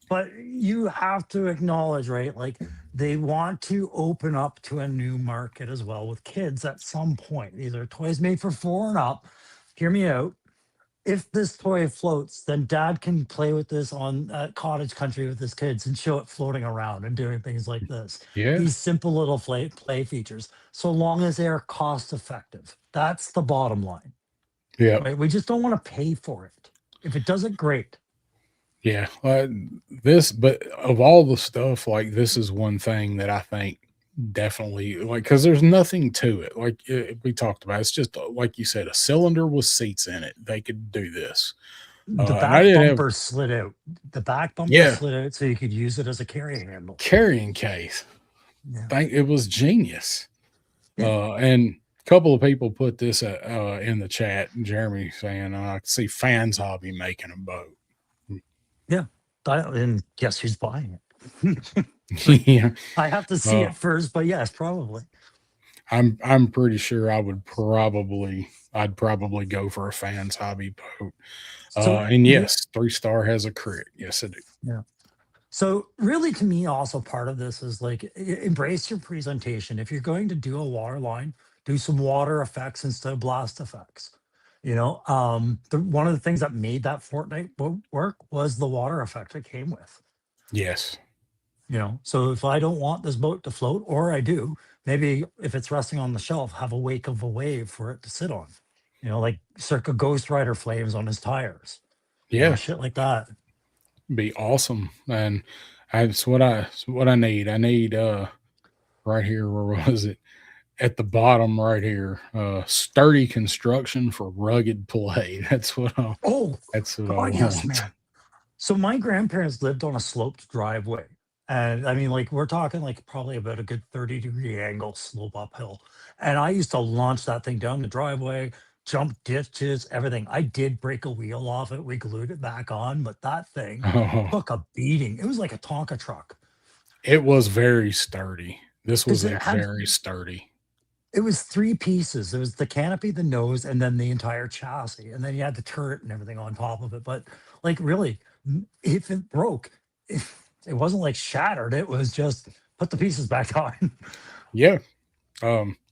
But you have to acknowledge, right? Like, they want to open up to a new market as well with kids at some point. These are toys made for 4 and up. Hear me out. If this toy floats, then dad can play with this on cottage country with his kids and show it floating around and doing things like this. Yeah. These simple little play features, so long as they are cost effective. That's the bottom line, Yeah. right? We just don't want to pay for it. If it does it, great. Yeah, but of all the stuff, like, this is one thing that I think definitely, like, because there's nothing to it. Like, we talked about, it's just like you said, a cylinder with seats in it. They could do this, The and I back did have, bumper slid out. The back bumper yeah, slid out so you could use it as a carry handle. carrying case. Yeah. Think it was genius. Yeah. And a couple of people put this in the chat. Jeremy saying, "I see Fans Hobby making a boat." Yeah. And guess who's buying it? Like, Yeah. I have to see Uh, it first, but yes, probably. I'm pretty sure I'd probably go for a Fans Hobby boat. So And yes, 3 Star has a crit. Yes, I do. yeah. So really, to me, also part of this is like, embrace your presentation. If you're going to do a water line, do some water effects instead of blast effects. One of the things that made that Fortnite work was the water effect it came with. Yes. So if I don't want this boat to float, or I do, maybe if it's resting on the shelf, have a wake of a wave for it to sit on. Like circa Ghost Rider flames on his tires. Yeah. Shit like that. Be awesome. And that's what I need. I need right here, where was it? at the bottom right here, sturdy construction for rugged play. Oh, That's what I God, yes, want. man. So my grandparents lived on a sloped driveway. And I mean, like, we're talking like probably about a good 30-degree angle slope uphill. And I used to launch that thing down the driveway, jump ditches, everything. I did break a wheel off it. We glued it back on, but that thing Oh, took a beating. It was like a Tonka truck it was very sturdy. This because was a very sturdy. it was three pieces. There was the canopy, the nose, and then the entire chassis. And then you had the turret and everything on top of it. But like really, if it broke, it wasn't like shattered. It was just put the pieces back on. Yeah.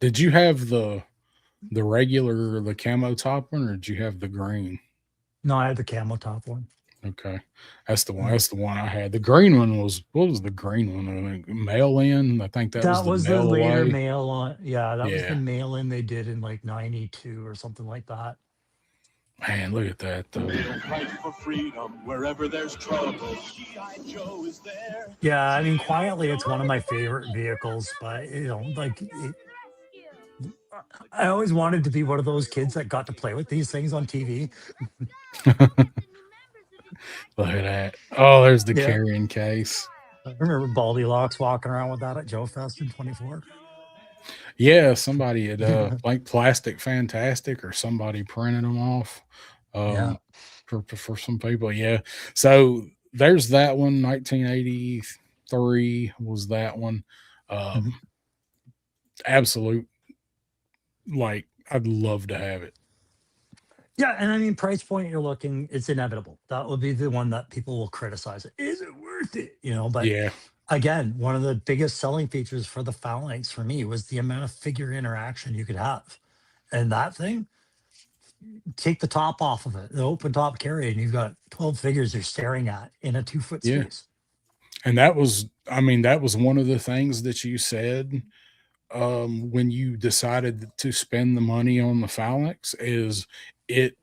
Did you have the camo top one, or did you have the green? No, I had the camo top one. Okay, that's the one. Yeah. That's the one I had. The green one was what was the green one? I think mail in. I think that was That the was the mail later away. mail on. Yeah, that was the Yeah, mail in they did in like 92 or something like that. man, look at that though. They'll fight for freedom wherever there's trouble. G.I. Joe is there. Yeah, I mean, G.I. quietly, it's Joe one of is my there. favorite vehicles. But like I always wanted to be one of those kids that got to play with these things on TV. Look at that. Oh, there's the Yeah. carrying case. I remember Baldy Locks walking around with that at Joe Fest in 24. Yeah, somebody had like Plastic Fantastic or somebody printed them off Yeah. um for some people. Yeah. So there's that one. 1983 was that one. Mhm. Um absolute like I'd love to have it. Yeah. And I mean, price point you're looking, it's inevitable. That would be the one that people will criticize it. Is it worth it? But Yeah. again, one of the biggest selling features for the Phalanx for me was the amount of figure interaction you could have. And that thing, take the top off of it, the open top carry, and you've got 12 figures you're staring at in a 2 foot Yeah. space. And that was I mean that was one of the things that you said when you decided to spend the money on the Phalanx is it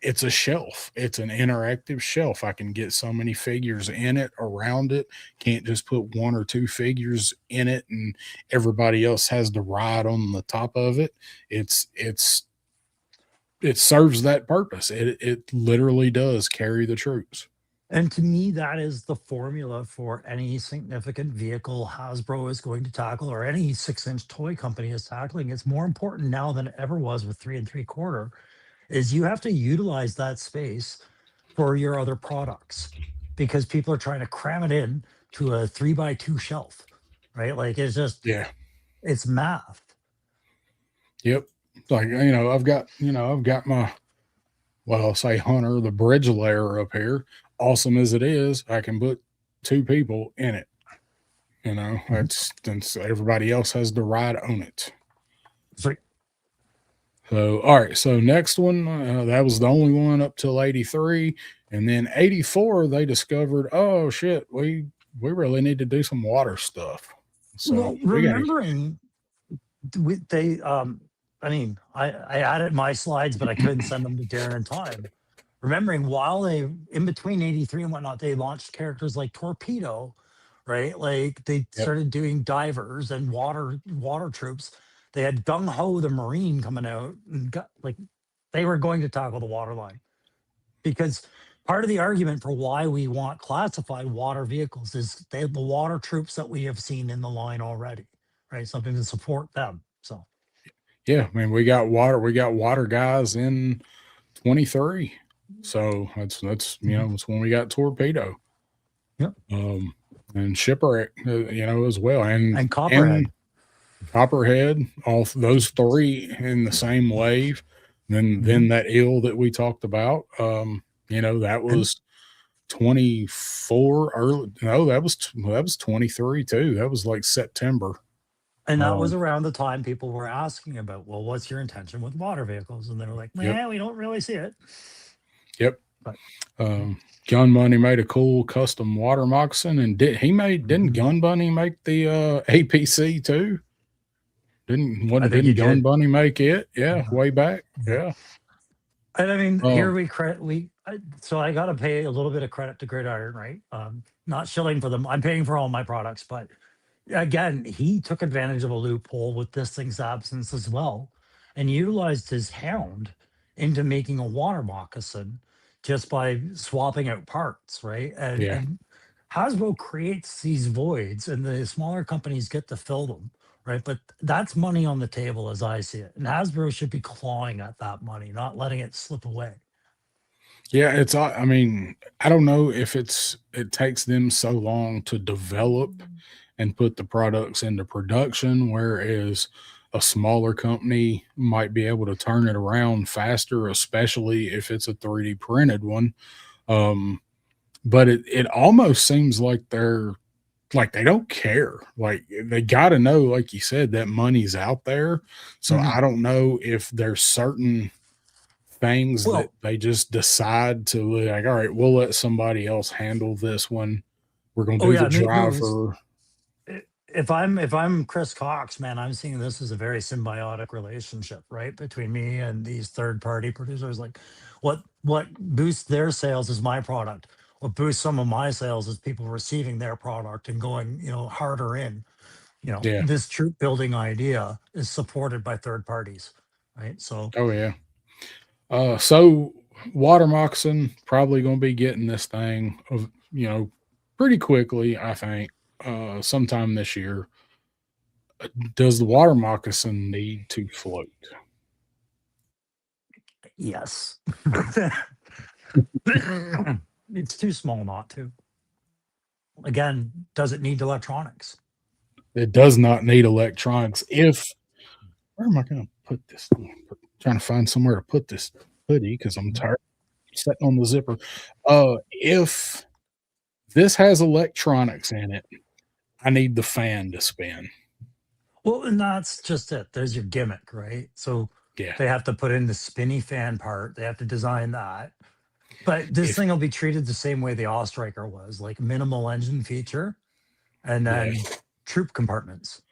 it's a shelf. It's an interactive shelf. I can get so many figures in it, around it. Can't just put one or two figures in it and everybody else has to ride on the top of it. It's it serves that purpose. It literally does carry the troops. And to me, that is the formula for any significant vehicle Hasbro is going to tackle or any 6-inch toy company is tackling. It's more important now than it ever was with 3 3/4 is you have to utilize that space for your other products because people are trying to cram it in to a 3 by 2 shelf, right? Like it's just, Yeah. it's math. Yep. Like I've got my well, I'll say Hunter, the bridge layer up here. Awesome as it is, I can put two people in it. Mhm. That's since everybody else has the ride on it. So So, all right. So next one, that was the only one up till 83, and then 84 they discovered, oh shit, we really need to do some water stuff. So well, we got to remembering they I mean, I added my slides, but I couldn't send them to Darren in time. Remembering while they in between 83 and whatnot, they launched characters like Torpedo, right? Like they yep, started doing divers and water troops. They had Gung Ho the Marine coming out and got like they were going to tackle the water line because part of the argument for why we want classified water vehicles is they have the water troops that we have seen in the line already, right? Something to support them. So yeah. I mean, we got water guys in 23. So that's mhm. that's when we got torpedo. Yep. Um, and shipwreck, as well, And and Copperhead. Copperhead, all those three in the same wave. Then Mhm. that eel that we talked about, that And was 24 early. No, that was 23 too. That was like September. And that was Um, around the time people were asking about, well, what's your intention with water vehicles? And they were like, yep, well, we don't really see it. yep. But Gun Bunny made a cool custom water moccasin, and didn't mhm. Gun Bunny make the APC too? I think he Didn't Gun did. Bunny make it? Yeah, Yeah. way back. Yeah. Yeah. And I mean, here Um, we credit so I got to pay a little bit of credit to Gridiron, right? Not shilling for them. I'm paying for all my products, but again, he took advantage of a loophole with this thing's absence as well, and utilized his hound into making a water moccasin just by swapping out parts, right? And Yeah. Hasbro creates these voids, and the smaller companies get to fill them, right? But that's money on the table as I see it, and Hasbro should be clawing at that money, not letting it slip away. Yeah, I mean, I don't know if it takes them so long to develop and put the products into production, whereas a smaller company might be able to turn it around faster, especially if it's a 3D printed one. Um, but it almost seems like they don't care. Like they got to know, like you said, that money's out there. So Mhm. I don't know if there's certain things that Well, they just decide to like, all right, we'll let somebody else handle this one. We're going to oh do the yeah, make no driver. if I'm Chris Cox, man, I'm seeing this as a very symbiotic relationship, right, between me and these third party producers. Like, what boosts their sales is my product. What boosts some of my sales is people receiving their product and going, harder in. Yeah. This troop building idea is supported by third parties, right? So Oh yeah. So water moccasin probably going to be getting this thing of pretty quickly. I think sometime this year. Does the water moccasin need to float? yes, it's too small not to. Again, does it need electronics? It does not need electronics. If where am I going to put this? Trying to find somewhere to put this hoodie because I'm tired of sitting on the zipper. If this has electronics in it, I need the fan to spin. Well, and that's just it. There's your gimmick, right? So Yeah. they have to put in the spinny fan part. They have to design that. But this If thing will be treated the same way the Striker was, like minimal engine feature and yeah. then troop compartments.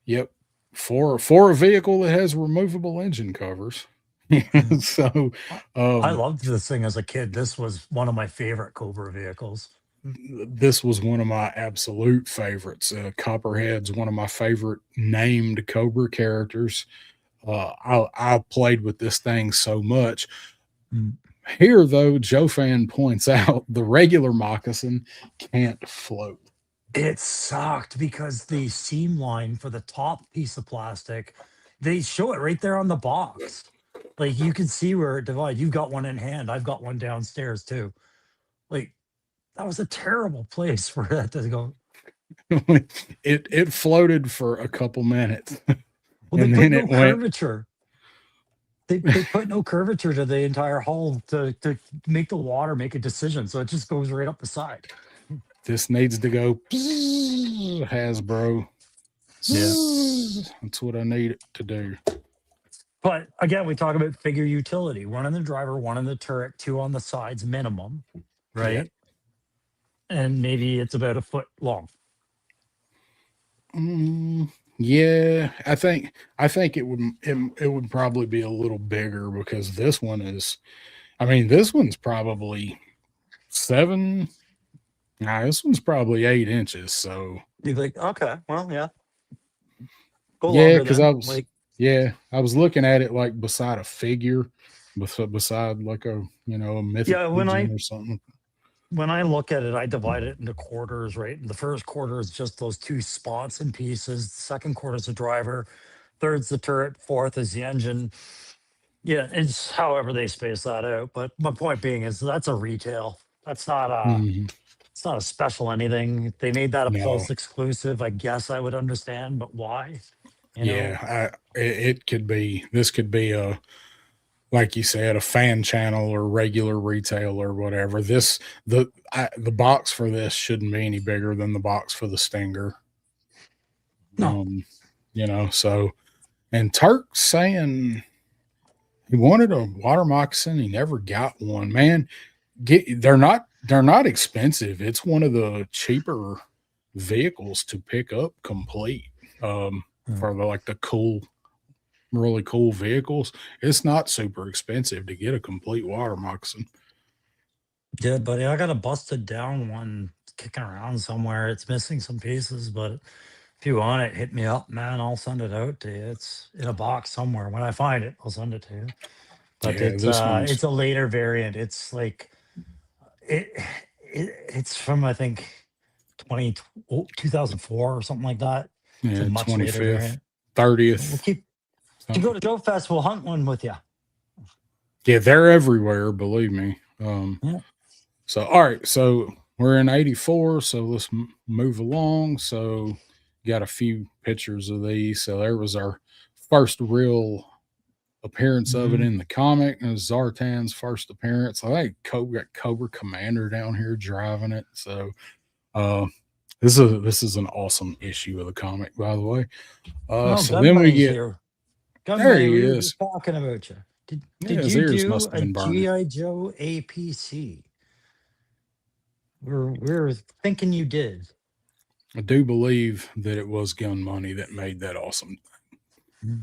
Yep. For a vehicle that has removable engine covers. Mhm. So I um loved this thing as a kid. This was one of my favorite Cobra vehicles. this was one of my absolute favorites. Copperhead's one of my favorite named Cobra characters. I played with this thing so much. Mm. Here, though, Joe Fan points out the regular moccasin can't float. It sucked because the seam line for the top piece of plastic, they show it right there on the box. Like you can see where it divides. You've got one in hand. I've got one downstairs too. Like that was a terrible place for that to go. It floated for a couple minutes, Well, they and put then no it went. curvature. They put no curvature to the entire hull to make the water make a decision. So it just goes right up the side. This needs to go Hasbro. Yeah. That's what I need it to do. But again, we talk about figure utility. One in the driver, one in the turret, two on the sides minimum, Yeah. right? And maybe it's about a foot long. Yeah, I think it would probably be a little bigger because this one is. I mean, this one's probably 7. Nah, this one's probably 8 inches. So You're like, okay, well, yeah, go yeah, longer because then. Like, I was looking at it like beside a figure, beside like a mythic yeah, pigeon or something. when I look at it, I divide it into quarters, right? And the first quarter is just those two spots and pieces. The second quarter is the driver. Third's the turret. Fourth is the engine. Yeah, it's however they space that out. But my point being is that's a retail. That's not a Mhm. it's not a special anything. If they made that a No, Pulse exclusive, I guess I would understand, but why? You know? yeah, it could be. This could be a like you said, a fan channel or regular retail or whatever. The box for this shouldn't be any bigger than the box for the Stinger. No. Um, so and Turk's saying he wanted a water moccasin, he never got one. Man, they're not expensive. It's one of the cheaper vehicles to pick up complete. Mm. For the really cool vehicles, it's not super expensive to get a complete water moccasin. Yeah, buddy, I got a busted down one kicking around somewhere. It's missing some pieces, but If you want it, hit me up, man. I'll send it out to you. It's in a box somewhere. When I find it, I'll send it to you. But Yeah, this one's it's a later variant. It's like it, it's from I think 20 2004 or something like that. It's a yeah, much later 25th, variant. We'll 30th. keep to go Something. to Joe Fest. We'll hunt one with you. Yeah, they're everywhere, believe me. Yeah. So all right, so we're in 84, so let's move along. So got a few pictures of these. So there was our first real appearance of it Mhm. in the comic. It was Zartan's first appearance. I think got Cobra Commander down here driving it. So uh this is an awesome issue of the comic, by the way. Oh, So Gun then we Bunny's get here. Gun there Bunny, he we were is. just talking about you. Yeah, Did his you ears do must have a been burning. GI Joe APC? We're thinking you did. I do believe that it was Gun Money that made that awesome. Mm.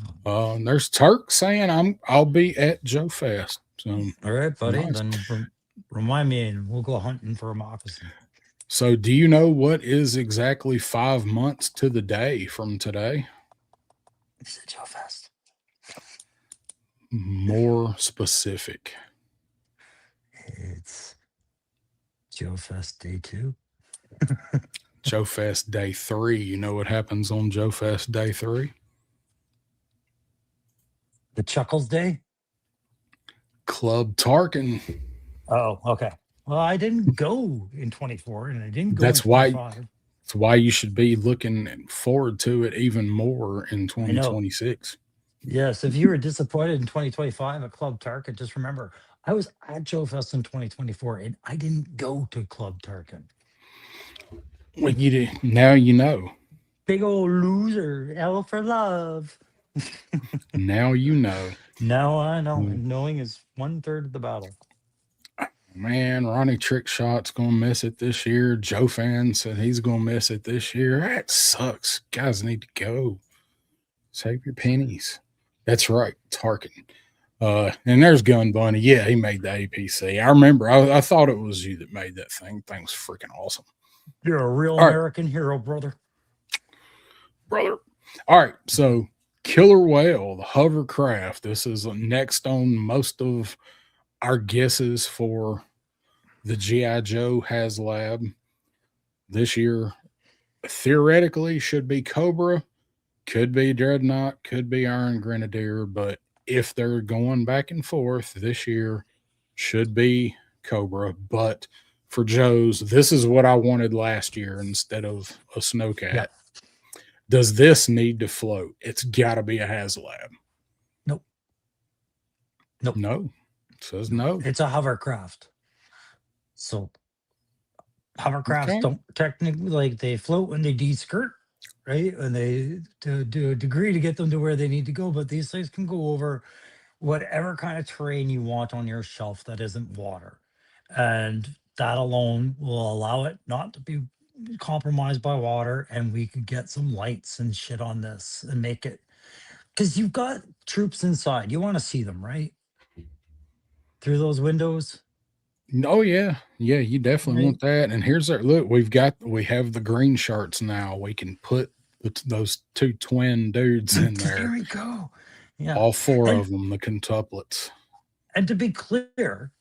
And there's Turk saying I'll be at Joe Fest. So All right, buddy. nice. Then remind me, and we'll go hunting for a moccasin. So do you know what is exactly 5 months to the day from today? Is it Joe Fest? More specific. It's Joe Fest Day 2. Joe Fest Day 3. You know what happens on Joe Fest Day 3? The Chuckles Day? Club Tarkin. Oh, okay. Well, I didn't go in 24 and I didn't go in That's why 25. that's why you should be looking forward to it even more in I know. 2026. Yes, if you were disappointed in 2025 at Club Tarkin, just remember I was at Joe Fest in 2024 and I didn't go to Club Tarkin. Well, you did, now you know. Big old loser, L for love. Now you know. Now I know, Mm. and knowing is 1/3 of the battle. Man, Ronnie Trickshot's gonna miss it this year. Joe Fan said he's gonna miss it this year. That sucks. Guys need to go. Save your pennies. That's right, Tarkin. And there's Gun Bunny. Yeah, he made the APC. I remember. I thought it was you that made that thing. Thing's freaking awesome. You're a real All right, American hero, brother. brother. All right, so Killer Whale, the hovercraft. This is next on most of our guesses for the GI Joe HasLab this year. Theoretically, should be Cobra, could be Dreadnought, could be Iron Grenadier, but if they're going back and forth this year, should be Cobra. But for Joe's, this is what I wanted last year instead of a Snowcat. Yeah. Does this need to float? It's got to be a HasLab. Nope. Nope. No. It says no. It's a hovercraft. So hovercrafts Okay. don't technically, like, they float when they de-skirt, right? And they do a degree to get them to where they need to go. But these things can go over whatever kind of terrain you want on your shelf that isn't water. And that alone will allow it not to be compromised by water. And we could get some lights and shit on this and make it, because you've got troops inside. You want to see them, right? Through those windows. Oh yeah, yeah, you definitely Right. want that. And here's our look. We have the green shirts now. We can put those two twin dudes in There there. we go. Yeah. All four And of them, the quintuplets. and to be clear,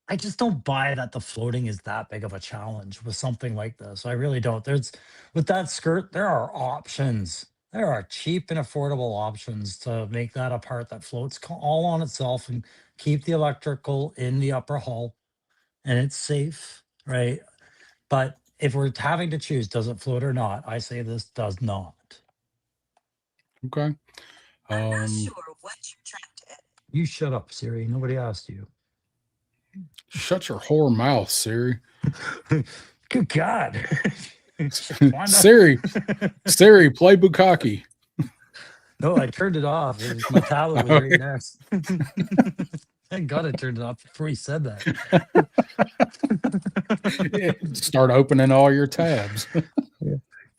I just don't buy that the floating is that big of a challenge with something like this. I really don't. There's with that skirt, there are options. There are cheap and affordable options to make that a part that floats all on itself and keep the electrical in the upper hull, and it's safe, right? But if we're having to choose, does it float or not? I say this does not. Okay. I'm not Um, sure what you're trying to. You shut up, Siri. Nobody asked you. shut your whore mouth, Siri. Good God. Siri, Siri, play Bukkake. No, I turned it off. It was, my tablet was right next. Thank God I turned it off before he said that. Start opening all your tabs.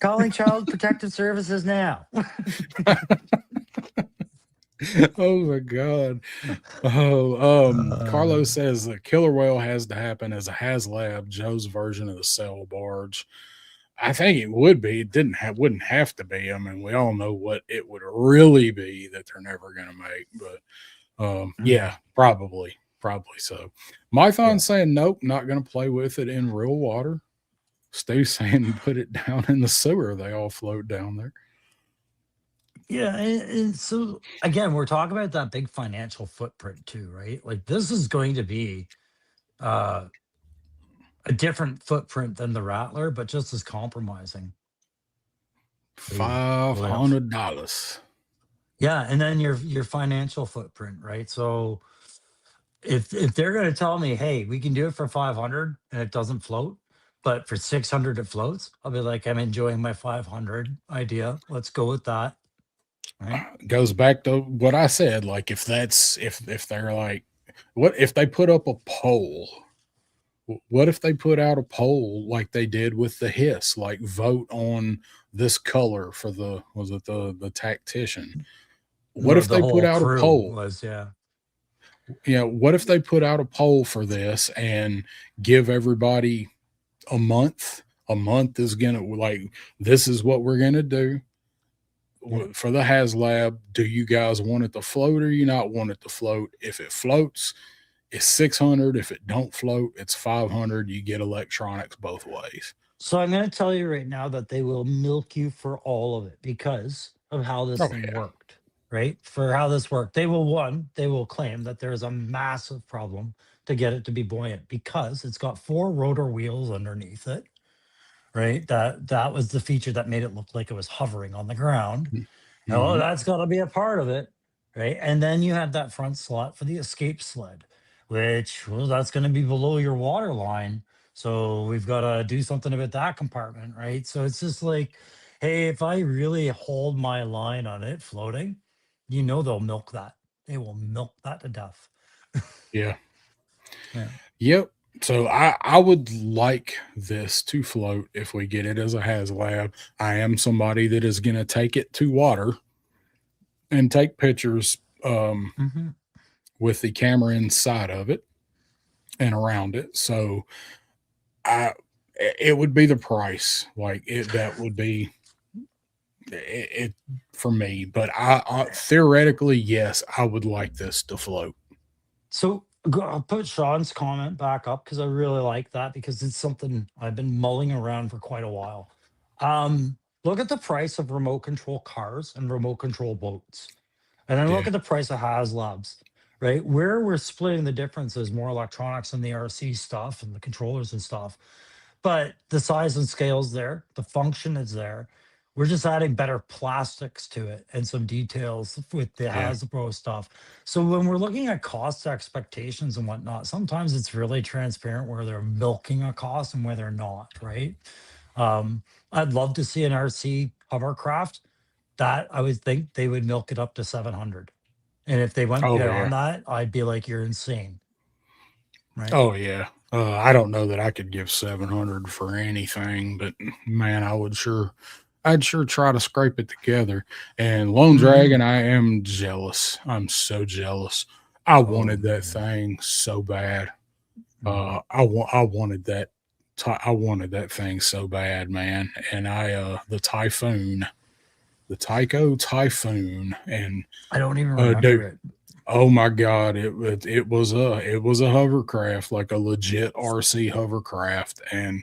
Calling Child Protective Services now. Oh my God. Carlos says the killer whale has to happen as a HasLab, Joe's version of the sail barge. I think it would be. It wouldn't have to be. I mean, we all know what it would really be that they're never going to make. But yeah, probably so. Mython's saying nope, not going to play with it in real water. Steve's saying put it down in the sewer. They all float down there. Yeah, and so again, we're talking about that big financial footprint too, right? Like this is going to be uh, a different footprint than the Rattler, but just as compromising. $500. Yeah, and then your financial footprint, right? So if they're going to tell me, hey, we can do it for 500 and it doesn't float, but for 600 it floats, I'll be like, I'm enjoying my 500 idea. Let's go with that. Right. Goes back to what I said. Like if they're like, what if they put up a poll? What if they put out a poll like they did with the hiss, like vote on this color for the tactician? What if they put out a poll? What if they put out a poll for this and give everybody a month? A month is gonna, like, this is what we're gonna do for the HasLab. Do you guys want it to float or you not want it to float? If it floats, it's 600. If it don't float, it's 500. You get electronics both ways. So I'm going to tell you right now that they will milk you for all of it because of how this thing worked, right? For how this worked, they will claim that there is a massive problem to get it to be buoyant because it's got 4 rotor wheels underneath it, right? That was the feature that made it look like it was hovering on the ground. Oh, that's got to be a part of it, right? And then you have that front slot for the escape sled, which, well, that's going to be below your water line. So we've got to do something about that compartment, right? So it's just like, hey, if I really hold my line on it floating, they'll milk that. They will milk that to death. Yeah. Yep. So I would like this to float if we get it as a HasLab. I am somebody that is going to take it to water and take pictures with the camera inside of it and around it. So it would be the price. Like that would be it for me. But I theoretically, yes, I would like this to float. So I'll put Sean's comment back up because I really like that because it's something I've been mulling around for quite a while. Look at the price of remote control cars and remote control boats. And then look at the price of HasLabs, right? Where we're splitting the difference is more electronics and the RC stuff and the controllers and stuff. But the size and scale's there. The function is there. We're just adding better plastics to it and some details with the Hasbro stuff. So when we're looking at cost expectations and whatnot, sometimes it's really transparent where they're milking a cost and where they're not, right? I'd love to see an RC hovercraft that I would think they would milk it up to 700. And if they went beyond that, I'd be like, you're insane. Right? Oh, yeah. I don't know that I could give 700 for anything, but man, I'd sure try to scrape it together. And Lone Dragon, I am jealous. I'm so jealous. I wanted that thing so bad. I wanted that. I wanted that thing so bad, man. And the Tyco Typhoon, and I don't even remember it. Oh my God, it was a hovercraft, like a legit RC hovercraft, and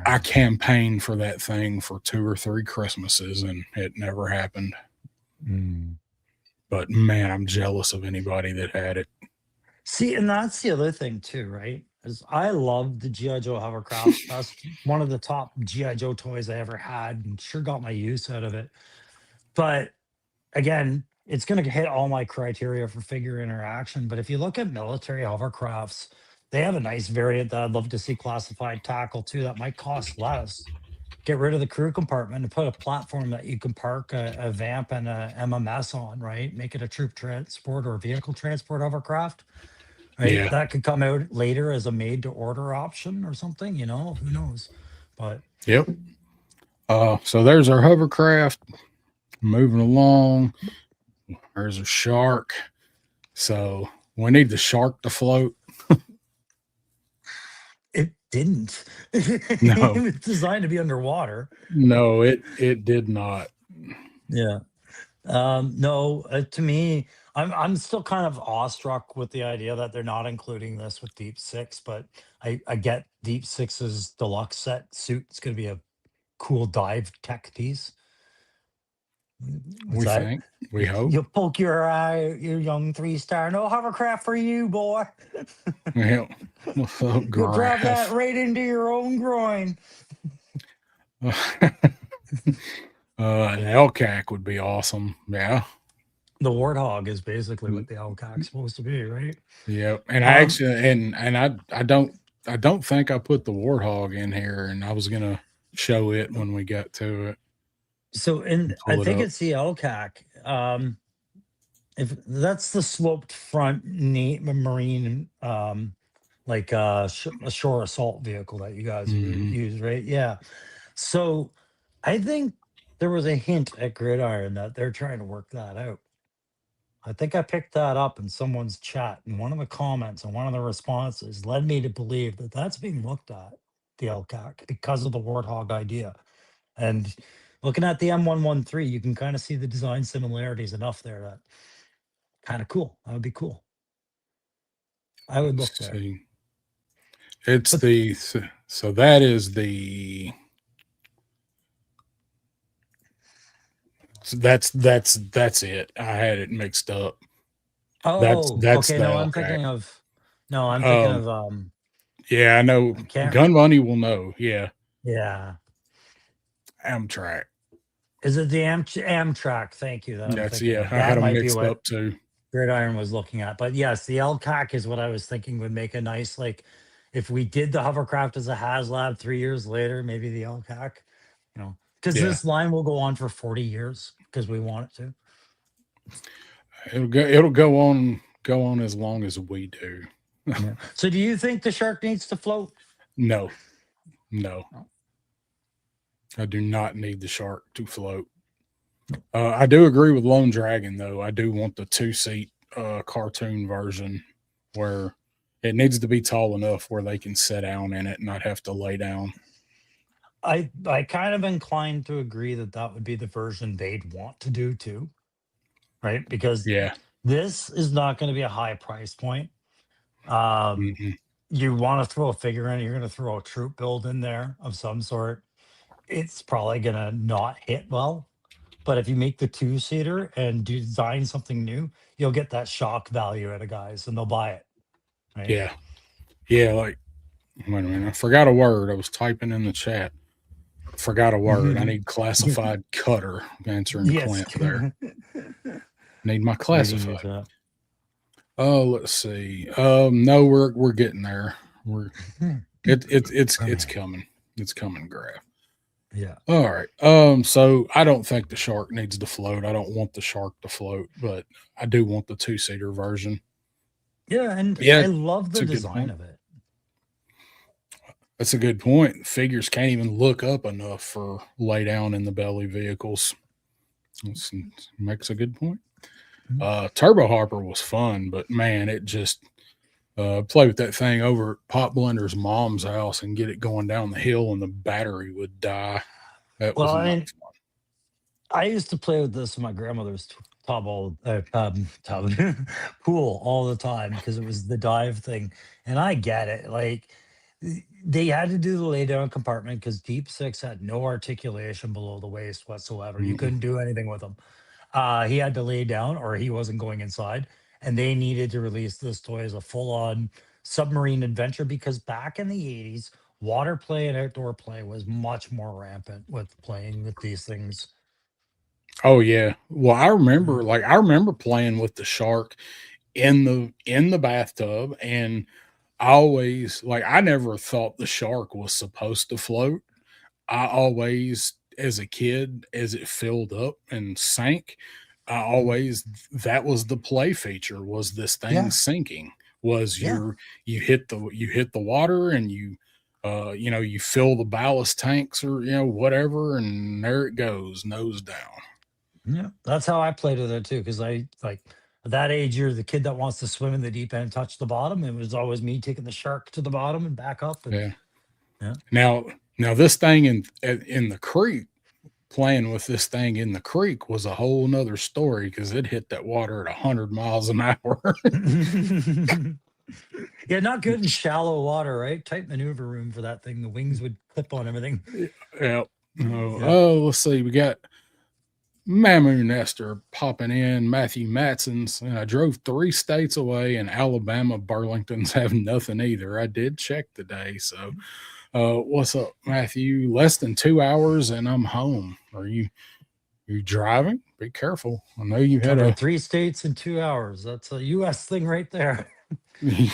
I campaigned for that thing for 2 or 3 Christmases, and it never happened. But man, I'm jealous of anybody that had it. See, and that's the other thing too, right? Is I love the G.I. Joe hovercraft. That's one of the top G.I. Joe toys I ever had, and sure got my use out of it. But again, it's going to hit all my criteria for figure interaction. But if you look at military hovercrafts, they have a nice variant that I'd love to see classified tackle too. That might cost less. Get rid of the crew compartment and put a platform that you can park a VAMP and a MMS on, right? Make it a troop transport or vehicle transport hovercraft, right? Yeah. That could come out later as a made to order option or something, who knows? But yep. So there's our hovercraft. Moving along. There's a shark. So we need the shark to float. didn't. No, It was designed to be underwater. no, it did not. Yeah. No, to me, I'm still kind of awestruck with the idea that they're not including this with Deep Six, but I get Deep Six's deluxe set suit. It's going to be a cool dive tech piece. What's We that? think, we hope. You poke your eye, you young 3-star. No hovercraft for you, boy. Yeah, oh, You'll drive that graph. right into your own groin. An LCAC would be awesome. Yeah. The warthog is basically what the Elcock's supposed to be, right? Yeah. And I Um, actually and I don't think I put the warthog in here, and I was gonna show it when we got to it so and I pull it think up. it's the Elcock. If that's the sloped front marine, like a shore assault vehicle that you guys Hmm. use, right? Yeah. So I think there was a hint at Gridiron that they're trying to work that out. I think I picked that up in someone's chat, and one of the comments and one of the responses led me to believe that that's being looked at, the LCAC, because of the Warthog idea. And looking at the M113, you can kind of see the design similarities enough there that kind of cool. That would be cool. I would look Let's there. see. It's But the so that is the that's it. I had it mixed up. oh, That's okay. the No, I'm LCAC. thinking of no, I'm thinking Um, of yeah, I know. I can't. Gun Money will know. Yeah, Yeah. Amtrak. Is it the Amtrak? Thank you. That I'm That's thinking yeah. of. I had That them might be mixed what up too. Gridiron was looking at. But yes, the LCAC is what I was thinking would make a nice, like, if we did the hovercraft as a HasLab 3 years later, maybe the LCAC, because Yeah, this line will go on for 40 years because we want it to. it'll go on as long as we do. Yeah. So do you think the shark needs to float? No, no, No. I do not need the shark to float. I do agree with Lone Dragon though. I do want the 2-seat cartoon version where it needs to be tall enough where they can sit down in it and not have to lay down. I kind of inclined to agree that that would be the version they'd want to do too, right? Because Yeah. this is not going to be a high price point. Um, Hmm. you want to throw a figure in, you're going to throw a troop build in there of some sort. It's probably going to not hit well. But if you make the 2-seater and design something new, you'll get that shock value out of guys and they'll buy it. Right. Yeah. Yeah. Like, wait a minute. I forgot a word. I was typing in the chat. Forgot a word. I need classified cutter. Answering Yes. Clint there. Need my We can use classified. that. Oh, let's see. No, we're getting there. We're it's coming. It's coming, Graph. Yeah. All right. So I don't think the shark needs to float. I don't want the shark to float, but I do want the 2-seater version. Yeah. And Yeah, I love it's the a good design point. of it. That's a good point. Figures can't even look up enough for lay down in the belly vehicles. This makes a good point. Turbo Harper was fun, but man, it just play with that thing over at Pop Blender's mom's house and get it going down the hill and the battery would die. That was Well, I not mean, I used to play with this in my grandmother's tub pool all the time because it was the dive thing. And I get it. Like, they had to do the lay down compartment because Deep Six had no articulation below the waist whatsoever. You fun. couldn't do anything with them. He had to lay down or he wasn't going inside. And they needed to release this toy as a full on submarine adventure because back in the 80s, water play and outdoor play was much more rampant with playing with these things. Oh yeah. Well, I Yeah. remember playing with the shark in the bathtub, and I never thought the shark was supposed to float. I always, as a kid, as it filled up and sank, I always that was the play feature, was this thing Yeah. sinking. Was Yeah. you hit the water and you fill the ballast tanks or whatever, and there it goes, nose down. Yeah. That's how I played with it too. Cause I like at that age, you're the kid that wants to swim in the deep end, touch the bottom. It was always me taking the shark to the bottom and back up. And Yeah. Yeah. Now this thing in the creek, playing with this thing in the creek was a whole nother story because it hit that water at 100 miles an hour. Yeah, not good in shallow water, right? Tight maneuver room for that thing. The wings would clip on everything. Yeah. Yeah. Oh, let's see. We got Mamu Nestor popping in, Matthew Matson's, and I drove 3 states away, and Alabama Burlington's have nothing either. I did check today. So, what's up, Matthew? Less than 2 hours, and I'm home. Are you driving? Be careful. I know you had Covered a 3 states in 2 hours. That's a US thing right there. yeah.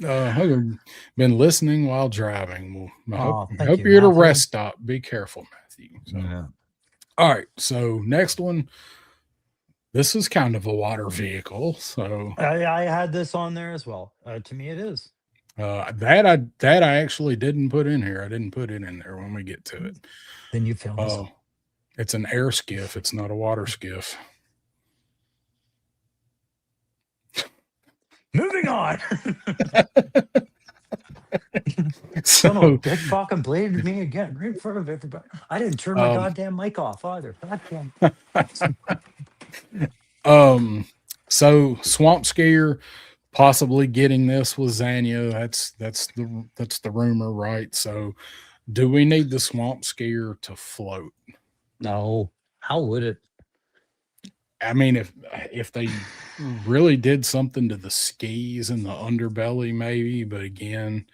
I've been listening while driving. Well, Oh, I thank hope you, you're at a Matthew. rest stop. Be careful, Matthew. So, Yeah. all right. So next one. This is kind of a water vehicle. So I had this on there as well. To me, it is. that I actually didn't put in here. I didn't put it in there when we get to it. Then you failed us. It's an air skiff. It's not a water skiff. Moving on. So, Son of a bitch fucking blamed me again right in front of everybody. I didn't turn my goddamn mic off either. Goddamn. So swamp skier possibly getting this with Zanya. That's the rumor, right? So do we need the swamp skier to float? No. How would it? I mean, if they really did something to the skis and the underbelly, maybe, but again,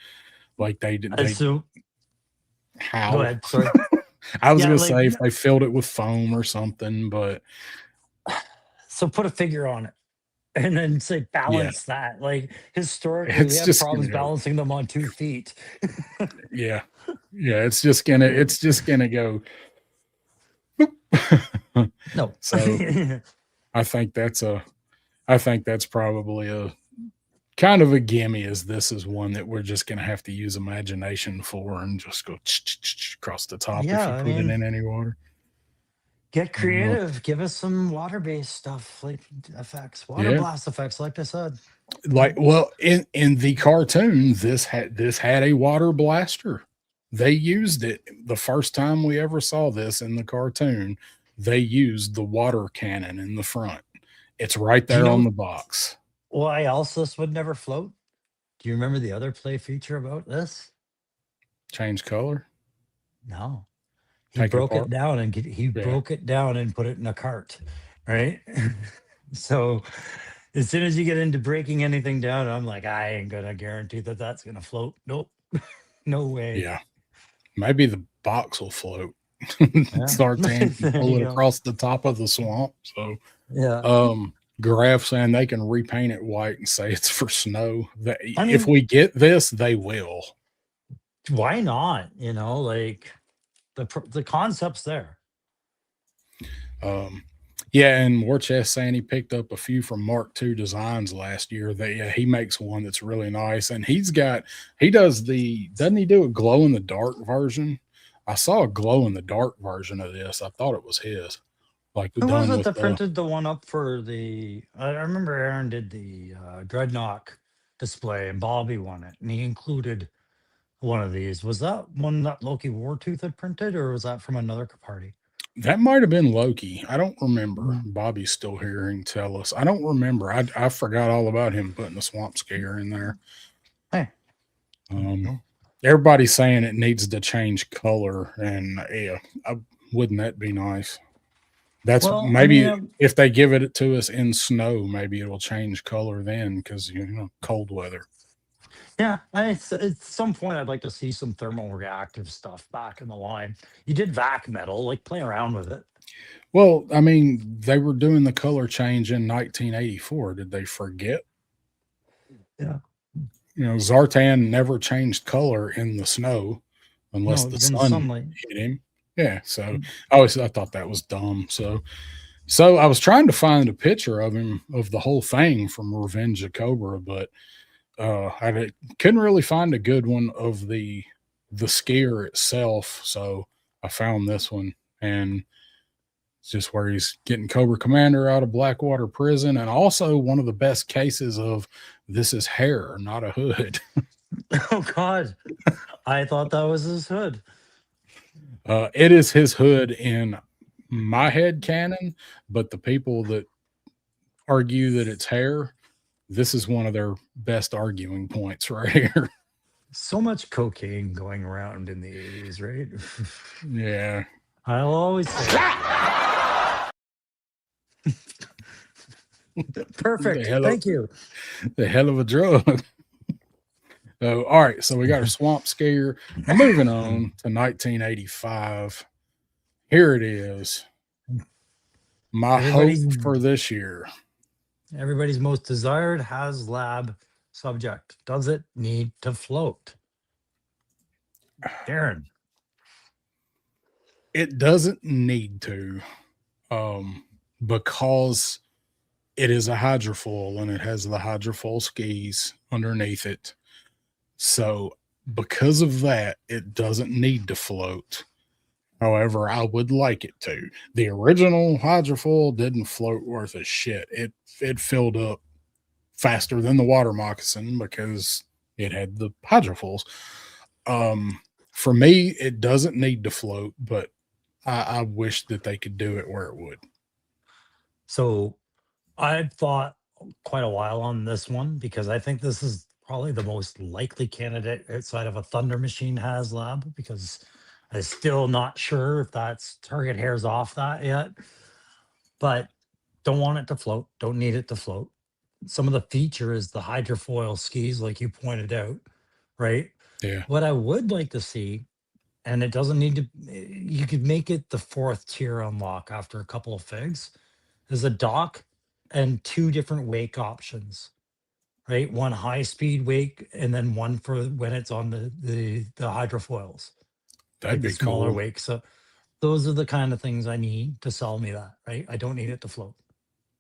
like they So how? go ahead. Sorry. I was Yeah, gonna like- say if they filled it with foam or something, but So put a figure on it. And then say balance that. Like historically, It's we have just problems gonna go- balancing them on 2 feet. yeah, it's just gonna go. boop. No. So I think that's probably a kind of a gimme, as this is one that we're just going to have to use imagination for and just go across the top Yeah, I if you put it mean- in any water. Get creative. Give us some water-based stuff like effects, water Yeah. blast effects, like I said. Like, well, in the cartoon, this had a water blaster. They used it the first time we ever saw this in the cartoon. They used the water cannon in the front. It's right Do you there on know- the box. Why else this would never float? Do you remember the other play feature about this? Change color. No. He Take it broke apart? it down and broke it down and put it in a cart, right? So as soon as you get into breaking anything down, I'm like, I ain't gonna guarantee that that's gonna float. Nope. No way. Yeah. Maybe the box will float. Yeah. Sartan can There pull you it go. across the top of the swamp. So Yeah. Graph saying they can repaint it white and say it's for snow. I mean- If we get this, they will. Why not? You know, like the concept's there. Yeah, and Warchest saying he picked up a few from Mark II Designs last year. He makes one that's really nice, and doesn't he do a glow in the dark version? I saw a glow in the dark version of this. I thought it was his. Like Who was done it with that the- printed the one up for the? I remember Aaron did the Dreadnought display, and Bobby won it, and he included one of these. Was that one that Loki Wartooth had printed, or was that from another party? That might have been Loki. I don't remember. Mm. Bobby's still here and tell us. I don't remember. I forgot all about him putting the swamp scare in there. Hey. Everybody's saying it needs to change color, and yeah, wouldn't that be nice? That's Well, I maybe mean, if they give it to us in snow, maybe it'll change color then, because cold weather. Yeah, at some point I'd like to see some thermal reactive stuff back in the line. You did vac metal, like play around with it. Well, I mean, they were doing the color change in 1984. Did they forget? Yeah. Zartan never changed color in the snow unless No, the in sun sunlight. hit him. Yeah. So I thought that was dumb. So I was trying to find a picture of him, of the whole thing from Revenge of Cobra, but I couldn't really find a good one of the skier itself. So I found this one, and it's just where he's getting Cobra Commander out of Blackwater prison, and also one of the best cases of this is hair, not a hood. Oh God, I thought that was his hood. It is his hood in my head canon, but the people that argue that it's hair, this is one of their best arguing points right here. So much cocaine going around in the 80s, right? Yeah. I'll always say The perfect. hell of, Thank you. the hell of a drug. So, all right. So we got our swamp scare. Moving on to 1985. Here it is. My hope Everybody's for this year. everybody's most desired has lab subject. Does it need to float? Darren. It doesn't need to, because it is a hydrofoil and it has the hydrofoil skis underneath it. So, because of that, it doesn't need to float. However, I would like it to. The original hydrofoil didn't float worth a shit. It filled up faster than the water moccasin because it had the hydrofoils. For me, it doesn't need to float, but I wish that they could do it where it would. So I've thought quite a while on this one because I think this is probably the most likely candidate outside of a Thunder Machine has lab because I'm still not sure if that's target hairs off that yet. But don't want it to float, don't need it to float. Some of the feature is the hydrofoil skis, like you pointed out, right? Yeah. What I would like to see, and it doesn't need to, you could make it the fourth tier unlock after a couple of figs, is a dock and two different wake options, right? One high speed wake and then one for when it's on the hydrofoils, That'd like the be smaller cool. wake. So those are the kind of things I need to sell me that, right? I don't need it to float.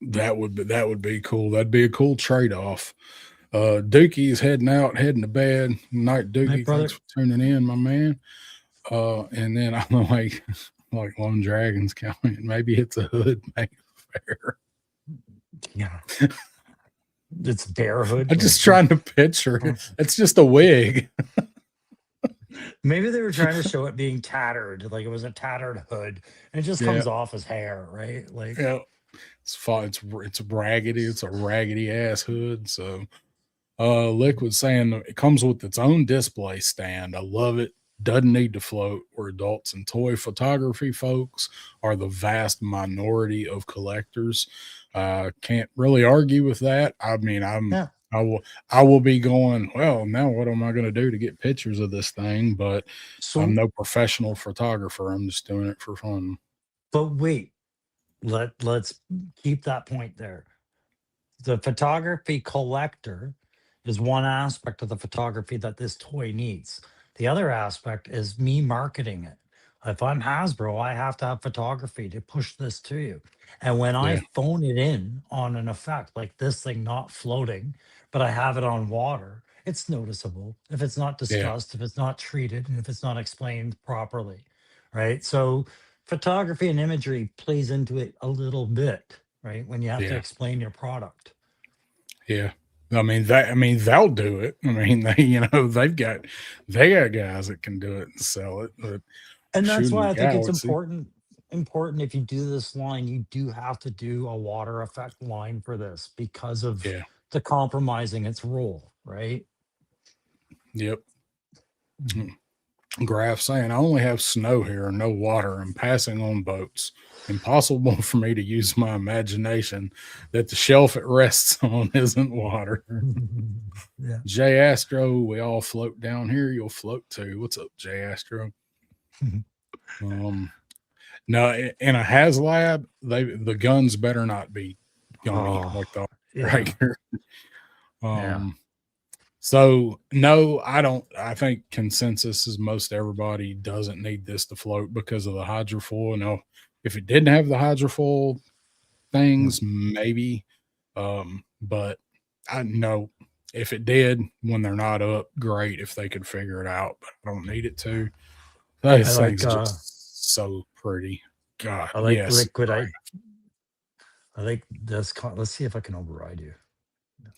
That would be cool. That'd be a cool trade off. Dookie is heading out, heading to bed. Night, My Dookie. Thanks brother, for tuning in, my man. And then I'm like Lone Dragons coming. Maybe it's a hood made fair. yeah, it's bear hood. I'm just trying to picture. Oh. It's just a wig. Maybe they were trying to show it being tattered, like it was a tattered hood, and it just Yeah, comes off as hair, right? Like, yeah. It's raggedy. It's a raggedy ass hood. So Liquid saying it comes with its own display stand. I love it. Doesn't need to float. Where adults and toy photography folks are the vast minority of collectors. Can't really argue with that. I mean, yeah. I will be going, well, now what am I going to do to get pictures of this thing? But I'm So, no professional photographer. I'm just doing it for fun. but wait, let's keep that point there. The photography collector is one aspect of the photography that this toy needs. The other aspect is me marketing it. If I'm Hasbro, I have to have photography to push this to you. And when I Yeah, phone it in on an effect like this thing not floating, but I have it on water, it's noticeable if it's not yeah, discussed, if it's not treated, and if it's not explained properly. Right. So photography and imagery plays into it a little bit, right? When you have to yeah, explain your product. yeah. I mean they'll do it. I mean they got guys that can do it and sell it. But And that's shooting why the I think it's galaxy, important if you do this line, you do have to do a water effect line for this because of yeah, the compromising its role, right? yep. Graph saying, I only have snow here and no water. I'm passing on boats. Impossible for me to use my imagination that the shelf it rests on isn't water. Yeah. Jay Astro, we all float down here. You'll float too. What's up, Jay Astro? Um, no, in a HasLab, the guns better not be gummy Oh, like the yeah. right here. Yeah. Um, So no, I don't. I think consensus is most everybody doesn't need this to float because of the hydrofoil. Now, if it didn't have the hydrofoil Yeah. things, maybe. But I know if it did when they're not up, great if they could figure it out. But I don't need it to. I This like thing's just so pretty. God, I like yes, liquid. I like this. Let's see if I can override you.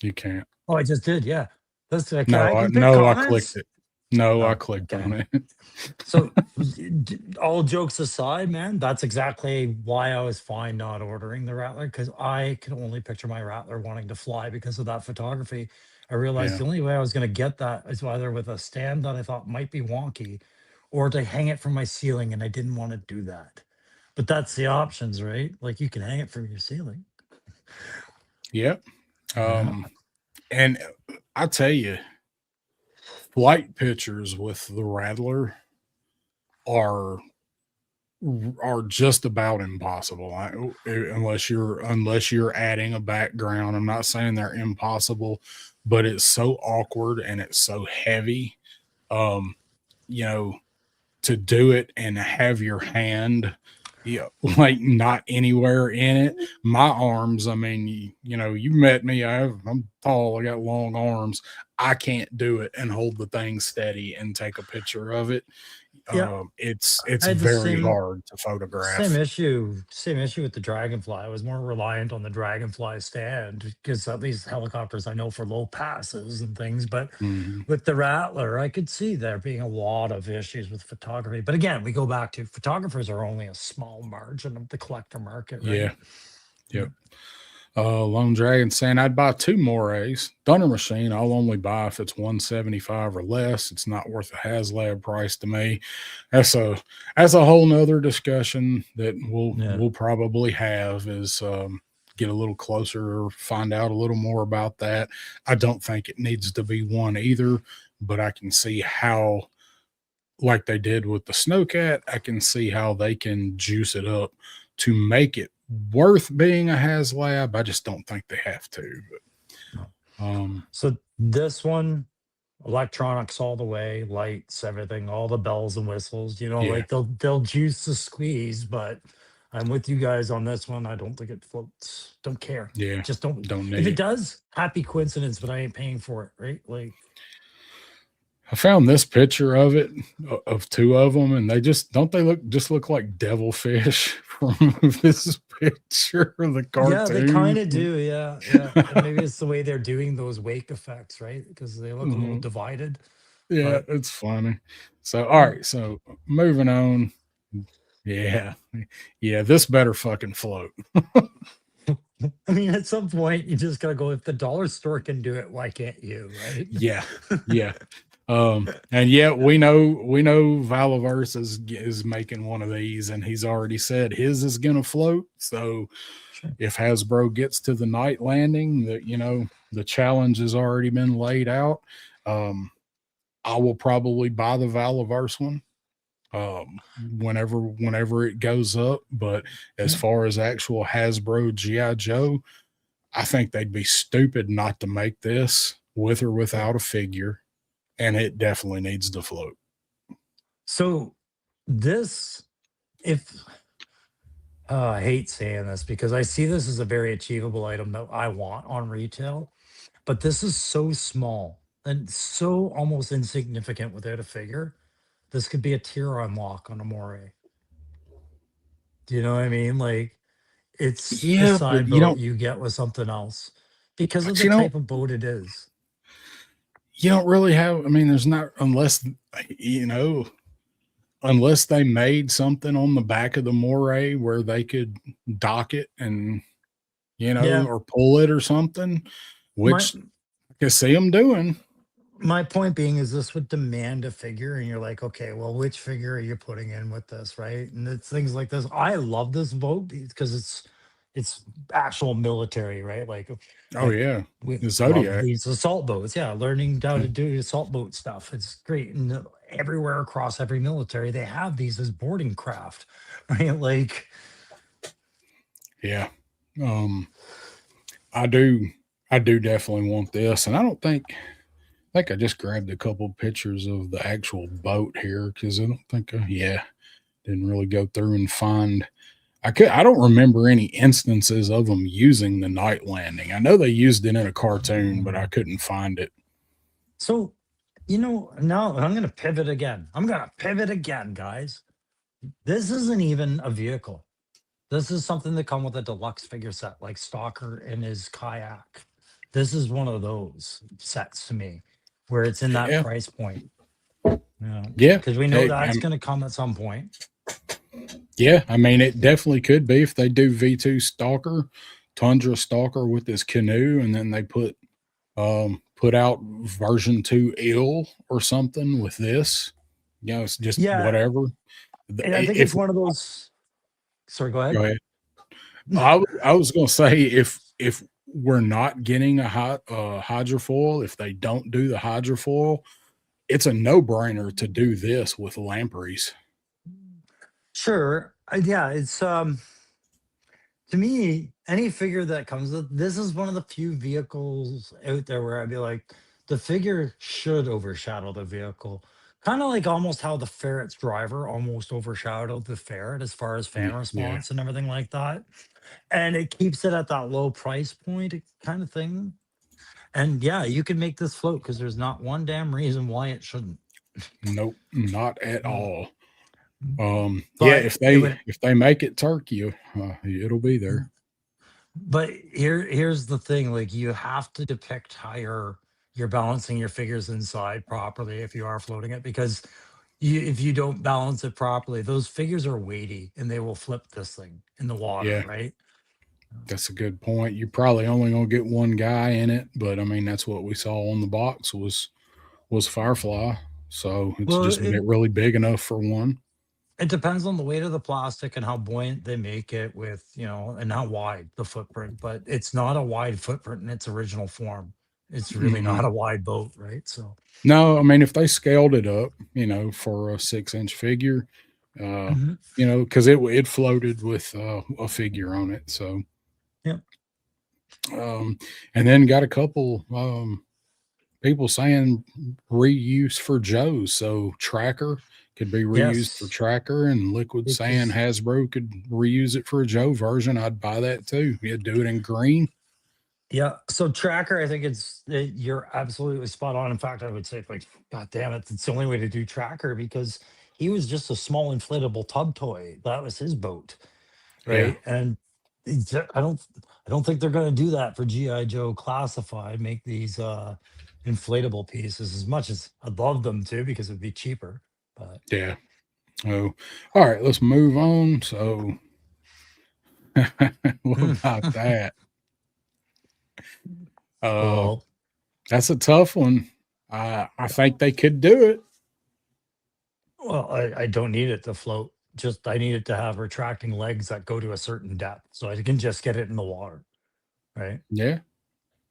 you can't. Oh, I just did. Yeah. Can I can pick No, I clicked comments? it. No, I Oh, clicked okay. on it. So, all jokes aside, man, that's exactly why I was fine not ordering the Rattler, because I could only picture my Rattler wanting to fly because of that photography. I realized Yeah. the only way I was going to get that is either with a stand that I thought might be wonky or to hang it from my ceiling, and I didn't want to do that. But that's the options, right? Like you can hang it from your ceiling. Yep. Yeah. And I tell you, flight pictures with the Rattler are just about impossible. Unless you're adding a background. I'm not saying they're impossible, but it's so awkward and it's so heavy. Um, you know, to do it and have your hand, like not anywhere in it. My arms, I mean, you met me. I'm tall. I got long arms. I can't do it and hold the thing steady and take a picture of it. Yeah. It's I had the very same hard to Same photograph. issue. Same issue with the Dragonfly. I was more reliant on the Dragonfly stand because at least helicopters I know for low passes and things. But Mhm. with the Rattler, I could see there being a lot of issues with photography. But again, we go back to photographers are only a small margin of the collector market, right? Yeah. Yep. Lone Dragon saying I'd buy two more A's. Thunder Machine, I'll only buy if it's 175 or less. It's not worth a HasLab price to me. That's a whole nother discussion that Yeah. we'll probably have is get a little closer or find out a little more about that. I don't think it needs to be one either, but I can see how, like they did with the Snowcat, I can see how they can juice it up to make it worth being a HasLab. I just don't think they have to. No. But So this one, electronics all the way, lights, everything, all the bells and whistles. yeah, Like they'll juice the squeeze, but I'm with you guys on this one. I don't think it floats. Don't care. yeah, Just don't. don't If need it it. does, happy coincidence, but I ain't paying for it, right? Like, I found this picture of it of two of them, and they look like devilfish from this picture of the yeah, they kind cartoon. of do. Yeah, yeah. And maybe it's the way they're doing those wake effects, right? Because they look a little Mhm. divided. Yeah, But it's funny. So all yeah. right, so moving on. Yeah, yeah, this better fucking float. I mean, at some point, you just gotta go. If the dollar store can do it, why can't you? Right? Yeah, yeah. And yet we know Valaverse is making one of these, and he's already said his is gonna float. So Sure. if Hasbro gets to the night landing, the challenge has already been laid out. Um, I will probably buy the Valaverse one whenever it goes up. But as Yeah. far as actual Hasbro GI Joe, I think they'd be stupid not to make this with or Yeah. without a figure, and it definitely needs to float. So this, if I hate saying this because I see this as a very achievable item that I want on retail, but this is so small and so almost insignificant without a figure. This could be a tier unlock on a moray. Do you know what I mean? Like it's the Yeah, but side boat you get with something else because of the you don't type of boat it is. you don't really have. I mean, there's not you know unless they made something on the back of the moray where they could dock it and Yeah. or pull it or something, My which I can see them doing. my point being is this would demand a figure and you're like, okay, well, which figure are you putting in with this, right? And it's things like this. I love this boat because it's actual military, right? Oh Like yeah, we the love Zodiac. these assault boats. Yeah, learning how Yeah, to do assault boat stuff. It's great. And everywhere across every military, they have these as boarding craft, right? Like, yeah. Um, I do, I do definitely want this, and I think I just grabbed a couple pictures of the actual boat here because I don't think, yeah, didn't really go through and find. I don't remember any instances of them using the night landing. I know they used it in a cartoon, but I couldn't find it. so, now I'm going to pivot again. I'm going to pivot again, guys. This isn't even a vehicle. This is something that come with a deluxe figure set, like Stalker and his kayak. This is one of those sets to me. where it's in that Yeah. price point. Yeah. Because we know that's going to come at some point. Yeah. I mean, it definitely could be if they do V2 Stalker, Tundra Stalker with this canoe, and then they put out version 2 ill or something with this. You know, it's just Yeah. whatever. And I think If it's one of those. Sorry, go ahead. Go ahead. I was going to say if we're not getting a hydrofoil, if they don't do the hydrofoil, it's a no-brainer to do this with lampreys. Sure. Yeah, it's to me, any figure that comes with this is one of the few vehicles out there where I'd be like, the figure should overshadow the vehicle. Kind of like almost how the ferret's driver almost overshadowed the ferret as far as fan Yeah, response and everything like that. And it keeps it at that low price point kind of thing. And yeah, you can make this float because there's not one damn reason why it shouldn't. nope, not at Mm. all. Yeah, But it would. if they make it turkey, it'll be there. But here's the thing, like you have to depict how you're balancing your figures inside properly if you are floating it, because if you don't balance it properly, those figures are weighty and they will flip this thing in the water, Yeah, right? that's a good point. You're probably only gonna get one guy in it, but I mean that's what we saw on the box was Firefly. So it's Well, just really big enough for one. it depends on the weight of the plastic and how buoyant they make it with, and how wide the footprint, but it's not a wide footprint in its original form. It's really Mm-mm. not a wide boat, right? So No, I mean if they scaled it up, for a 6-inch figure, mhm. because it floated with a figure on it. So, Yeah. And then got a couple people saying reuse for Joe's. So Tracker could be reused for Yes. Tracker, and Liquid saying Because Hasbro could reuse it for a Joe version. I'd buy that too. Yeah, do it in green. Yeah. So Tracker, I think you're absolutely spot on. In fact, I would say like, God damn it, it's the only way to do Tracker because he was just a small inflatable tub toy. That was his boat, Yeah, right? And I don't think they're going to do that for GI Joe Classified. Make these inflatable pieces as much as I'd love them to because it'd be cheaper. But yeah. Oh, all right. Let's move on. So, what about that? Uh, well, that's a tough one. I think they could do it. Well, I don't need it to float. Just I need it to have retracting legs that go to a certain depth, so I can just get it in the water, right? Yeah,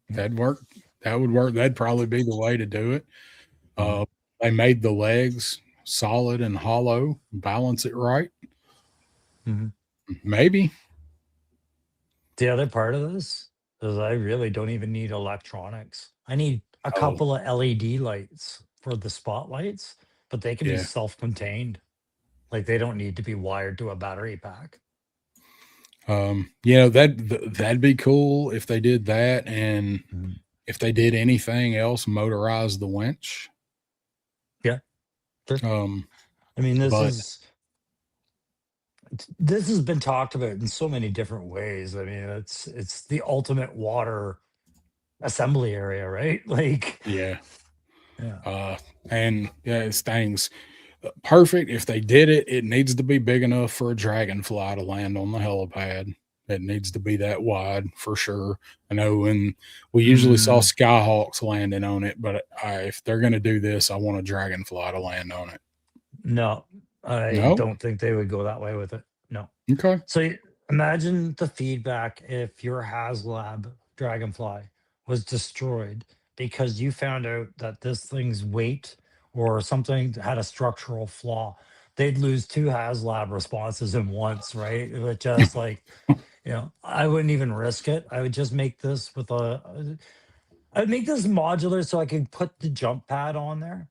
Yeah. that'd work. That would work. That'd probably be the way to do it. Mhm. Uh, they made the legs solid and hollow, balance it right. Mhm. Maybe. The other part of this is I really don't even need electronics. I need a Oh, couple of LED lights for the spotlights, but they can be yeah. self-contained. Like they don't need to be wired to a battery pack. That'd be cool if they did that, and Mhm. if they did anything else, motorize the winch. Yeah, sure. Um, I mean, but this has been talked about in so many different ways. I mean, it's the ultimate water assembly area, right? Like, yeah, yeah. uh, and yeah, it stings. Perfect. If they did it, it needs to be big enough for a dragonfly to land on the helipad. It needs to be that wide for sure. I know, and we usually saw Mm, Skyhawks landing on it, but if they're going to do this, I want a dragonfly to land on it. no, I No? don't think they would go that way with it. No. Okay. So imagine the feedback if your HasLab Dragonfly was destroyed because you found out that this thing's weight or something had a structural flaw. They'd lose two HasLab responses in once, right? It would just like, I wouldn't even risk it. I would just make this I would make this modular so I could put the jump pad on there,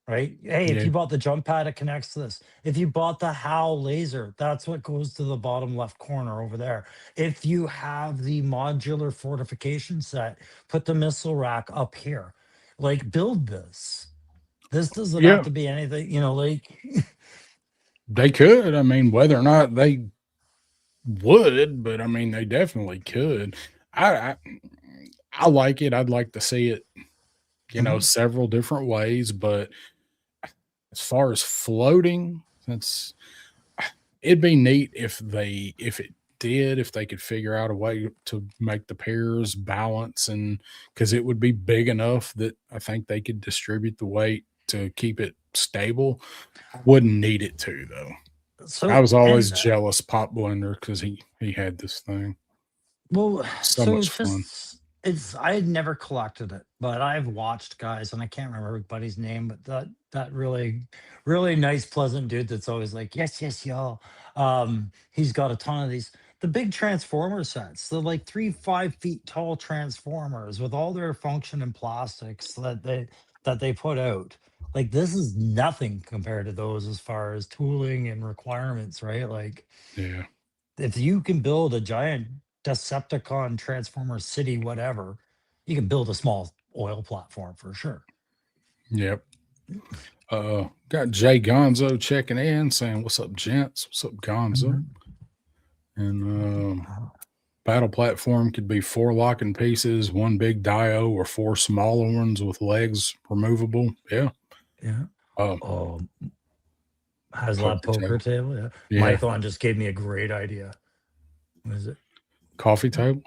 right? Hey, if Yeah. you bought the jump pad, it connects to this. If you bought the HAL laser, that's what goes to the bottom left corner over there. If you have the modular fortification set, put the missile rack up here. Like, build this. This doesn't have Yeah. to be anything, like, They could. I mean, whether or not they would, but I mean, they definitely could. I, I, I like it. I'd like to see it Mhm. several different ways, but as far as floating, that's it'd be neat if they could figure out a way to make the pairs balance, and because it would be big enough that I think they could distribute the weight to keep it stable. I wouldn't need it to though. I So was always and jealous Pop Blender because he had this thing. Well, So so much fun. just it's I had never collected it, but I've watched guys, and I can't remember everybody's name, but that really nice, pleasant dude that's always like, yes, yes, y'all. He's got a ton of these. The big transformer sets, the like 3, 5 feet tall transformers with all their function and plastics that they put out. Like this is nothing compared to those as far as tooling and requirements, right? Like Yeah. if you can build a giant Decepticon Transformer city, whatever, you can build a small oil platform for sure. Yep. Got Jay Gonzo checking in saying, "What's up, gents? What's up, Gonzo?" Mhm. And battle platform could be 4 locking pieces, one big dio, or 4 smaller ones with legs removable. Yeah. Yeah. Uh, Oh, HasLab poker poker table. table. Yeah. Yeah. Michael just gave me a great idea. What is it? Coffee table.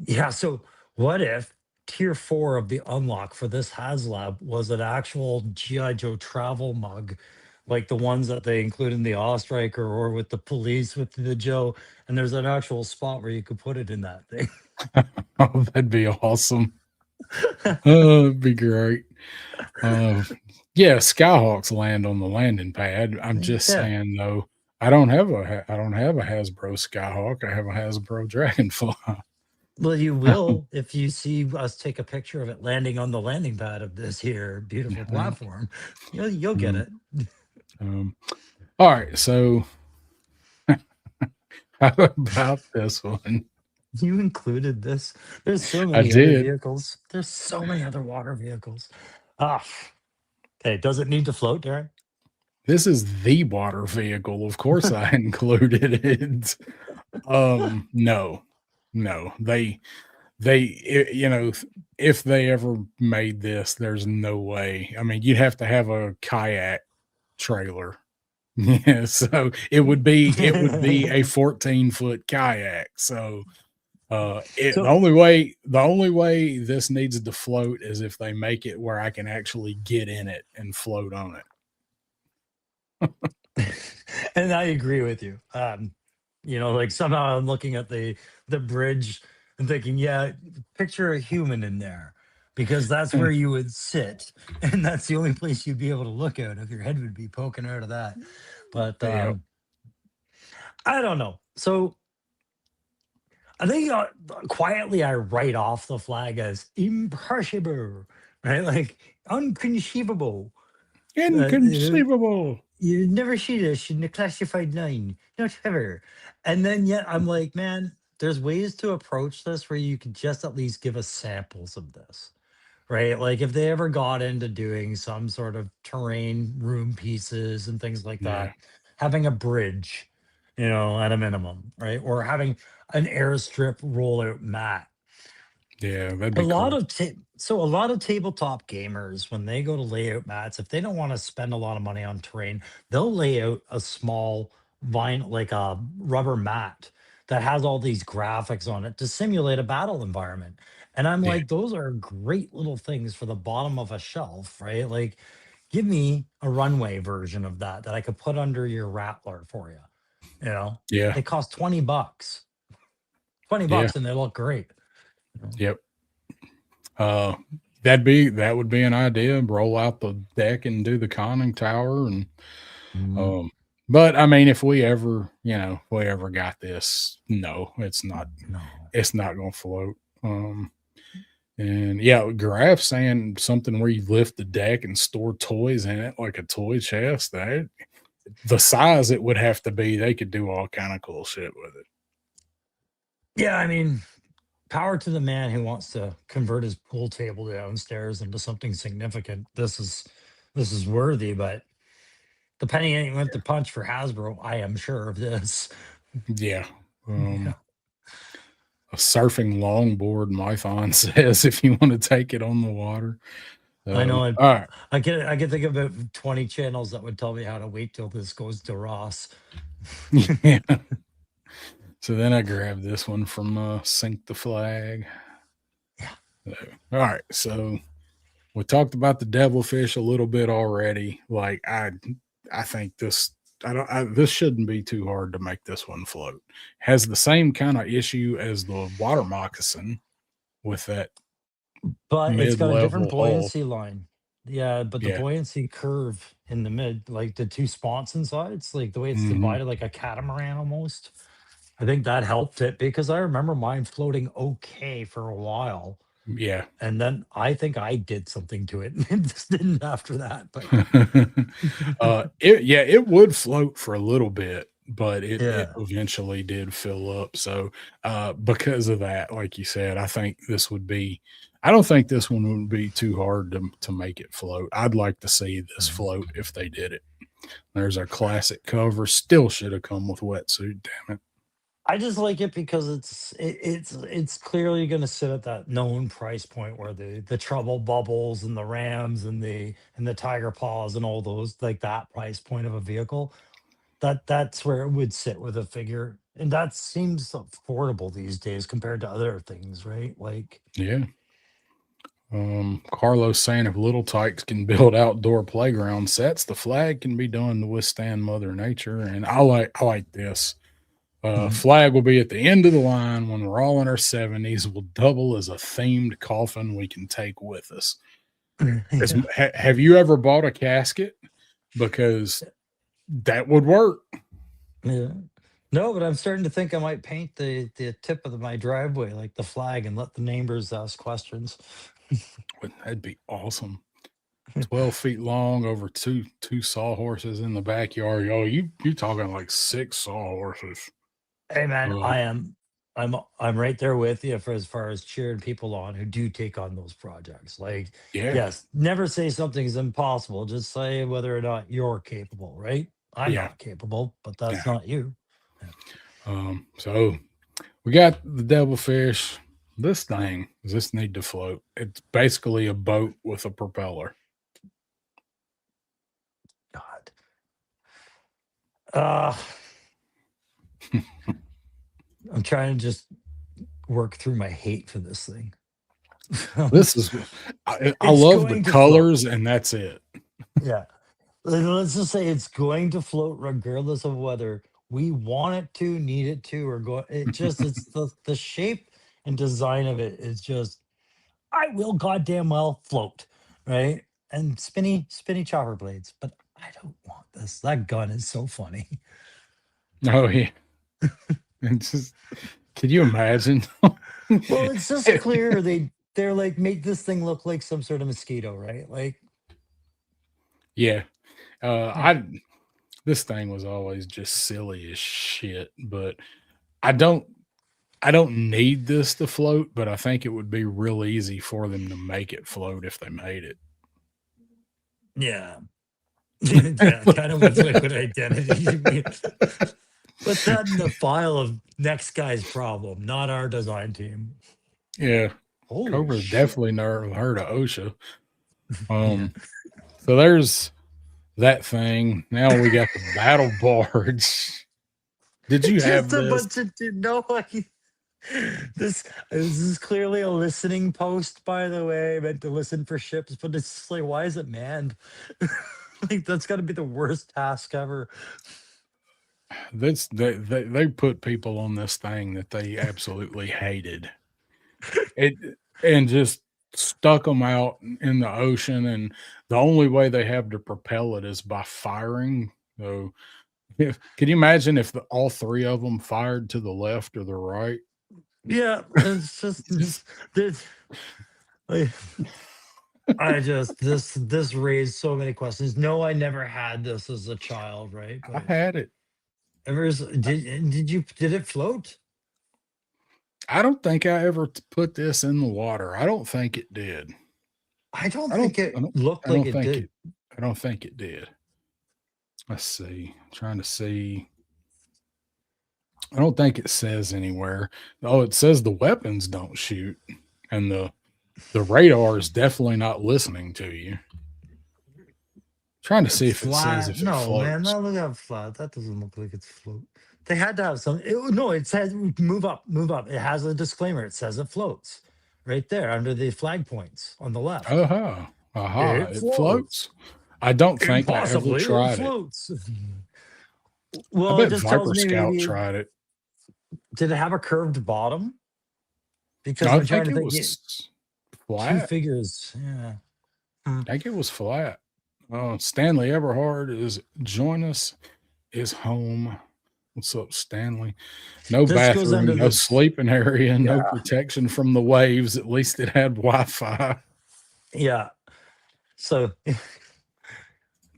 Yeah. So what if tier 4 of the unlock for this HasLab was an actual G.I. Joe travel mug, like the ones that they include in the Striker or with the police with the Joe, and there's an actual spot where you could put it in that thing. Oh, that'd be awesome. Oh, it'd be great. Uh, yeah, Skyhawks land on the landing pad. I'm just Yeah. saying though, I don't have a Hasbro Skyhawk. I have a Hasbro Dragonfly. Well, you will if you see us take a picture of it landing on the landing pad of this here beautiful Yeah. platform. You'll get Mm, it. um, all right, so how about this one? You included this. There's so I many other did. vehicles. There's so many other water vehicles. Ah, okay. Does it need to float, Darren? This is the water vehicle. Of course, I included it. No, no, if they ever made this, there's no way. I mean, you'd have to have a kayak trailer. Yeah, so it would be a 14-foot kayak. So the So, only way this needs to float is if they make it where I can actually get in it and float on it. and I agree with you. Like somehow I'm looking at the bridge and thinking, yeah, picture a human in there because that's where you would sit, and that's the only place you'd be able to look out if your head would be poking out of that. But Yeah, I don't know. So I think quietly I write off the flag as impossible, right? Like unconceivable. Uh, inconceivable. You never see this in the classified line, not ever. And then yet I'm like, man, there's ways to approach this where you could just at least give us samples of this, right? Like if they ever got into doing some sort of terrain room pieces and things like Yeah, that, having a bridge, at a minimum, right? Or having an airstrip rollout mat. yeah, that'd A be lot cool. of so a lot of tabletop gamers, when they go to layout mats, if they don't want to spend a lot of money on terrain, they'll lay out a small vinyl, like a rubber mat that has all these graphics on it to simulate a battle environment. And I'm Yeah, like, those are great little things for the bottom of a shelf, right? Like, give me a runway version of that I could put under your Rattler for you. You know, yeah, they cost 20 bucks, 20 yeah, bucks, and they look great. You know? yep. Uh, that would be an idea. Roll out the deck and do the conning tower, and Mhm. um. But I mean, if we ever got this, no, it's not. No. It's not going to float. Um, and yeah, Graph saying something where you lift the deck and store toys in it like a toy chest. That the size it would have to be, they could do all kind of cool shit with it. Yeah, I mean, power to the man who wants to convert his pool table downstairs into something significant. This is worthy, but the penny ain't went to punch for Hasbro. I am sure of this. Yeah. Yeah. a surfing longboard, Mython says, if you want to take it on the water. I know. All right. I can think of about 20 channels that would tell me how to wait till this goes to Ross. Yeah. So then I grabbed this one from Sink the Flag. Yeah. So, all right. So we talked about the devilfish a little bit already. Like I think this shouldn't be too hard to make this one float. Has the same kind of issue as the water moccasin with that But it's got a different mid-level hull. buoyancy line. Yeah, but the Yeah. buoyancy curve in the mid, like the two spots inside, it's like the way it's Mhm. divided like a catamaran almost. I think that helped it because I remember mine floating okay for a while. Yeah. And then I think I did something to it. It just didn't after that. But It would float for a little bit, but it yeah. eventually did fill up. So because of that, like you said, I don't think this one would be too hard to make it float. I'd like to see this Mhm. float if they did it. There's our classic cover. Still should have come with wetsuit, damn it. I just like it because it's clearly going to sit at that known price point where the trouble bubbles and the rams and the tiger paws and all those, like that price point of a vehicle, that's where it would sit with a figure, and that seems affordable these days compared to other things, right? Like Yeah. Carlos saying if little tykes can build outdoor playground sets, the flag can be done to withstand Mother Nature. And I like this. mhm. Flag will be at the end of the line when we're all in our 70s. Will double as a themed coffin we can take with us. Yeah, Have you ever bought a casket? Because that would work. yeah. No, but I'm starting to think I might paint the tip of my driveway like the flag and let the neighbors ask questions. That'd be awesome. 12 feet long over two sawhorses in the backyard. Oh, you talking like six sawhorses. Hey man, Oh, I'm right there with you for as far as cheering people on who do take on those projects. Like, yeah, yes, never say something's impossible. Just say whether or not you're capable, right? I'm yeah, not capable, but that's yeah. not you. Yeah. So we got the devilfish. This thing, does this need to float? It's basically a boat with a propeller. God. Uh I'm trying to just work through my hate for this thing. This is I It's love the going to float. colors, and that's it. Yeah. Let's just say it's going to float regardless of whether we want it to, need it to, or go. It's the shape and design of it is just I will goddamn well float, right? And spinny chopper blades, but I don't want this. That gun is so funny. Oh yeah, it's just. Can you imagine? Well, it's just clear they're like make this thing look like some sort of mosquito, right? Like, Yeah, yeah. I this thing was always just silly as shit, but I don't I don't need this to float, but I think it would be real easy for them to make it float if they made it. Yeah. Yeah, kind of with liquid identity. Put that in the file of next guy's problem, not our design team. Yeah, Holy Cobra's shit. definitely never heard of OSHA. Yeah. Um, so there's that thing. Now we got the battle barge. Did you Just have a this? bunch of no this is clearly a listening post, by the way. I meant to listen for ships, but it's just like, why is it manned? Like that's gotta be the worst task ever. They put people on this thing that they absolutely hated. It and just stuck them out in the ocean, and the only way they have to propel it is by firing. So, can you imagine if all three of them fired to the left or the right? Yeah, it's just Just this like, I just this raised so many questions. No, I never had this as a child, right? I But had it. did it float? I don't think I ever put this in the water. I don't think it did. I don't I don't. think it I don't. looked I like don't it think did. it. I don't think it did. Let's see. I'm trying to see. I don't think it says anywhere. Oh, it says the weapons don't shoot, and the radar is definitely not listening to you. Trying to see if it says Flat? if it No, man. floats. Not look how flat. That doesn't look like it's float. They had to have some. No, it says move up, move up. It has a disclaimer. It says it floats right there under the flag points on the left. Aha, aha! It It floats. floats. I don't think I ever Impossibly, it tried it. floats. I Well, it bet just tells Viper me Scout maybe tried it. did it have a curved bottom? Because I I'm trying think to it think. was Two flat. figures. Yeah. Hmm. I think it was flat. Stanley Everhard is join us. Is home. What's up, Stanley? No This goes bathroom, under no the. sleeping area, no Yeah. protection from the waves. At least it had Wi-Fi. Yeah. So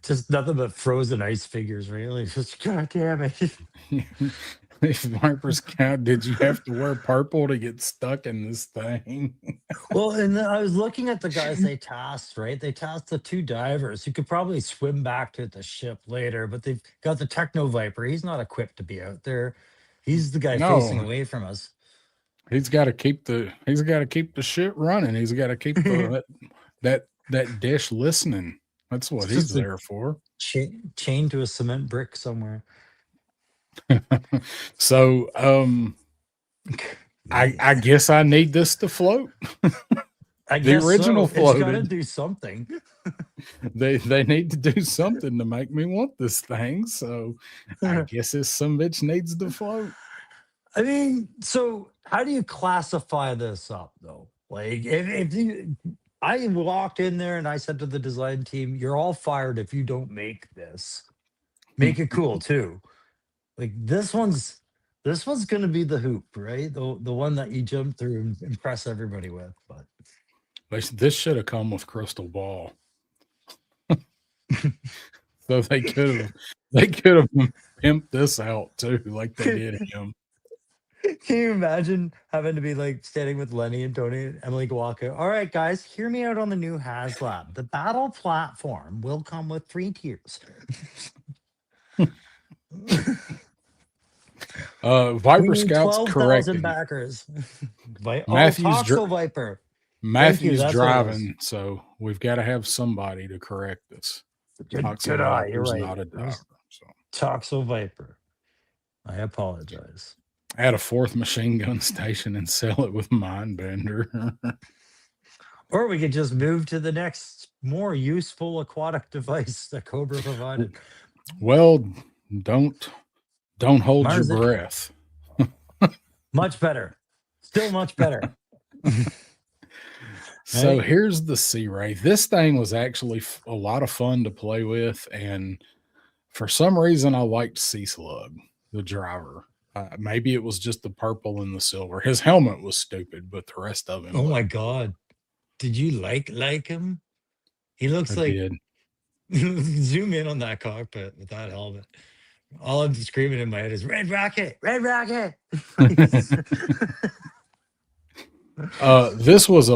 just nothing but frozen ice figures, really. Just God damn it. If Viper Scout, did you have to wear purple to get stuck in this thing? Well, and then I was looking at the guys they tasked, right? They tasked the two divers who could probably swim back to the ship later, but they've got the Techno Viper. He's not equipped to be out there. He's the guy facing No, away from us. he's got to keep the shit running. He's got to keep It's that dish listening. That's what he's just a there for. chained to a cement brick somewhere. So, I guess I need this to float. I The guess original so. It's got to floated. do something. They need to do something to make me want this thing. So I guess this some bitch needs to float. I mean, so how do you classify this up though? Like if you I walked in there and I said to the design team, you're all fired if you don't make this. Make it cool too. Like this one's gonna be the hoop, right? The one that you jump through and impress everybody with. But This should have come with Crystal Ball. So they could have pimped this out too, like they did him. can you imagine having to be like standing with Lenny and Tony and Emily Kawaka? All right, guys, hear me out on the new HasLab. The battle platform will come with 3 tiers. We Viper need Scouts 12,000 corrected. backers. Matthew's Toxel Viper. Matthew's that's what it was. driving, so we've got to have somebody to correct this. Good Toxel eye. You're Viper's right. not a It was diver. So Toxel Viper. I apologize. add a 4th machine gun station and sell it with Mindbender. Or we could just move to the next more useful aquatic device that Cobra provided. Well, don't hold Mars your it. breath. Much better. Still much better. So Right? here's the Sea Ray. This thing was actually a lot of fun to play with, and for some reason, I liked Sea Slug, the driver. Maybe it was just the purple and the silver. His helmet was stupid, but the rest of him. Oh was- my god. Did you like him? He looks I like did. zoom in on that cockpit with that helmet. All I'm screaming in my head is Red Rocket, Red Rocket. This was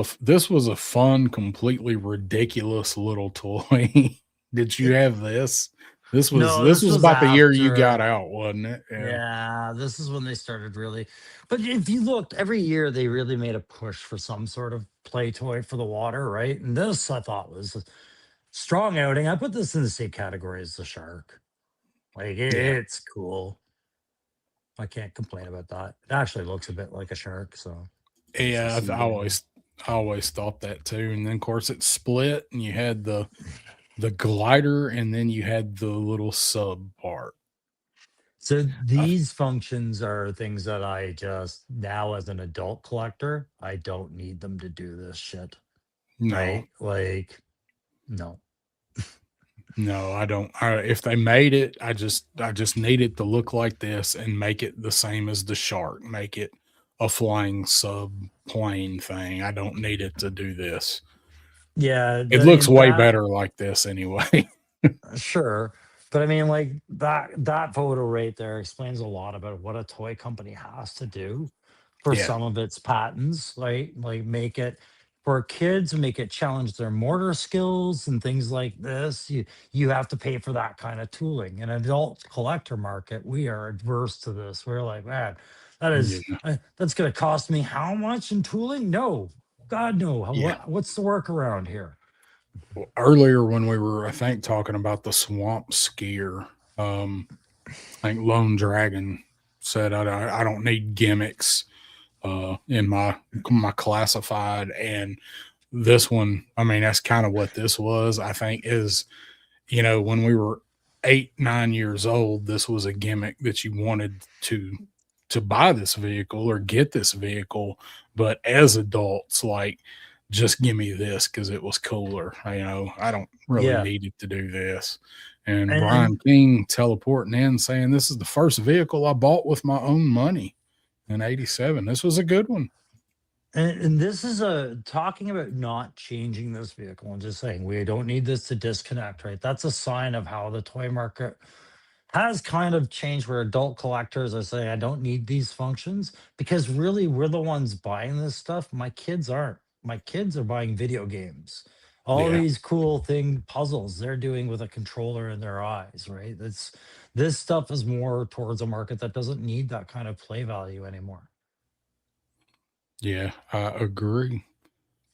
a fun, completely ridiculous little toy. Did you have this? This was No, this this was was about the year you after. got out, wasn't it? Yeah, this is when they started really. But if you looked, every year they really made a push for some sort of play toy for the water, right? And this I thought was a strong outing. I put this in the same category as the shark. Like it's cool. I can't complain about that. It actually looks a bit like a shark, so Yeah, Sea I always thought that too. And then of course it split, and you had the glider, and then you had the little sub part. So these functions are things that I just now as an adult collector, I don't need them to do this shit. No, Right? Like no. no, I don't. If they made it, I just need it to look like this and make it the same as the shark. Make it a flying sub plane thing. I don't need it to do this. Yeah, It I looks mean, way that- better like this anyway. Sure. But I mean, like that photo right there explains a lot about what a toy company has to do for Yeah. some of its patents, right? Like make it for kids, make it challenge their motor skills and things like this. You have to pay for that kind of tooling. In an adult collector market, we are adverse to this. We're like, man, Yeah. that's going to cost me how much in tooling? No, God no. Yeah. What's the workaround here? Earlier when we were, I think, talking about the swamp skier, I think Lone Dragon said, I don't need gimmicks in my classified, and this one, I mean, that's kind of what this was. I think is, when we were 8, 9 years old, this was a gimmick that you wanted to buy this vehicle or get this vehicle, but as adults, like, just give me this because it was cooler. I don't really Yeah. need it to do this. And And Brian King teleporting in saying this is the first vehicle I bought with my own money in '87. This was a good one. and this is a talking about not changing this vehicle and just saying we don't need this to disconnect, right? That's a sign of how the toy market has kind of changed where adult collectors are saying, I don't need these functions because really we're the ones buying this stuff. My kids aren't. My kids are buying video games. All Yeah. these cool puzzles they're doing with a controller in their eyes, right? This stuff is more towards a market that doesn't need that kind of play value anymore. Yeah, I agree.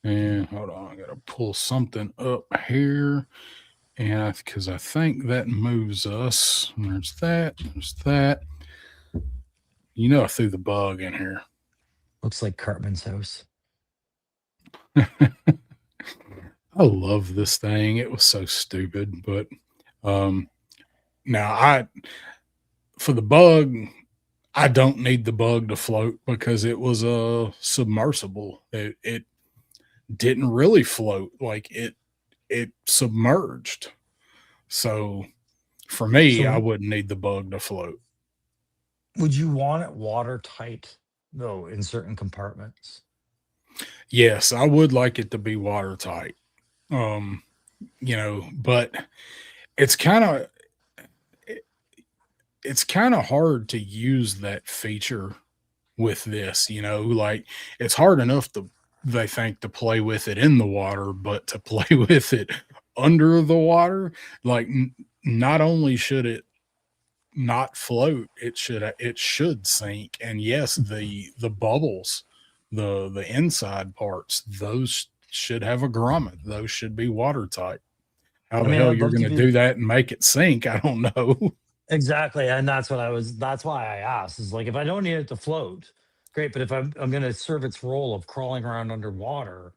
And hold on, I gotta pull something up here. And because I think that moves us. There's that. There's that. I threw the bug in here. Looks like Cartman's house. I love this thing. It was so stupid, but um now for the bug, I don't need the bug to float because it was a submersible. It didn't really float, like it submerged. So for me, I So wouldn't need the bug to float. would you want it watertight though in certain compartments? Yes, I would like it to be watertight. Um, but it's kind of it's kind of hard to use that feature with this, like it's hard enough to they think to play with it in the water, but to play with it under the water, like not only should it not float, it should sink. And yes, the bubbles, the inside parts, those should have a grommet. Those should be watertight. How I the mean, hell I'd you're love to going to be do that and make it sink? I don't know. exactly, and that's why I asked. Is like if I don't need it to float, great. But if I'm going to serve its role of crawling around underwater,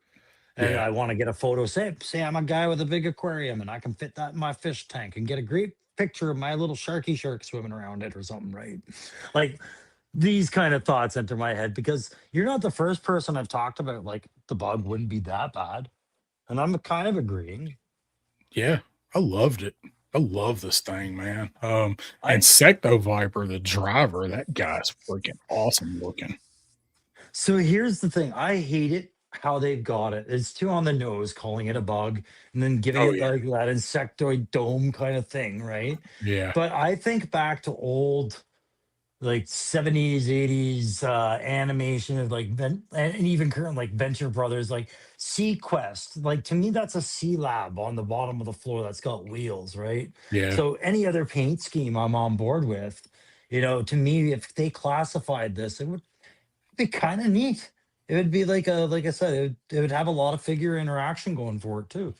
and Yeah, I want to get a photo, say I'm a guy with a big aquarium, and I can fit that in my fish tank and get a great picture of my little sharky shark swimming around it or something, right? Like these kind of thoughts enter my head because you're not the first person I've talked about. Like the bug wouldn't be that bad, and I'm kind of agreeing. yeah, I loved it. I love this thing, man. I Insecto Viper, the driver, that guy's freaking awesome looking. So here's the thing. I hate it how they've got it. It's too on the nose calling it a bug and then giving Oh it yeah, like that insectoid dome kind of thing, right? yeah, But I think back to old like 70s, 80s animation of like and even current like Venture Brothers, like Sea Quest. Like to me, that's a sea lab on the bottom of the floor that's got wheels, right? yeah. So any other paint scheme I'm on board with, to me, if they classified this, it would be kind of neat. It would be like I said, it would have a lot of figure interaction going for it too.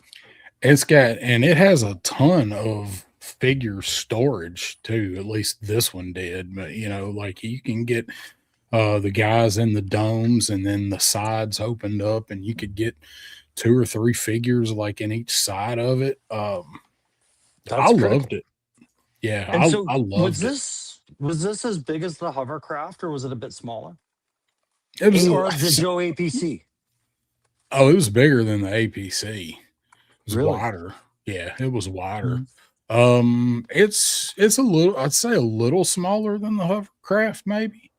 And it has a ton of figure storage too. At least this one did. But like you can get the guys in the domes and then the sides opened up and you could get 2 or 3 figures like in each side of it. I That's loved critical. it. Yeah, And so I loved it. was this as big as the hovercraft or was it a bit smaller? It was Or the Joe APC? it was bigger than the APC. It was Really? wider. Yeah, it was wider. Mhm. It's a little, I'd say a little smaller than the hovercraft, maybe.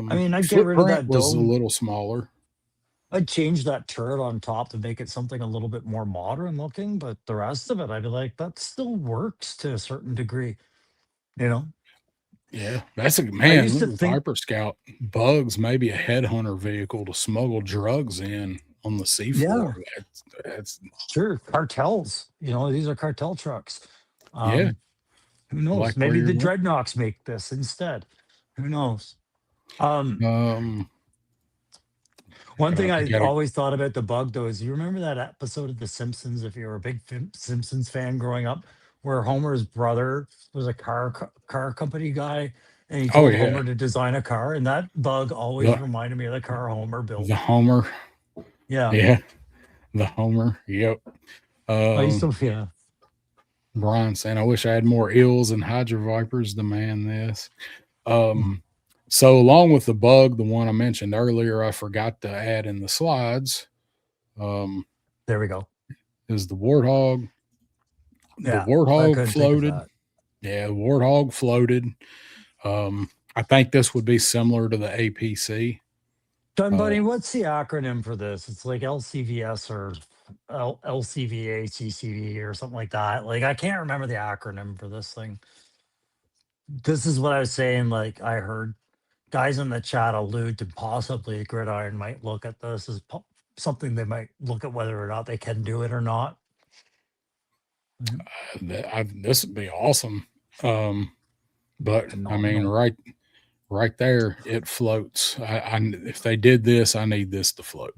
I mean, I'd get rid of Footprint that was a dome. little smaller. I'd change that turret on top to make it something a little bit more modern looking, but the rest of it, I'd be like, that still works to a certain degree. You know, Yeah, that's a I man. used Look to at think Viper Scout bugs, maybe a headhunter vehicle to smuggle drugs in on the Yeah, seafloor. That's sure. Cartels. These are cartel trucks. yeah, Who I knows? like where Maybe you're the going. dreadnoughts make this instead. Who knows? Um, Um, One thing I I gotta. always thought about the bug though is you remember that episode of The Simpsons, if you were a big Simpsons fan growing up, where Homer's brother was a car company guy, and he Oh told yeah, Homer to design a car, and that bug always the reminded me of the car Homer the built. Homer. Yeah, Yeah, the Homer. Yep. I used Um, to. Yeah, Brian saying, "I wish I had more eels and hydro vipers to man this." Mhm. Um, so along with the bug, the one I mentioned earlier, I forgot to add in the slides. Um, There we go. is the warthog. The Yeah, I warthog couldn't think of floated. that. Yeah, the warthog floated. I think this would be similar to the APC. John Uh, Bunny, what's the acronym for this? It's like LCVS or LCVA CCV or something like that. Like I can't remember the acronym for this thing. This is what I was saying. Like I heard guys in the chat allude to possibly Gridiron might look at this as something they might look at whether or not they can do it or not. Mhm. this would be awesome. But I mean, Phenomenal. right there, it floats. If they did this, I need this to float.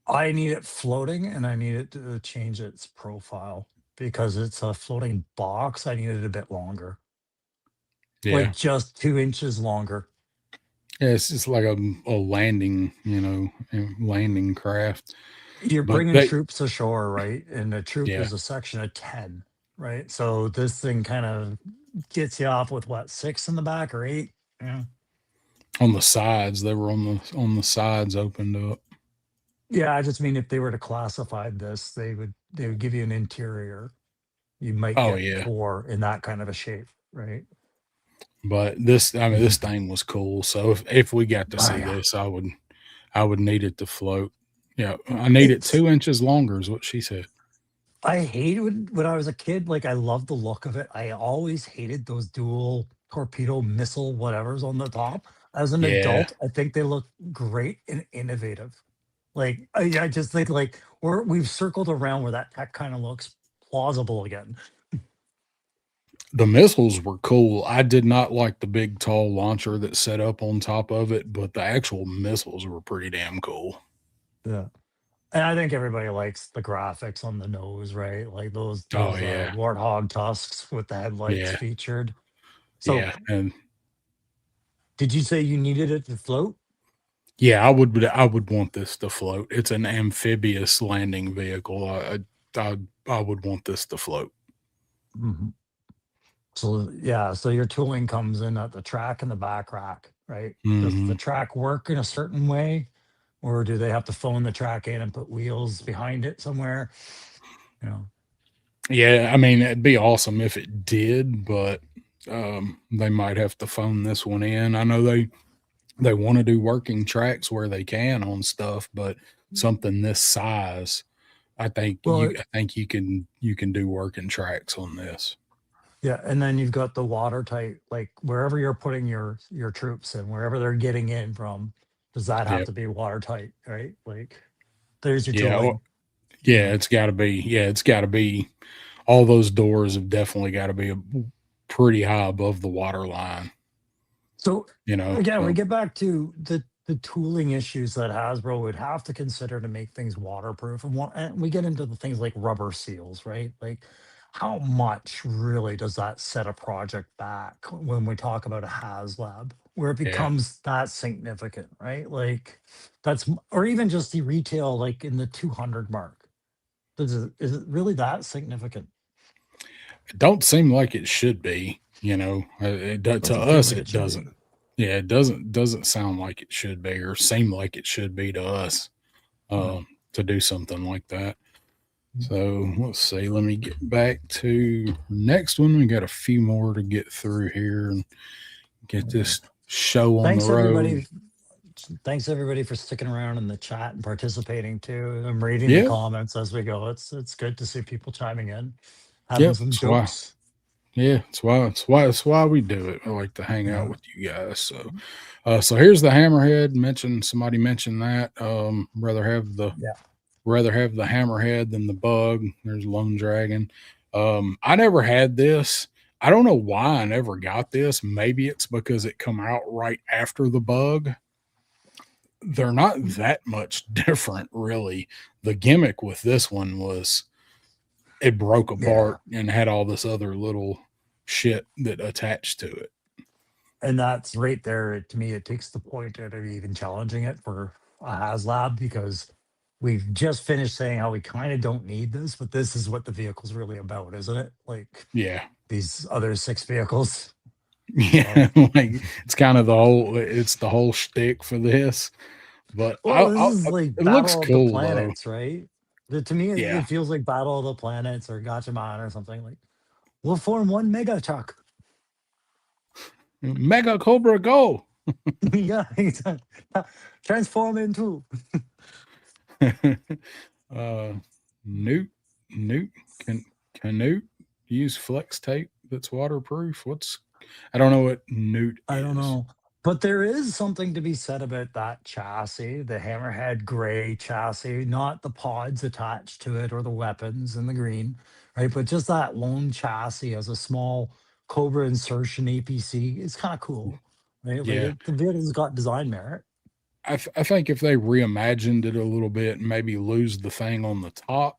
I need it floating and I need it to change its profile because it's a floating box. I need it a bit longer, Yeah, like just 2 inches longer. yeah, it's just like a landing, landing craft. You're But bringing they, troops ashore, right? And a troop yeah, is a section of 10, right? So this thing kind of gets you off with what, 6 in the back or 8? Yeah. on the sides, they were on the sides opened up. Yeah, I just mean if they were to classify this, they would give you an interior. You might Oh get yeah, 4 in that kind of a shape, right? but this, I mean, Mhm. this thing was cool. So if we got to Oh see yeah. this, I would need it to float. Yeah, I need it It's 2 inches longer, is what she said. I hated when I was a kid, like I loved the look of it. I always hated those dual torpedo missile whatevers on the top. As an Yeah, adult, I think they look great and innovative. Like I just think like we've circled around where that tech kind of looks plausible again. the missiles were cool. I did not like the big tall launcher that set up on top of it, but the actual missiles were pretty damn cool. Yeah. And I think everybody likes the graphics on the nose, right? Like those Oh those yeah, warthog tusks with the headlights yeah, featured. So, yeah, and did you say you needed it to float? yeah, I would want this to float. It's an amphibious landing vehicle. I would want this to float. Mhm. So, yeah, so your tooling comes in at the track and the back rack, right? Does the Hmm. track work in a certain way, or do they have to phone the track in and put wheels behind it somewhere? You know, Yeah, I mean it'd be awesome if it did, but they might have to phone this one in. I know they want to do working tracks where they can on stuff, but something this size, well, I think you can do working tracks on this. yeah, and then you've got the watertight, like wherever you're putting your troops in, wherever they're getting in from, does that have Yeah, to be watertight, right? Like there's your yeah, tooling. yeah. Yeah. It's got to be. Yeah, it's got to be. All those doors have definitely got to be pretty high above the water line. So again, we So get back to the tooling issues that Hasbro would have to consider to make things waterproof, and we get into the things like rubber seals, right? Like how much really does that set a project back when we talk about a HasLab, where it yeah, becomes that significant, right? Like or even just the retail, like in the 200 mark. Is it really that significant? it don't seem like it should be. To Doesn't feel us like it it should be. doesn't. Yeah, it doesn't sound like it should be or seem like it should be to us. No. To do something like that. So let's see. Let me get back to next one. We got a few more to get through here and get Yeah. this show on the Thanks road. everybody. Thanks everybody for sticking around in the chat and participating too. I'm reading the Yeah, comments as we go. It's good to see people chiming in, having yep. some So I, jokes. Yeah, that's why we do it. I like to hang out Yeah. with you guys. So here's the hammerhead. Somebody mentioned that. Yeah. Rather have the hammerhead than the bug. There's lone dragon. I never had this. I don't know why I never got this. Maybe it's because it come out right after the bug. They're not that much different, really. The gimmick with this one was it broke Yeah. apart and had all this other little shit that attached to it. And that's right there. To me, it takes the point out of even challenging it for a HasLab because we've just finished saying how we kind of don't need this, but this is what the vehicle's really about, isn't it? Like Yeah. these other six vehicles. So, Yeah. Like it's the whole shtick for this. But well, this is like it looks Battle of the cool though. Planets, right? To me, Yeah. it feels like Battle of the Planets or Gatchaman or something like. We'll form one mega truck. Mega Cobra Go. Yeah, exactly. Transform into. uh Newt Newt can Canute use flex tape that's waterproof. I don't know what Newt I don't is. know. But there is something to be said about that chassis, the hammerhead gray chassis, not the pods attached to it or the weapons in the green, right? But just that lone chassis as a small Cobra insertion APC is kind of cool, right? Like Yeah. the vehicle's got design merit. I think if they reimagined it a little bit, maybe lose the thing on the top,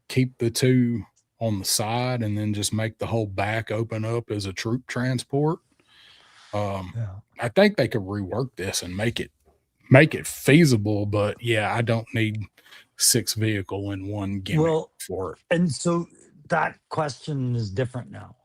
keep the two on the side, and then just make the whole back open up as a troop transport. Um, Yeah. I think they could rework this and make it feasible. But yeah, I don't need six vehicle in one gimmick Well, for it. and so that question is different now.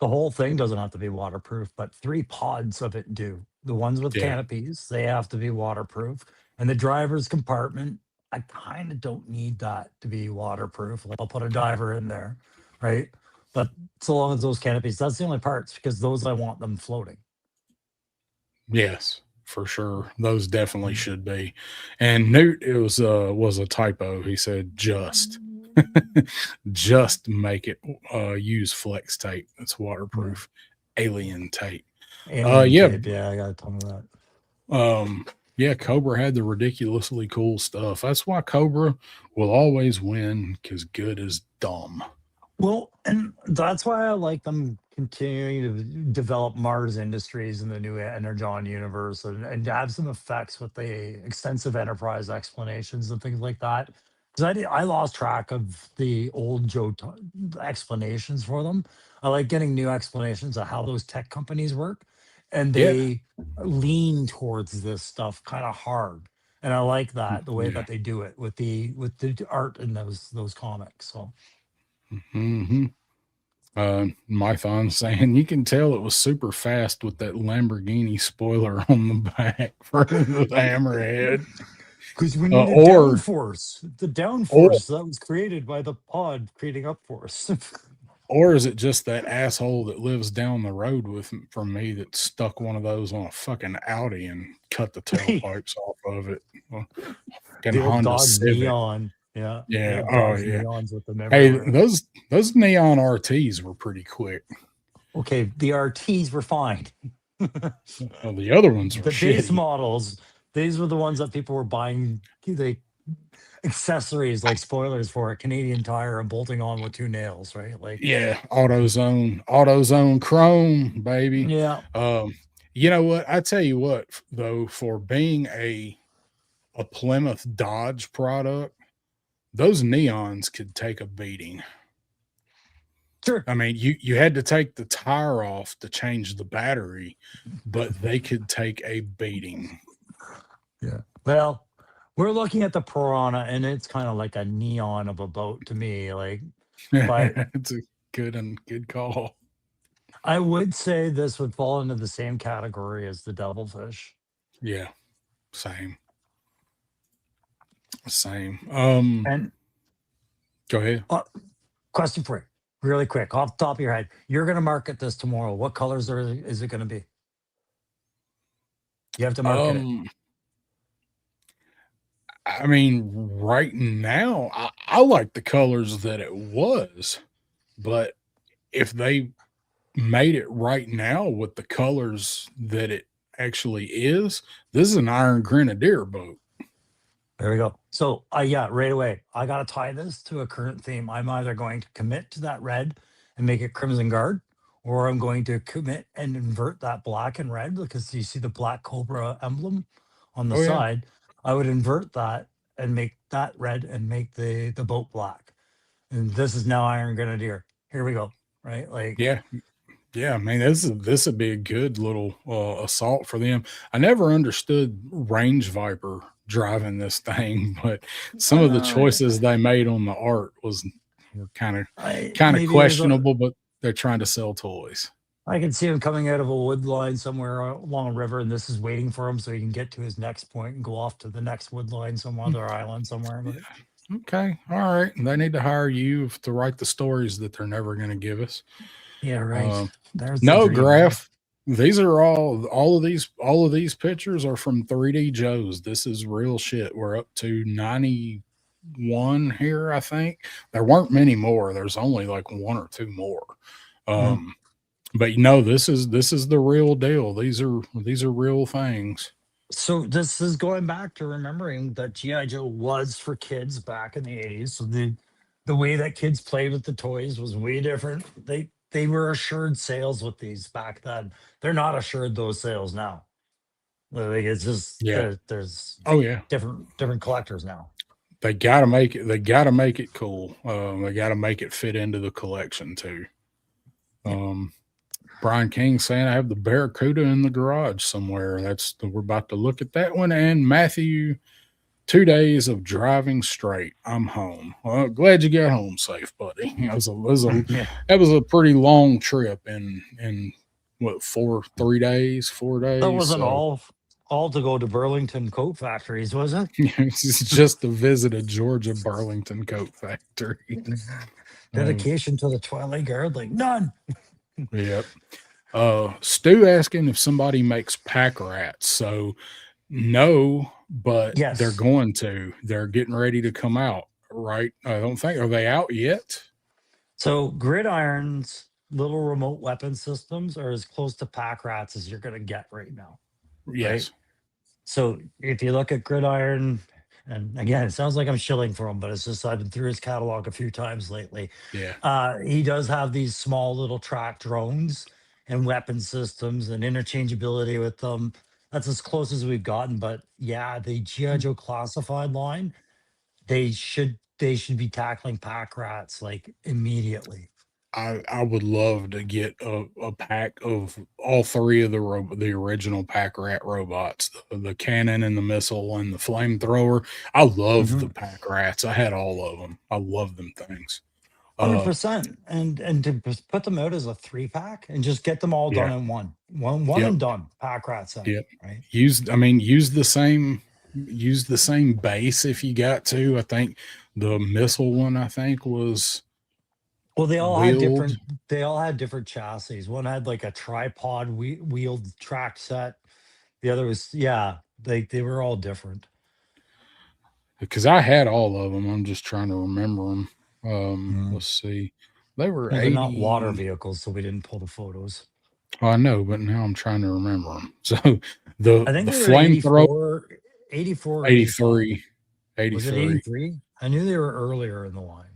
The whole thing doesn't have to be waterproof, but three pods of it do. The ones with Yeah, canopies, they have to be waterproof. And the driver's compartment, I kind of don't need that to be waterproof. Like I'll put a diver in there, right? But so long as those canopies, that's the only parts because those I want them floating. yes, for sure. Those definitely Mm. should be. And Newt, it was a typo. He said just make it use flex tape. It's Yeah. waterproof. Alien tape. Alien Yeah, tape. Yeah, I got a ton of that. um, yeah, Cobra had the ridiculously cool stuff. That's why Cobra will always win because good is dumb. Well, and that's why I like them continuing to develop Mars Industries in the new Energon universe and to have some effects with the extensive enterprise explanations and things like that. Because I lost track of the old explanations for them. I like getting new explanations of how those tech companies work, and Yeah, they lean towards this stuff kind of hard. And I like that the way yeah. that they do it with the art in those comics. So. Hmm. Mython saying you can tell it was super fast with that Lamborghini spoiler on the back for the hammerhead. Because we Uh, need a or downforce. The or downforce that was created by the pod creating upforce. or is it just that asshole that lives down the road from me that stuck one of those on a fucking Audi and cut the the tailpipes off of it? Well, fucking old Honda Dodge Civic. Neon. Yeah, they Yeah. have Oh Dodge yeah. Neons with them Hey, everywhere. those neon RTs were pretty quick. Okay, the RTs were fine. Well, the other ones were The base shitty. models, these were the ones that people were buying the accessories like spoilers for a Canadian Tire and bolting on with two nails, right? Like, Yeah, AutoZone Chrome, baby. yeah, Um, you know what? I tell you what, though, for being a Plymouth Dodge product, those neons could take a beating. sure. I mean, you had to take the tire off to change the battery, but they could take a beating. Yeah. Well, we're looking at the Piranha, and it's kind of like a neon of a boat to me. Like, but It's a good call. I would say this would fall into the same category as the Devilfish. Yeah, same, same. And Go ahead. question for you, really quick, off the top of your head, you're going to market this tomorrow. What colors is it going to be? You have to market it. Um, I mean, right now, I like the colors that it was, but if they made it right now with the colors that it actually is, this is an Iron Grenadier boat. There we go. So, yeah, right away, I got to tie this to a current theme. I'm either going to commit to that red and make it Crimson Guard, or I'm going to commit and invert that black and red because you see the black Cobra emblem on the Oh yeah, side. I would invert that and make that red and make the boat black. And this is now Iron Grenadier. Here we go. Right? Like, yeah. Yeah, I mean, this would be a good little assault for them. I never understood Range Viper driving this thing, but some I of the know. choices they made on the art were kind of Maybe it was a. questionable, but they're trying to sell toys. I can see him coming out of a wood line somewhere along a river, and this is waiting for him so he can get to his next point and go off to the next wood line, some other island somewhere. But Okay, all right. They need to hire you to write the stories that they're never going to give us. yeah, right. Um, There's the no, dream, right? Graph. These are all of these pictures are from 3D Joe's. This is real shit. We're up to 91 here, I think. There weren't many more. There's only like one or two more. Mm. Um, but you know, this is the real deal. These are real things. So this is going back to remembering that GI Joe was for kids back in the 80s. So the way that kids played with the toys was way different. They were assured sales with these back then. They're not assured those sales now. Like it's just Yeah. there's Oh yeah. different collectors now. They gotta make it. They gotta make it cool. They gotta make it fit into the collection too. Brian King saying I have the Barracuda in the garage somewhere. We're about to look at that one. And Matthew, 2 days of driving straight. I'm home. Well, glad you got home safe, buddy. Yeah. That was a pretty long trip in what 3 days, 4 days. That wasn't So all to go to Burlington coat factories, was it? it's just to visit a Georgia Burlington coat factory. Dedication to the Twilight Guard, like none. Yep. Stu asking if somebody makes pack rats. So no, but they're Yes. going to. They're getting ready to come out, right? I don't think are they out yet? So Gridiron's little remote weapon systems are as close to pack rats as you're gonna get right now. Right. Yes. So if you look at Gridiron, and again, it sounds like I'm shilling for him, but it's just I've been through his catalog a few times lately. Yeah. He does have these small little track drones and weapon systems and interchangeability with them. That's as close as we've gotten. But yeah, the GI Joe classified line, they should be tackling pack rats like immediately. I would love to get a pack of all three of the original pack rat robots, the cannon and the missile and the flamethrower. I love the pack rats. I had all of them. I love them things. 100%. And to put them out as a 3-pack and just get them all done Yeah. in one Yep. and done. Pack rat set. Yep. Right. Use the same base if you got to. I think the missile one was Well, they all had wheeled. different chassis. One had like a tripod wheeled track set. The other was, yeah, they were all different. Because I had all of them. I'm just trying to remember them. Mm. Let's see. They were They're not 80. water vehicles, so we didn't pull the photos. I know, but now I'm trying to remember them. So I think the they were flamethrower 84 or 85. 83, Was it 83. 83? I knew they were earlier in the line.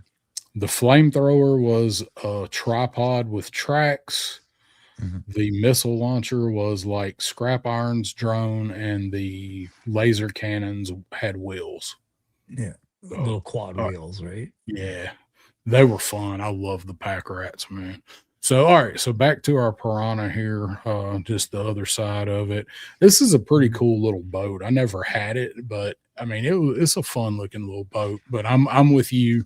The flamethrower was a tripod with tracks. Mhm. The missile launcher was like scrap irons drone, and the laser cannons had wheels. Yeah. So, Little quad wheels, right? yeah, they were fun. I love the pack rats, man. So, all right. So back to our piranha here, just the other side of it. This is a pretty cool little boat. I never had it, but I mean, it's a fun looking little boat. But I'm with you.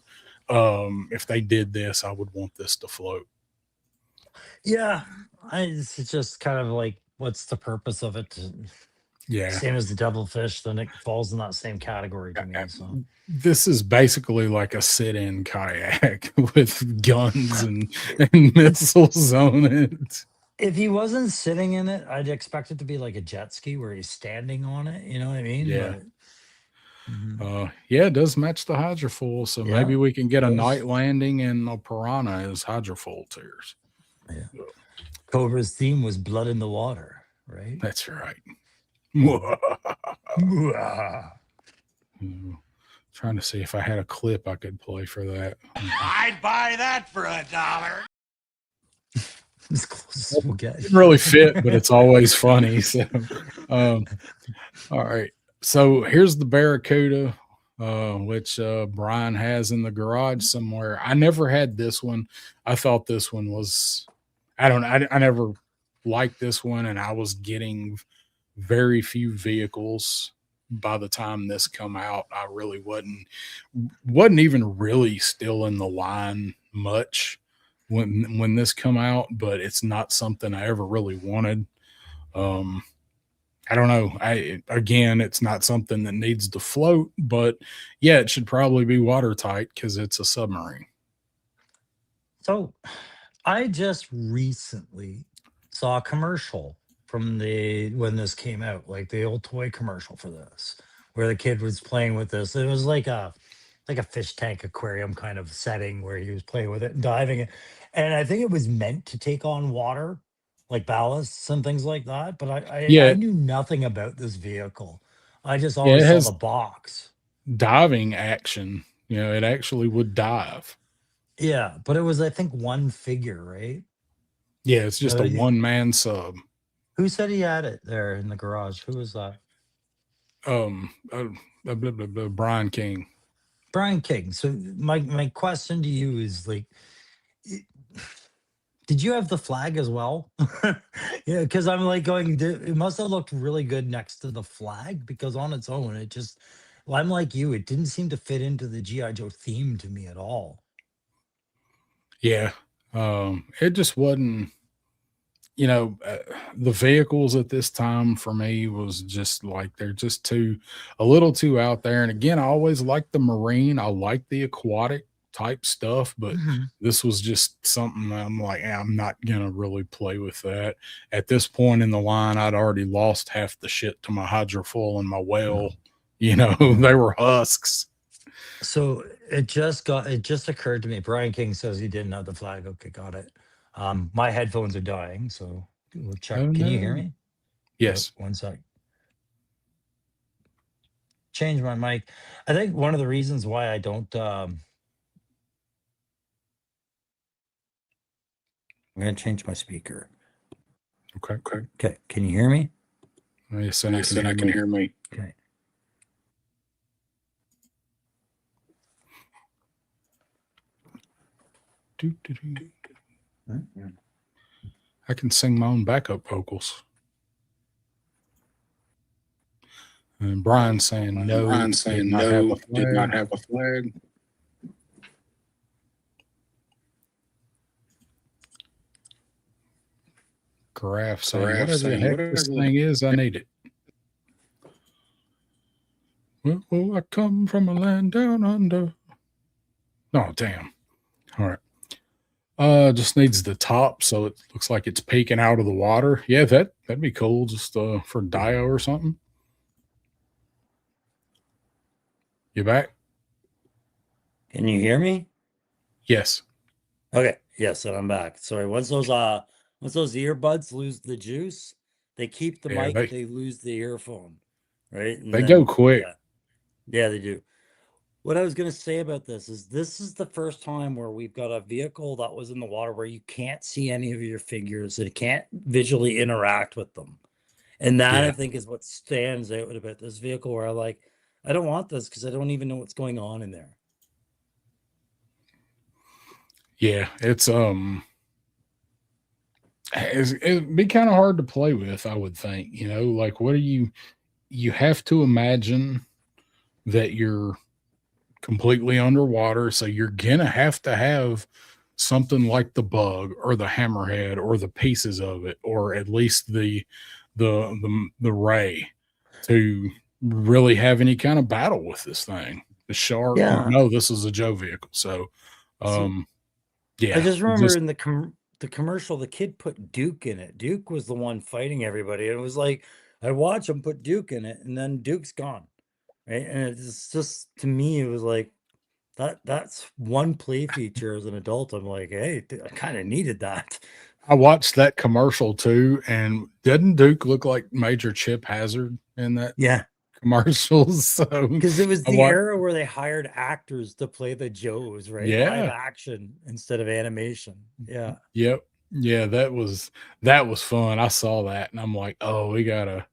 If they did this, I would want this to float. Yeah. It's just kind of like, what's the purpose of it? Yeah. Same as the devilfish, then it falls in that same category to me. So This is basically like a sit-in kayak with guns and missiles on it. if he wasn't sitting in it, I'd expect it to be like a jet ski where he's standing on it. You know what I mean? Yeah. But, Yeah, it does match the hydrofoil, so Yeah, maybe we can get a does. night landing and a piranha as hydrofoil tiers. Yeah. Cobra's theme was blood in the water, right? That's right. Mwah. Trying to see if I had a clip I could play for that. I'd buy that for $1. As close as we'll get. Didn't really fit, but it's always funny. So, all right. So here's the Barracuda, which Brian has in the garage somewhere. I never had this one. I thought this one was, I don't know. I never liked this one, and I was getting very few vehicles by the time this come out. I really wasn't even really still in the line much when this come out, but it's not something I ever really wanted. I don't know. Again, it's not something that needs to float, but yeah, it should probably be watertight because it's a submarine. So I just recently saw a commercial from when this came out, like the old toy commercial for this, where the kid was playing with this. It was like a fish tank aquarium kind of setting where he was playing with it and diving it. And I think it was meant to take on water, like ballasts and things like that. But I Yeah, knew nothing about this vehicle. I just yeah, it always saw the has box. diving action. It actually would dive. Yeah, but it was, I think, one figure, right? Yeah, it's just No, a one-man sub. who said he had it there in the garage? Who was that? Brian King. Brian King. So my question to you is like, did you have the flag as well? Yeah, because I'm like going, it must have looked really good next to the flag because on its own, it just, well, I'm like you, it didn't seem to fit into the G.I. Joe theme to me at all. Yeah, it just wasn't. The vehicles at this time for me was just like they're just a little too out there. And again, I always liked the marine. I like the aquatic type stuff, but this was just something I'm like, I'm not gonna really play with that. At this point in the line, I'd already lost half the shit to my hydrofoil and my whale. They were husks. So it just occurred to me. Brian King says he didn't have the flag. Okay, got it. My headphones are dying, so we'll check. Oh Can you hear no. me? Yes. One sec. Change my mic. I think one of the reasons why I don't I'm gonna change my speaker. Okay. Okay, can you hear me? Yes, and I can hear me. Okay. I can sing my own backup vocals. And Brian saying no, did not have a flag. Giraffe saying, whatever the heck this thing is, I need it. Well, I come from a land down under. Oh, damn. All right. Just needs the top, so it looks like it's peeking out of the water. Yeah, that'd be cool, just for Dio or something. You back? Can you hear me? Yes. Okay. Yes, and I'm back. Sorry. Once those earbuds lose the juice, they keep the Yeah, mic, they lose the earphone. Right? And they go quick. Yeah, they do. What I was gonna say about this is the first time where we've got a vehicle that was in the water where you can't see any of your figures, and it can't visually interact with them. And that I Yeah. think is what stands out about this vehicle where I don't want this because I don't even know what's going on in there. Yeah, it'd be kind of hard to play with, I would think. Like what do you have to imagine that you're completely underwater, so you're gonna have to have something like the bug or the hammerhead or the pieces of it, or at least the ray to really have any kind of battle with this thing. The shark, Yeah. no, this is a Joe vehicle, so yeah. I just remember in the commercial, the kid put Duke in it. Duke was the one fighting everybody. And it was like, I watch him put Duke in it, and then Duke's gone. Right. And it's just, to me, it was like, that's one play feature as an adult. I'm like, hey, I kind of needed that. I watched that commercial too, and didn't Duke look like Major Chip Hazard in that Yeah, commercial? So because it was I the watched, era where they hired actors to play the Joes, right? Live yeah, action instead of animation. Yeah. yep, yeah, that was fun. I saw that, and I'm like, oh, I gotta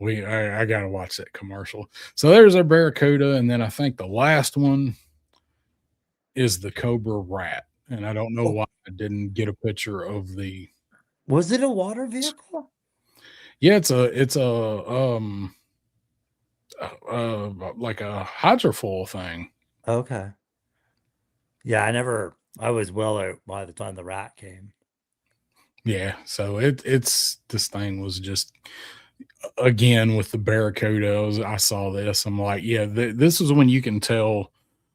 watch that commercial. So there's our Barracuda, and then I think the last one is the Cobra Rat, and I don't know Oh, why I didn't get a picture of the. was it a water vehicle? Yeah, like a hydrofoil thing. Okay. Yeah, I was well out by the time the rat came. Yeah, so it's this thing was just again with the Barracuda. I saw this. I'm like, yeah, this is when you can tell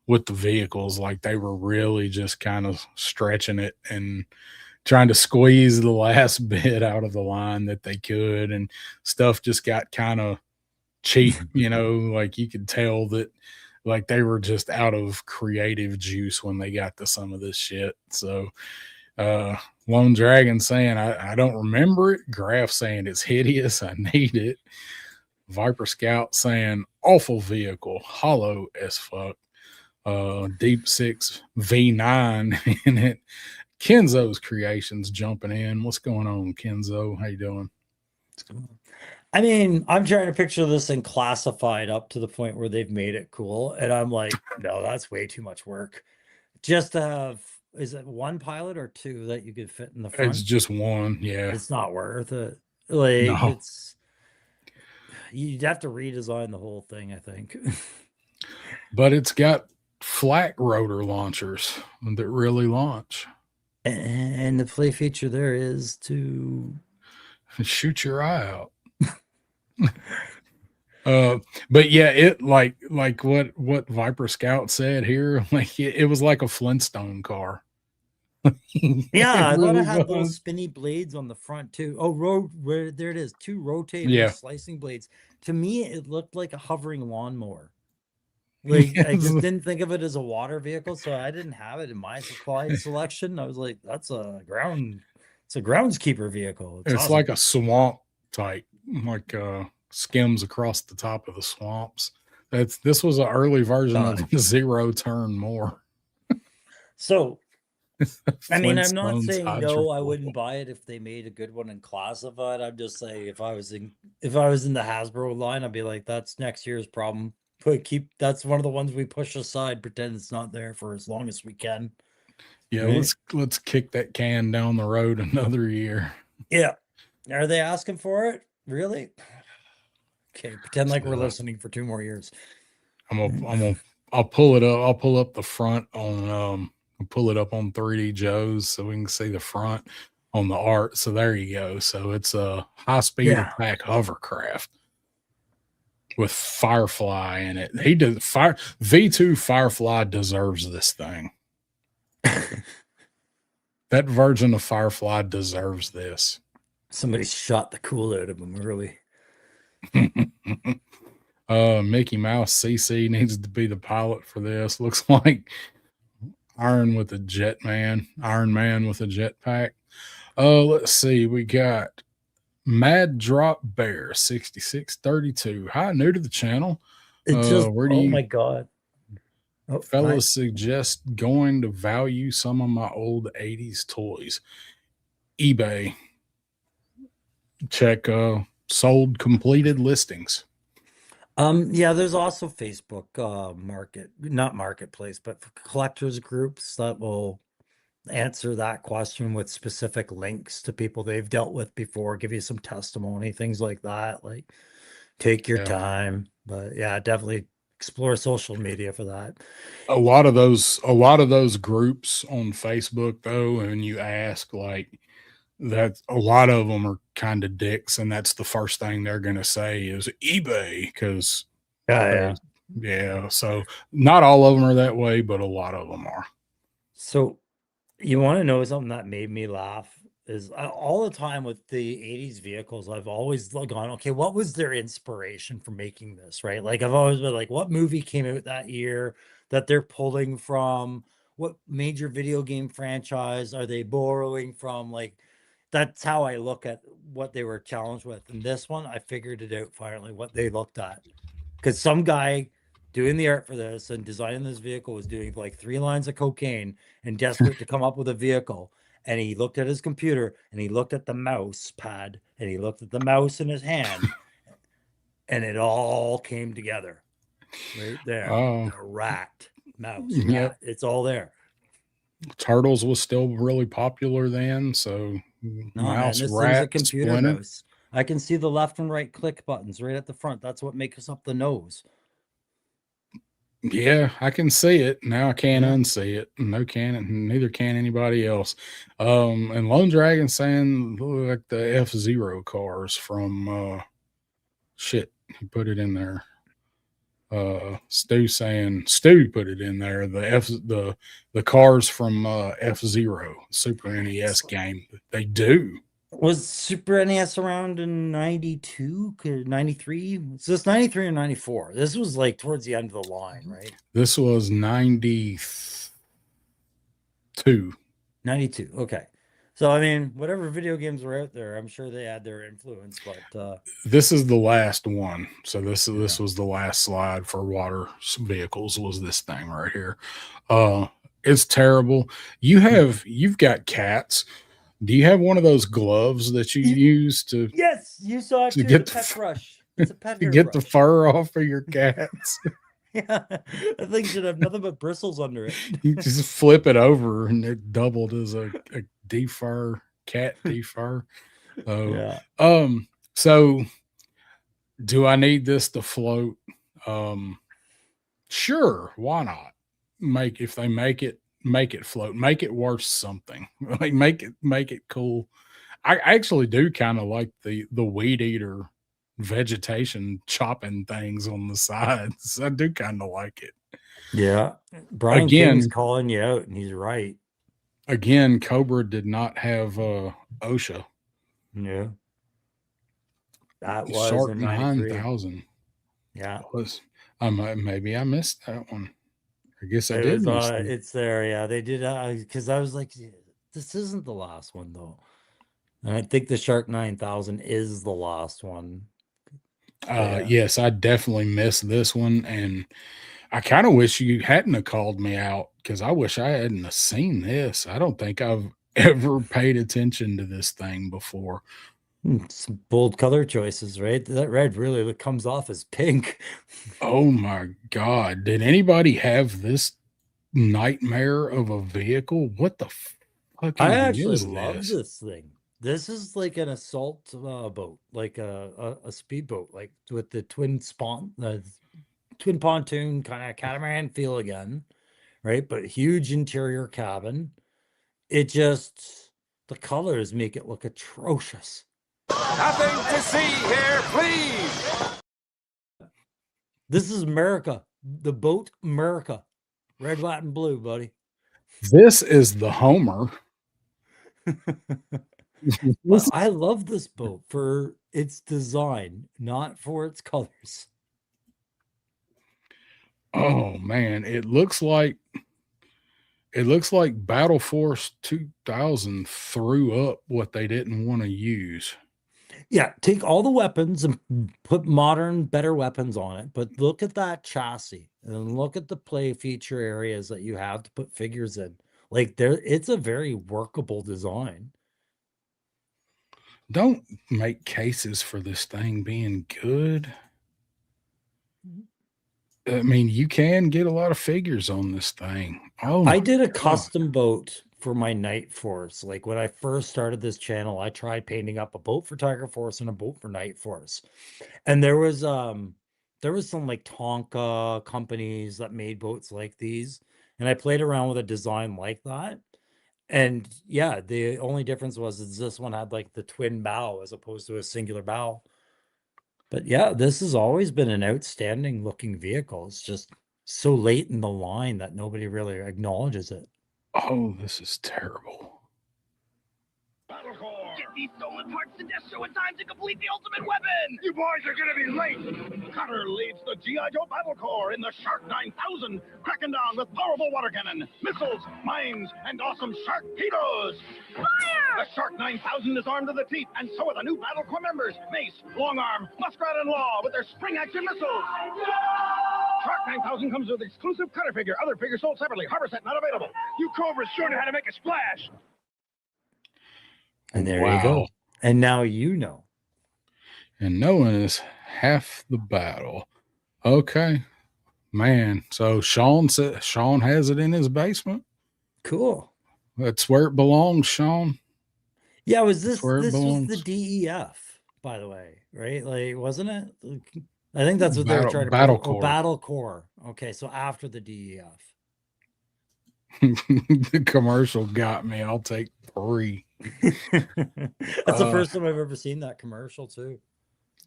with the vehicles, like they were really just kind of stretching it and trying to squeeze the last bit out of the line that they could, and stuff just got kind of cheap. Like you could tell that like they were just out of creative juice when they got to some of this shit. So uh Lone Dragon saying I don't remember it. Graph saying it's hideous, I need it. Viper Scout saying awful vehicle, hollow as fuck. Deep Six V9 in it. Kenzo's Creations jumping in. What's going on, Kenzo? How you doing? I mean, I'm trying to picture this thing classified up to the point where they've made it cool. And I'm like, no, that's way too much work. Just to have, is it one pilot or two that you could fit in the It's front? just one, yeah. It's not worth it. Like, No, you'd have to redesign the whole thing, I think. but it's got flat rotor launchers that really launch. And the play feature there is to Shoot your eye out. But yeah, it like what Viper Scout said here, like it was like a Flintstone car. yeah, It I thought it really had those was. spinny blades on the front too. Oh, where there it is, two rotating Yeah. slicing blades. To me, it looked like a hovering lawnmower. Like I just didn't think of it as a water vehicle, so I didn't have it in my supply selection. I was like, it's a groundskeeper vehicle. It's It's awesome. like a swamp type, like skims across the top of the swamps. This was an early version of Zero Turn More. So I mean, I'm not Flintstones saying no, I hydrofoil. wouldn't buy it if they made a good one and classified. I'm just saying if I was in the Hasbro line, I'd be like, that's next year's problem. That's one of the ones we push aside, pretend it's not there for as long as we can. Yeah, Right? let's kick that can down the road another year. Yeah. Are they asking for it? Really? Okay, pretend like we're So, listening for 2 more years. I'll pull it up. I'll pull up the front on I'll pull it up on 3D Joe's so we can see the front on the art. So there you go. So it's a high speed Yeah. attack hovercraft with Firefly in it. He does V2 Firefly deserves this thing. That version of Firefly deserves this. Somebody shot the cool out of him early. Mickey Mouse CC needs to be the pilot for this. Looks like Iron Man with a jetpack. Let's see. We got Mad Drop Bear 6632. Hi, new to the channel. Where do oh you my god. Oh, fellas suggest going to value some of my old 80s toys? eBay. Check sold completed listings. Yeah, there's also Facebook not marketplace, but for collectors groups that will answer that question with specific links to people they've dealt with before, give you some testimony, things like that. Like take your Yeah. time. But yeah, definitely explore social media for that. A lot of those groups on Facebook though, and you ask like that, a lot of them are kind of dicks, and that's the first thing they're going to say is eBay because yeah. So not all of them are that way, but a lot of them are. So you want to know something that made me laugh is all the time with the 80s vehicles, I've always gone, okay, what was their inspiration for making this, right? Like I've always been like, what movie came out that year that they're pulling from? What major video game franchise are they borrowing from? Like that's how I look at what they were challenged with. And this one, I figured it out finally what they looked at. Because some guy doing the art for this and designing this vehicle was doing like 3 lines of cocaine and desperate to come up with a vehicle. And he looked at his computer and he looked at the mouse pad and he looked at the mouse in his hand, and it all came together right there. Oh, The rat, mouse, yep. rat, it's all there. Turtles was still really popular then, so No, mouse, man, this thing's a rat, computer splinter. mouse. I can see the left and right click buttons right at the front. That's what makes up the nose. Yeah, I can see it. Now I can't Yeah. unsee it. Neither can anybody else. And Lone Dragon saying look like the F-Zero cars from shit. He put it in there. Stu put it in there. The cars from F-Zero Super NES game. They do. Was Super NES around in 92, 93? Is this 93 or 94? This was like towards the end of the line, right? This was 92. 92. Okay. So, I mean, whatever video games were out there, I'm sure they had their influence, but This is the last one. So this Yeah. was the last slide for water vehicles was this thing right here. It's terrible. You've got cats. Do you have one of those gloves that you use to yes, you saw it To too. get The the pet f- brush. It's a pet to hair get the brush. fur off of your cats? Yeah, that thing should have nothing but bristles under it. You just flip it over and it doubled as a defur cat defur. Oh, Yeah. so do I need this to float? Sure, why not? If they make it float, make it worth something. Like make it cool. I actually do kind of like the weed eater vegetation chopping things on the sides. I do kind of like it. Yeah. Brian Again- King's calling you out, and he's right. Again, Cobra did not have OSHA. Yeah. That was Shark in 93. 9000 Yeah. was. Maybe I missed that one. I guess I It did was, miss it. it's there. Yeah. They did. Because I was like, this isn't the last one, though. And I think the Shark 9000 is the last one. Yeah. Yes, I definitely missed this one, and I kind of wish you hadn't have called me out because I wish I hadn't have seen this. I don't think I've ever paid attention to this thing before. Some bold color choices, right? That red really comes off as pink. Oh my God. Did anybody have this nightmare of a vehicle? What the fuck I actually is love this? this thing. This is like an assault boat, like a speedboat, like with the twin pontoon kind of catamaran feel again, right? But huge interior cabin. It just, the colors make it look atrocious. Nothing to see here, please. This is America, the boat America, red, white, and blue, buddy. This is the Homer. But I love this boat for its design, not for its colors. Oh man, it looks like Battle Force 2000 threw up what they didn't want to use. Yeah, take all the weapons and put modern, better weapons on it. But look at that chassis and look at the play feature areas that you have to put figures in. Like it's a very workable design. Don't make cases for this thing being good. I mean, you can get a lot of figures on this thing. Oh, I did a God. custom boat for my Night Force. Like when I first started this channel, I tried painting up a boat for Tiger Force and a boat for Night Force. And there was some like Tonka companies that made boats like these. And I played around with a design like that. And yeah, the only difference was is this one had like the twin bow as opposed to a singular bow. But yeah, this has always been an outstanding looking vehicle. It's just so late in the line that nobody really acknowledges it. Oh, this is terrible. Battle core. these stolen parts to just show in time to complete the ultimate weapon! You boys are gonna be late! Cutter leads the G.I. Joe Battle Corps in the Shark 9000, cracking down with powerful water cannon, missiles, mines, and awesome shark torpedoes! Fire! The Shark 9000 is armed to the teeth, and so are the new Battle Corps members, Mace, Longarm, Muskrat, and Law, with their spring-action missiles! Shark 9000 comes with exclusive Cutter figure, other figures sold separately, harbor set not available. You Cobras sure know how to make a splash! And there you go. And now you know. And knowing is half the battle. Okay, man. So Sean has it in his basement. Cool. That's where it belongs, Sean. Yeah, was this where it was belongs. the DEF, by the way, right? Like, wasn't it? I think that's what they were trying to Battle prove. Oh, Corps. Battle Corps. Okay, so after the DEF. The commercial got me. I'll take 3. That's the first time I've ever seen that commercial too.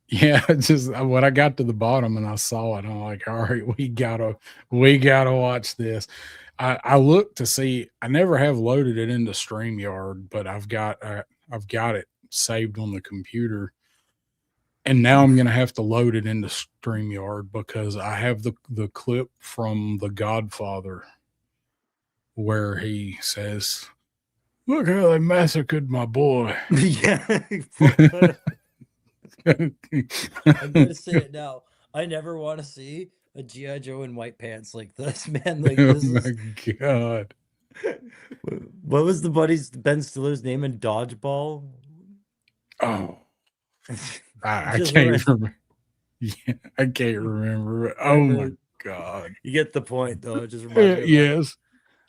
Yeah, just when I got to the bottom and I saw it, I'm like, all right, we gotta watch this. I looked to see. I never have loaded it into StreamYard, but I've got it saved on the computer, and now I'm gonna have to load it into StreamYard because I have the clip from The Godfather where he says, "Look how they massacred my boy." Yeah. I'm gonna say it now. I never want to see a G.I. Joe in white pants like this, man. Like, Oh this my God. What was the buddy's Ben Stiller's name in Dodgeball? Oh, I Just can't right. remember. Yeah, I can't remember. Oh my God. You get the point, though. It just reminds me of that. Yes.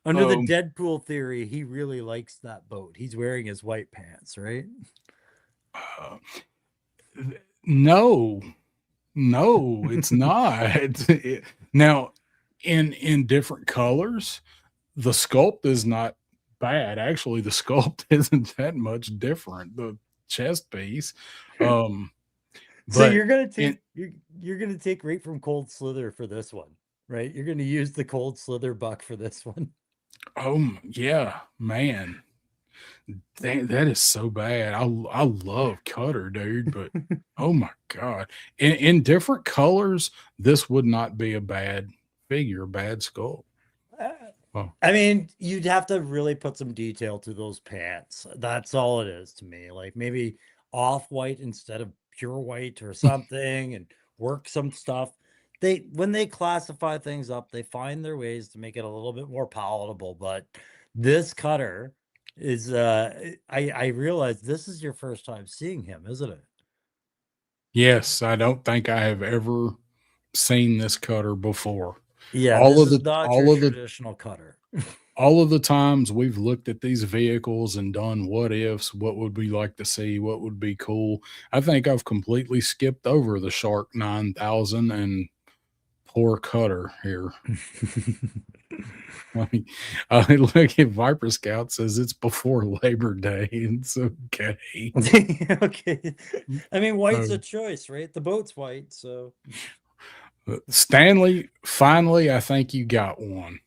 Under the Deadpool theory, he really likes that boat. He's wearing his white pants, right? No, it's not. Now, in different colors, the sculpt is not bad. Actually, the sculpt isn't that much different. The chest piece. So But you're gonna take you're gonna take right from Cold Slither for this one, right? You're gonna use the Cold Slither buck for this one. oh yeah, man. That is so bad. I love Cutter, dude, but oh my God. In different colors, this would not be a bad figure, bad skull. Oh. I mean, you'd have to really put some detail to those pants. That's all it is to me. Like maybe off-white instead of pure white or something, and work some stuff. When they classify things up, they find their ways to make it a little bit more palatable. But this Cutter is I realize this is your first time seeing him, isn't it? Yes, I don't think I have ever seen this Cutter before. Yeah, all this of the is not all your of the traditional Cutter. all of the times we've looked at these vehicles and done what ifs, what would we like to see, what would be cool. I think I've completely skipped over the Shark 9000 and poor Cutter here. I look at Viper Scout says it's before Labor Day. It's okay. Okay. I mean, white's a choice, right? The boat's white, so. Stanley, finally, I think you got one.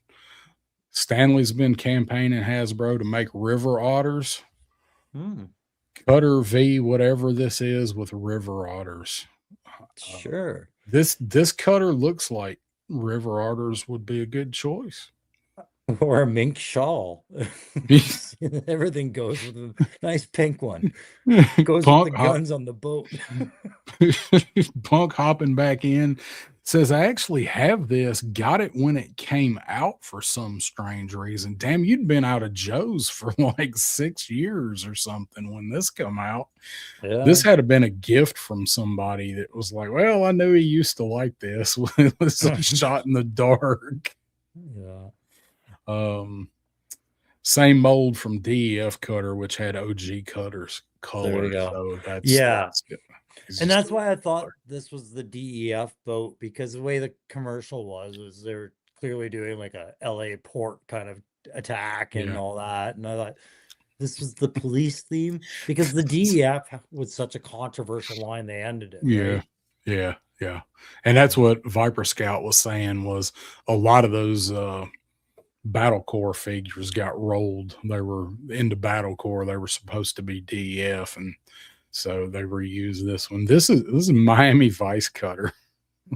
Stanley's been campaigning Hasbro to make river otters. Cutter V, whatever this is, with river otters. Sure. This Cutter looks like river otters would be a good choice. Or a mink shawl. Everything goes with a nice pink one. Goes with the guns on the boat. Punk hopping back in says, I actually have this. Got it when it came out for some strange reason. Damn, you'd been out of Joe's for like 6 years or something when this come out. Yeah. This had been a gift from somebody that was like, well, I knew he used to like this. It was a shot in the dark. Yeah. Same mold from DEF Cutter, which had OG Cutter's color. So that's good. And that's why I thought this was the DEF boat, because the way the commercial was they're clearly doing like a LA port kind of attack and all that. And I thought this was the police theme, because the DEF was such a controversial line. They ended it. Right? Yeah. And that's what Viper Scout was saying, was a lot of those Battle Corps figures got rolled. They were into Battle Corps. They were supposed to be DEF, and so they reused this one. This is Miami Vice Cutter.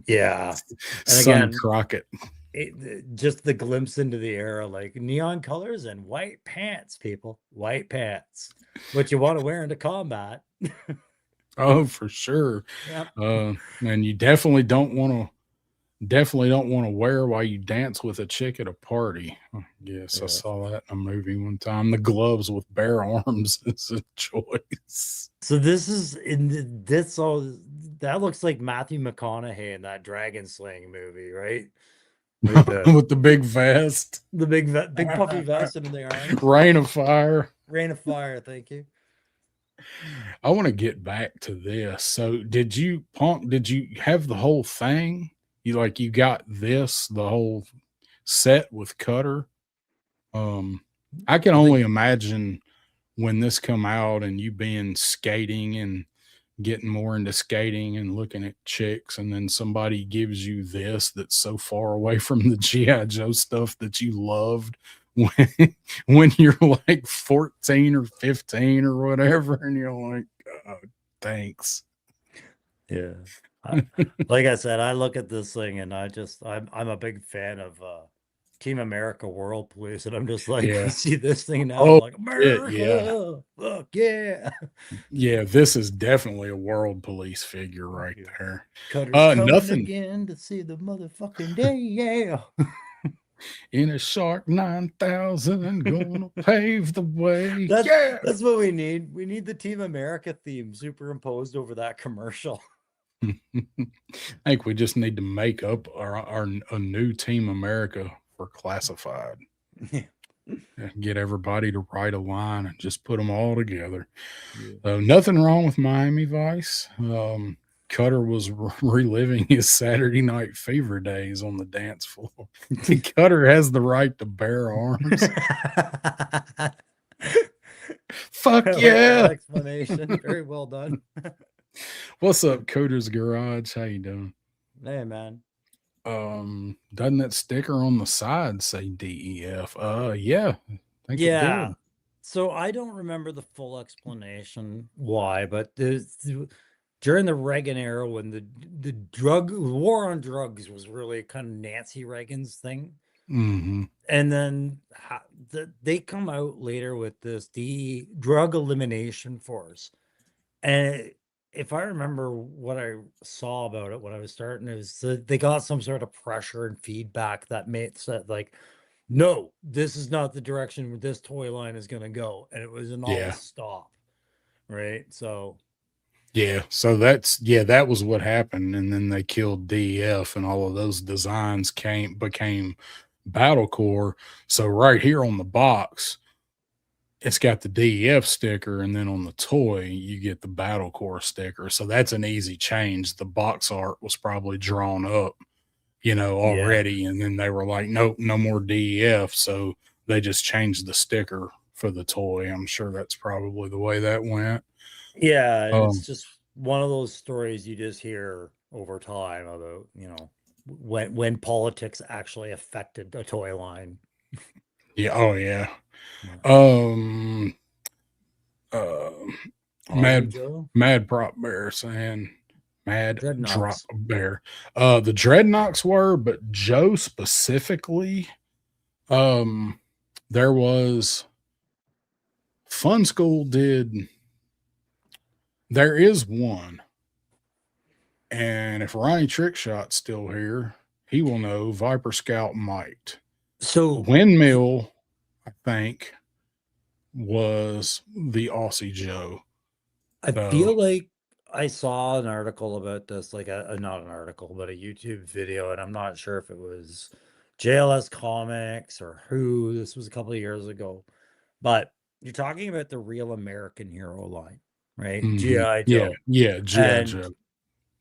Yeah. And Son again, Crockett. just the glimpse into the era, like neon colors and white pants, people. White pants. What you want to wear into combat. Oh, for sure. Yep. And you definitely don't want to wear while you dance with a chick at a party. Yes, I Yeah. saw that in a movie one time. The gloves with bare arms is a choice. So this is this all that looks like Matthew McConaughey in that Dragon Slaying movie, right? Like With the big vest, the big puffy vest and the arms. Rain of Fire. Rain of Fire, thank you. I want to get back to this. So did you have the whole thing? You got this, the whole set with Cutter? I can only imagine when this come out and you being skating and getting more into skating and looking at chicks, and then somebody gives you this that's so far away from the G.I. Joe stuff that you loved when you're like 14 or 15 or whatever, and you're like, oh, thanks. Yeah. Like I said, I look at this thing and I'm a big fan of Team America World Police, and I'm just like, Yeah. I see this thing now, Oh, I'm like, America, yeah. fuck yeah. Yeah, this is definitely a World Police figure right there. Cutter's coming Nothing again to see the motherfucking day, yeah. in a Shark 9000 gonna pave the way. That's what we need. We need the Team America theme superimposed over that commercial. I think we just need to make up a new Team America for classified. Get everybody to write a line and just put them all together. Yeah. Nothing wrong with Miami Vice. Cutter was reliving his Saturday Night Fever days on the dance floor. Cutter has the right to bear arms. Fuck yeah! Explanation. Very well done. What's up, Coder's Garage? How you doing? Hey, man. Doesn't that sticker on the side say DEF? Yeah. Yeah. So I don't remember the full explanation why, but during the Reagan era, when the drug war on drugs was really kind of Nancy Reagan's thing. Mm-hmm. And then they come out later with this drug elimination force. And if I remember what I saw about it when I was starting, is that they got some sort of pressure and feedback that made said like, no, this is not the direction where this toy line is going to go. And it was an all stop. Right. So. Yeah. So that was what happened. And then they killed DEF, and all of those designs became Battle Corps. So right here on the box, it's got the DEF sticker, and then on the toy, you get the Battle Corps sticker. So that's an easy change. The box art was probably drawn up, already. And then they were like, nope, no more DEF. So they just changed the sticker for the toy. I'm sure that's probably the way that went. Yeah. It's just one of those stories you just hear over time about, when politics actually affected a toy line. Yeah. Oh yeah. Mad Prop Bear saying Mad Drop Bear. The Dreadnoks were, but Joe specifically, there was Fun School there is one. And if Ronnie Trickshot's still here, he will know. Viper Scout might. So Windmill, I think, was the Aussie Joe. I feel like I saw an article about this, like not an article, but a YouTube video, and I'm not sure if it was JLS Comics or who. This was a couple of years ago, but you're talking about the Real American Hero line, right? Mm-hmm. G.I. Joe. Yeah, G.I. Joe.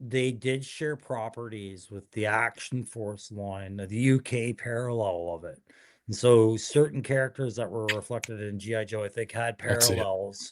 They did share properties with the Action Force line, the UK parallel of it. And so certain characters that were reflected in G.I. Joe, I think, had parallels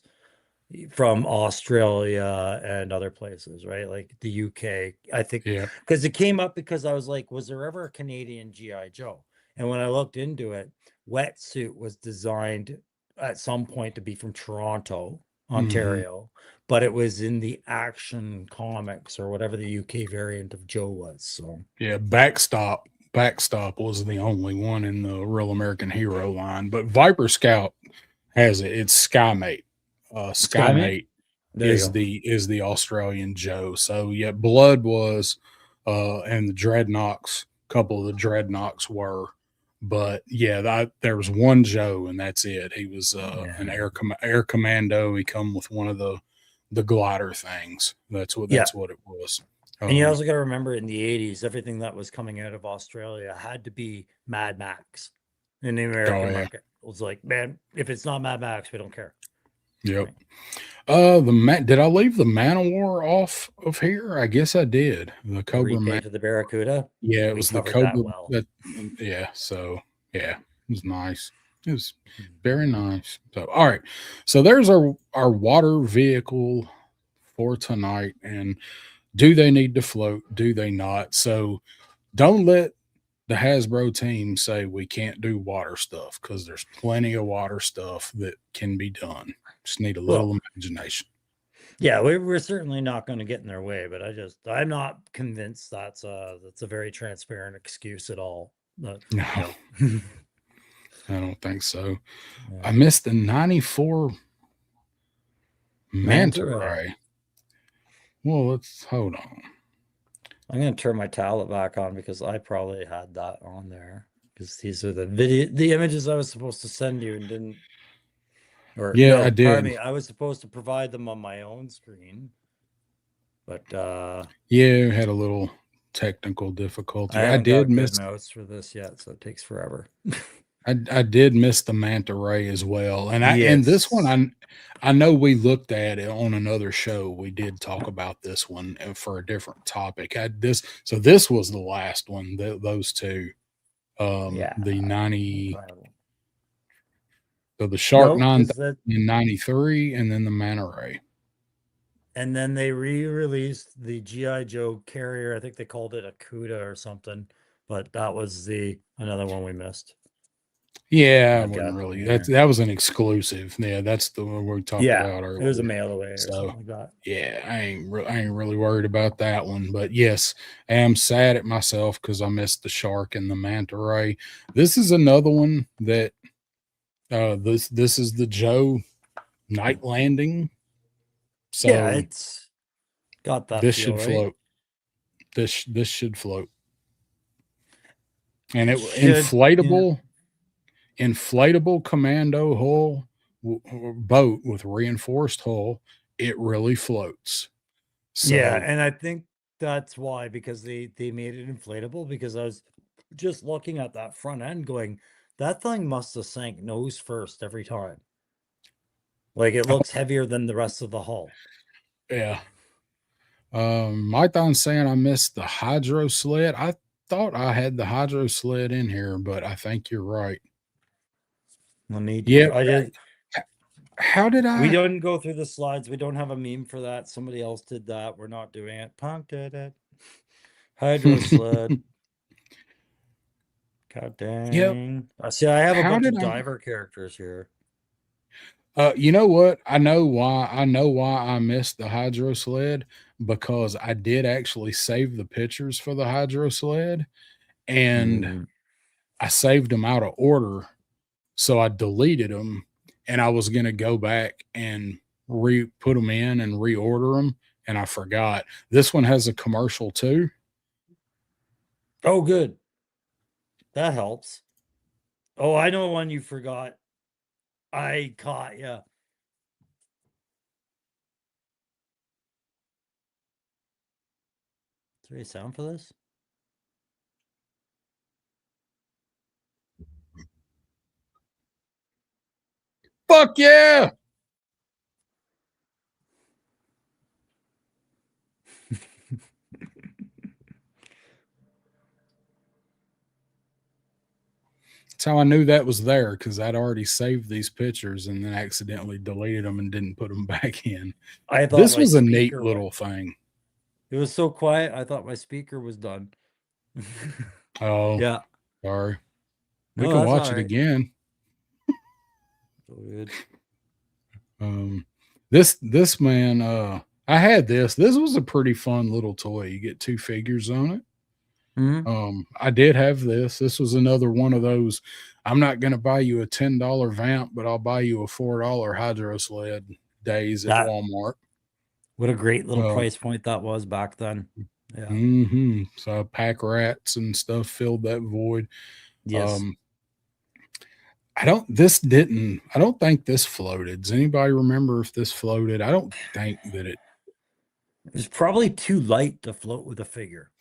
from Australia and other places, right? Like the UK, I think, because it came up because I was like, was there ever a Canadian G.I. Joe? And when I looked into it, Wetsuit was designed at some point to be from Toronto, Ontario, but it was in the Action Comics or whatever the UK variant of Joe was. So Yeah, Backstop was the only one in the Real American Hero line, but Viper Scout has it. It's Skymate. Skymate there you go. is the Australian Joe. So yeah, Blood was and the Dreadnoks, a couple of the Dreadnoks were, but yeah, there was one Joe and that's it. He was an air commando. He come with one of the glider things. That's what it was. And you also got to remember in the 80s, everything that was coming out of Australia had to be Mad Max in the American market. It was like, man, if it's not Mad Max, we don't care. Yep. Did I leave the Man-O-War off of here? I guess I did. The Cobra to the Barracuda. Yeah, it was the Cobra. That yeah. So yeah, it was nice. It was very nice. So all right. So there's our water vehicle for tonight. And do they need to float? Do they not? So don't let the Hasbro team say we can't do water stuff, because there's plenty of water stuff that can be done. Just need a little imagination. Yeah, we're certainly not going to get in their way, but I'm not convinced that's a very transparent excuse at all. No. I don't think so. Yeah. I missed the 94 Manta Ray. Well, let's hold on. I'm going to turn my tablet back on because I probably had that on there, because these are the images I was supposed to send you and didn't. Or yeah, no, I did. Pardon me, I was supposed to provide them on my own screen, but yeah, had a little technical difficulty. I did miss notes for this yet, so it takes forever. I did miss the Manta Ray as well, and and this one I know we looked at it on another show. We did talk about this one for a different topic. So this was the last one. Those two, the 90. So the Shark 9000 in 93, and then the Manta Ray. And then they re-released the G.I. Joe carrier. I think they called it a CUDA or something, but that was another one we missed. Yeah, I wouldn't really. That was an exclusive. Yeah, that's the one we talked about earlier. It was a mail away or something like that. Yeah, I ain't really worried about that one. But yes, I am sad at myself because I missed the Shark and the Manta Ray. This is another one that this is the Joe Night Landing. So yeah, it's got that. This should float. This should float. And it inflatable commando hull boat with reinforced hull. It really floats. So, yeah, and I think that's why, because they made it inflatable, because I was just looking at that front end going, that thing must have sank nose first every time. Like, it looks heavier than the rest of the hull. Yeah. Mython's saying I missed the hydro sled. I thought I had the hydro sled in here, but I think you're right. I did. How did I? We didn't go through the slides. We don't have a meme for that. Somebody else did that. We're not doing it. Punk did it. Hydro sled. God dang. Yep. See, I have a bunch of diver characters here. You know what? I know why I missed the hydro sled, because I did actually save the pictures for the hydro sled, and I saved them out of order. So I deleted them, and I was going to go back and put them in and reorder them, and I forgot. This one has a commercial too. Oh, good. That helps. Oh, I know one you forgot. I caught you. Is there any sound for this? Fuck yeah! That's how I knew that was there, because I'd already saved these pictures and then accidentally deleted them and didn't put them back in. I thought this was a neat little thing. It was so quiet, I thought my speaker was done. Oh, yeah. Sorry. We No, can that's watch all it right. again. So good. This man, I had this. This was a pretty fun little toy. You get 2 figures on it. I did have this. This was another one of those. I'm not going to buy you a $10 vamp, but I'll buy you a $4 hydro sled days at That Walmart. what a great little Uh, price point that was back then. Yeah. So pack rats and stuff filled that void. Yes. I don't think this floated. Does anybody remember if this floated? I don't think that it. It was probably too light to float with a figure.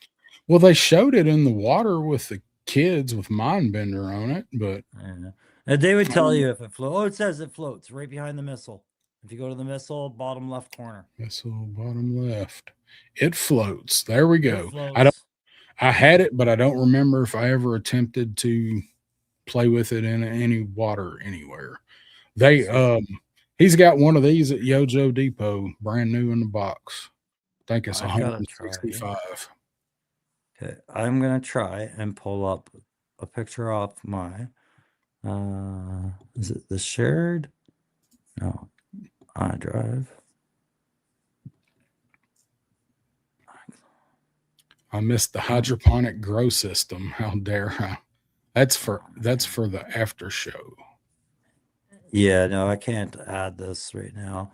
Well, they showed it in the water with the kids with Mindbender on it, but And they would tell you if it floats. Oh, it says it floats right behind the missile. If you go to the missile, bottom left corner. missile bottom left, it floats. There we It go. floats. I had it, but I don't remember if I ever attempted to play with it in any water anywhere. He's got one of these at Yojo Depot, brand new in the box. I think it's I've gotta try. 165. Okay, I'm gonna try and pull up a picture off my. Is it the shared? No, iDrive. I missed the hydroponic grow system. How dare I? That's for the after show. Yeah, no, I can't add this right now.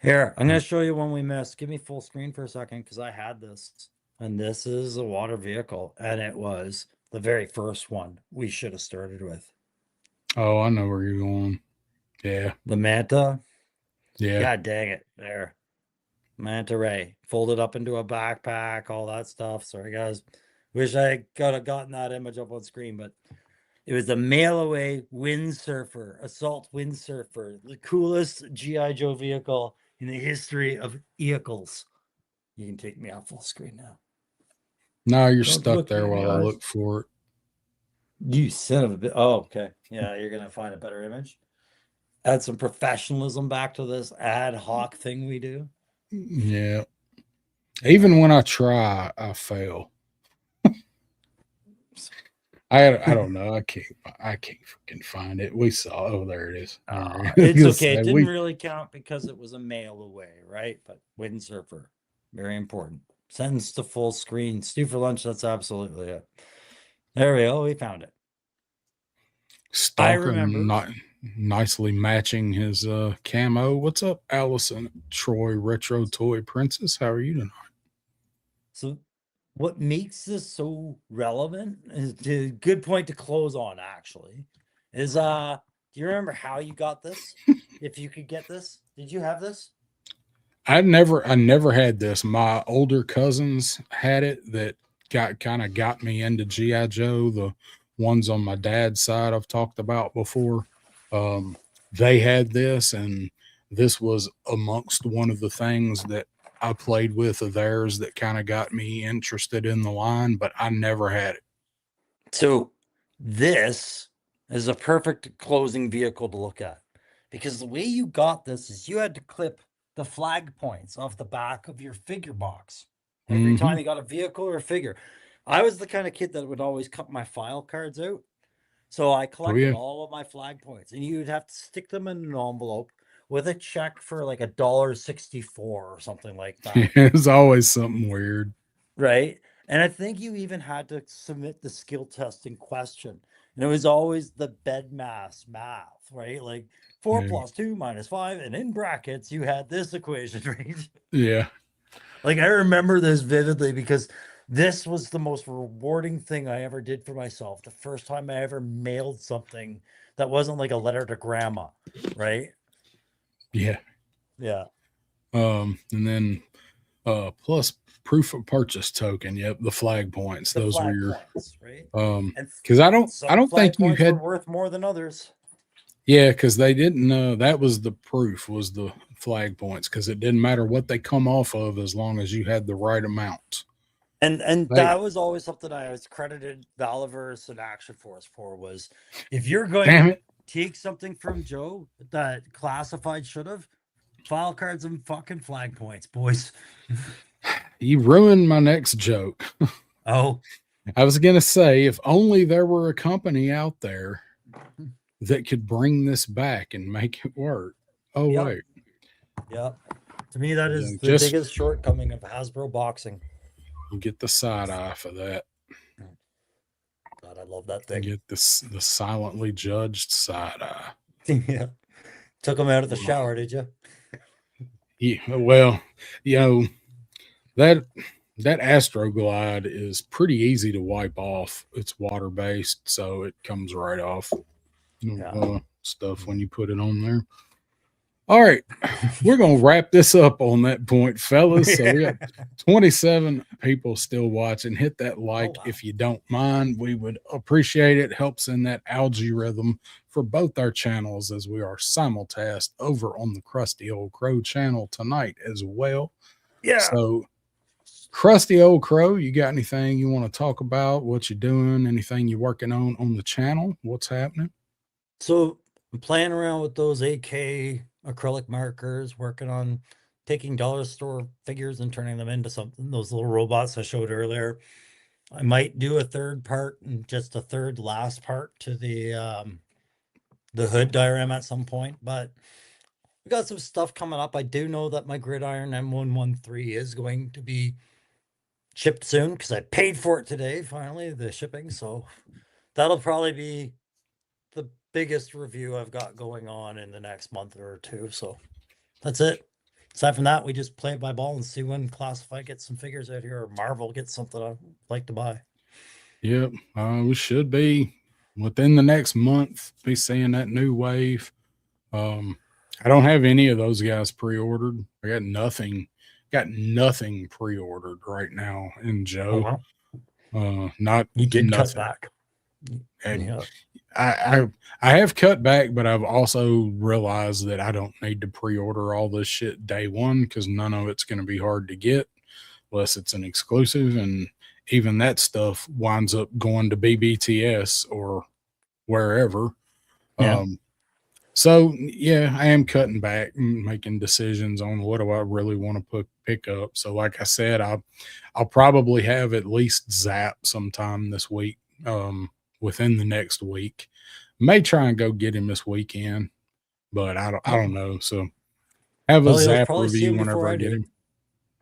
Here, I'm gonna show you one we missed. Give me full screen for a second because I had this, and this is a water vehicle, and it was the very first one we should have started with. Oh, I know where you're going. Yeah. The Manta. Yeah. God dang it. There. Manta Ray. Folded up into a backpack, all that stuff. Sorry, guys. Wish I could have gotten that image up on screen, but it was the mail away windsurfer, assault windsurfer, the coolest G.I. Joe vehicle in the history of vehicles. You can take me off full screen now. No, you're Don't stuck look there me in the while I eyes. look for it. You son of a bit. Oh, okay. Yeah, you're gonna find a better image. Add some professionalism back to this ad hoc thing we do. Yeah. Even when I try, I fail. I don't know. I can't freaking find it. We saw. Oh, there it is. It's okay. It didn't really count because it was a mail away, right? But windsurfer, very important. Sentence to full screen. Stew for lunch. That's absolutely it. There we go. We found it. Stalker remember. not nicely matching his camo. What's up, Allison Troy Retro Toy Princess? How are you tonight? So what makes this so relevant is a good point to close on actually is do you remember how you got this? If you could get this, did you have this? I never had this. My older cousins had it that got me into G.I. Joe. The ones on my dad's side I've talked about before. They had this, and this was amongst one of the things that I played with of theirs that kind of got me interested in the line, but I never had it. So this is a perfect closing vehicle to look at because the way you got this is you had to clip the flag points off the back of your figure box every time you got a vehicle or a figure. I was the kind of kid that would always cut my file cards out. So I collected all of my flag points, and you'd have to stick them in an envelope with a check for like $1.64 or something like that. It was always something weird. Right. And I think you even had to submit the skill test in question. And it was always the bedmass math, right? Like 4 plus 2 minus 5. And in brackets, you had this equation, right? Yeah. Like I remember this vividly because this was the most rewarding thing I ever did for myself. The first time I ever mailed something that wasn't like a letter to grandma, right? Yeah. Yeah. And then plus proof of purchase token. Yep, the flag points. Those were your points, right? Because I don't think you had worth more than others. Yeah, because they didn't know that was the proof was the flag points because it didn't matter what they come off of as long as you had the right amount. And that was always something I was credited Valiverse and Action Force for was if you're going to take something from Joe that classified should have file cards and fucking flag points, boys. You ruined my next joke. Oh, I was going to say, if only there were a company out there that could bring this back and make it work. Oh, Yep. wait. Yeah. To me, that is Yeah, the just- biggest shortcoming of Hasbro boxing. Get the side eye for that. God, I love that thing. Get the silently judged side eye. Yeah. Took him out of the shower, did you? Yeah, well, you know, that Astroglide is pretty easy to wipe off. It's water based, so it comes right off. Stuff when you put it on there. All right, we're gonna wrap this up on that point, fellas. So we got 27 people still watching. Hit that like if you don't mind. We would appreciate it. Helps in that algorithm for both our channels as we are simulcast over on the Crusty Old Crow channel tonight as well. Yeah. So Crusty Old Crow, you got anything you want to talk about? What you doing? Anything you working on the channel? What's happening? So I'm playing around with those AK acrylic markers, working on taking dollar store figures and turning them into something. Those little robots I showed earlier. I might do a third part and just a third last part to the hood diorama at some point, but we got some stuff coming up. I do know that my Gridiron M113 is going to be shipped soon because I paid for it today, finally, the shipping. So that'll probably be the biggest review I've got going on in the next month or two. So that's it. Aside from that, we just play it by ball and see when Classified gets some figures out here or Marvel gets something I'd like to buy. Yep. We should be within the next month be seeing that new wave. I don't have any of those guys pre-ordered. I got nothing pre-ordered right now in Joe. Not you did nothing. cut back. And Yeah. I have cut back, but I've also realized that I don't need to pre-order all this shit day one because none of it's going to be hard to get unless it's an exclusive, and even that stuff winds up going to BBTS or wherever. Yeah. So yeah, I am cutting back and making decisions on what do I really want to pick up. So like I said, I'll probably have at least Zap sometime this week. Within the next week, may try and go get him this weekend, but I don't know. So have a Zap review whenever I get him.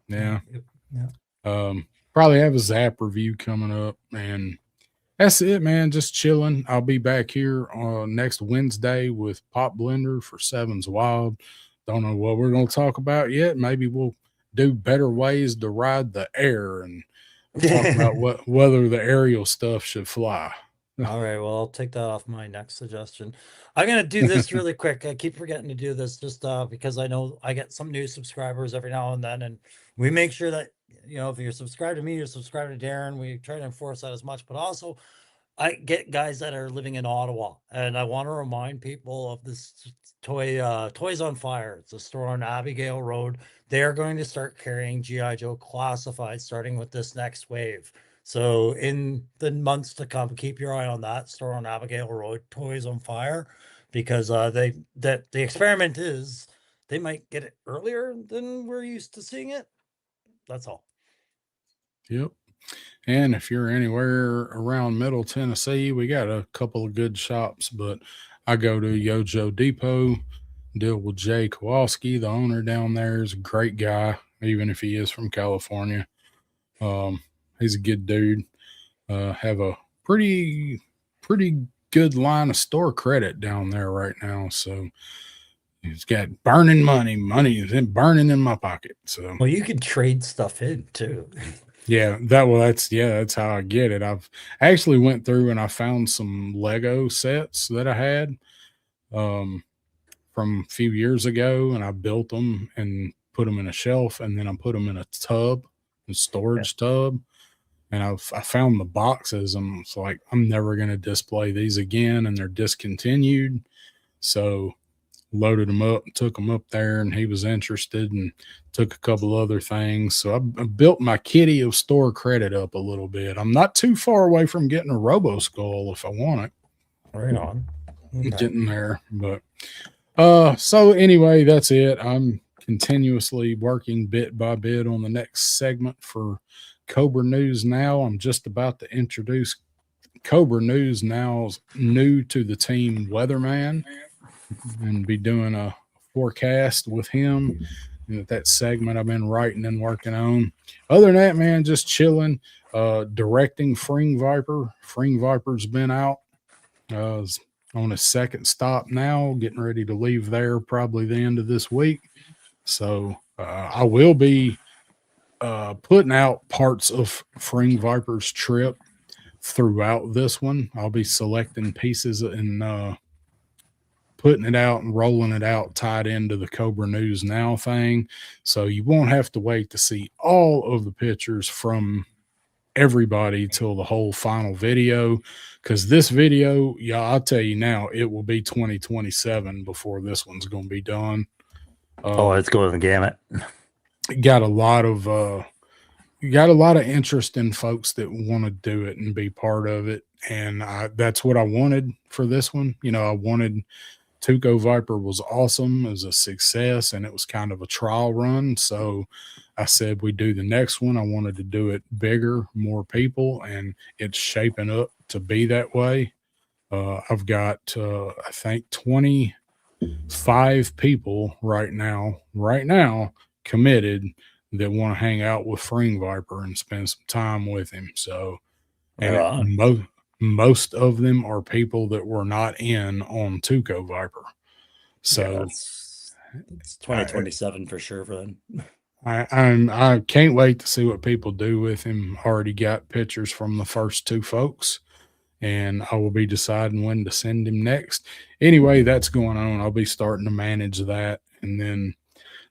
Yeah. Probably have a Zap review coming up, and that's it, man. Just chilling. I'll be back here next Wednesday with Pop Blender for Seven's Wild. Don't know what we're going to talk about yet. Maybe we'll do better ways to ride the air and talk about whether the aerial stuff should fly. All right. Well, I'll take that off my next suggestion. I'm going to do this really quick. I keep forgetting to do this just because I know I get some new subscribers every now and then. And we make sure that, you know, if you're subscribed to me, you're subscribed to Darren. We try to enforce that as much. But also, I get guys that are living in Ottawa. And I want to remind people of this Toys on Fire. It's a store on Abigail Road. They are going to start carrying G.I. Joe Classified starting with this next wave. So in the months to come, keep your eye on that store on Abigail Road, Toys on Fire, because the experiment is they might get it earlier than we're used to seeing it. That's all. Yep. And if you're anywhere around Middle Tennessee, we got a couple of good shops, but I go to Yojo Depot, deal with Jay Kowalski. The owner down there is a great guy, even if he is from California. He's a good dude. Have a pretty good line of store credit down there right now. So he's got burning money. Money is burning in my pocket. So well, you can trade stuff in too. Yeah, that's how I get it. I've actually went through and I found some Lego sets that I had from a few years ago, and I built them and put them in a shelf, and then I put them in a tub, a storage tub. And I found the boxes, and it's like, I'm never going to display these again, and they're discontinued. So loaded them up, took them up there, and he was interested and took a couple other things. So I built my kitty of store credit up a little bit. I'm not too far away from getting a Robo Skull if I want it. Right on. Okay. Getting there. But so anyway, that's it. I'm continuously working bit by bit on the next segment for Cobra News Now. I'm just about to introduce Cobra News Now's new to the team weatherman and be doing a forecast with him. And that segment I've been writing and working on. Other than that, man, just chilling, directing Fring Viper. Fring Viper's been out. Is on his second stop now, getting ready to leave there probably the end of this week. So I will be putting out parts of Fring Viper's trip throughout this one. I'll be selecting pieces and putting it out and rolling it out tied into the Cobra News Now thing. So you won't have to wait to see all of the pictures from everybody till the whole final video, because this video, yeah, I'll tell you now, it will be 2027 before this one's going to be done. It's going the gamut. Got a lot of interest in folks that want to do it and be part of it, and that's what I wanted for this one. You know, I wanted Tuco Viper was awesome. It was a success, and it was kind of a trial run. So I said we do the next one. I wanted to do it bigger, more people, and it's shaping up to be that way. I've got, I think, 25 people right now committed that want to hang out with Fring Viper and spend some time with him. So, and most of them are people that were not in on Tuco Viper. So it's 2027 for sure for them. I can't wait to see what people do with him. Already got pictures from the first two folks, and I will be deciding when to send him next. Anyway, that's going on. I'll be starting to manage that, and then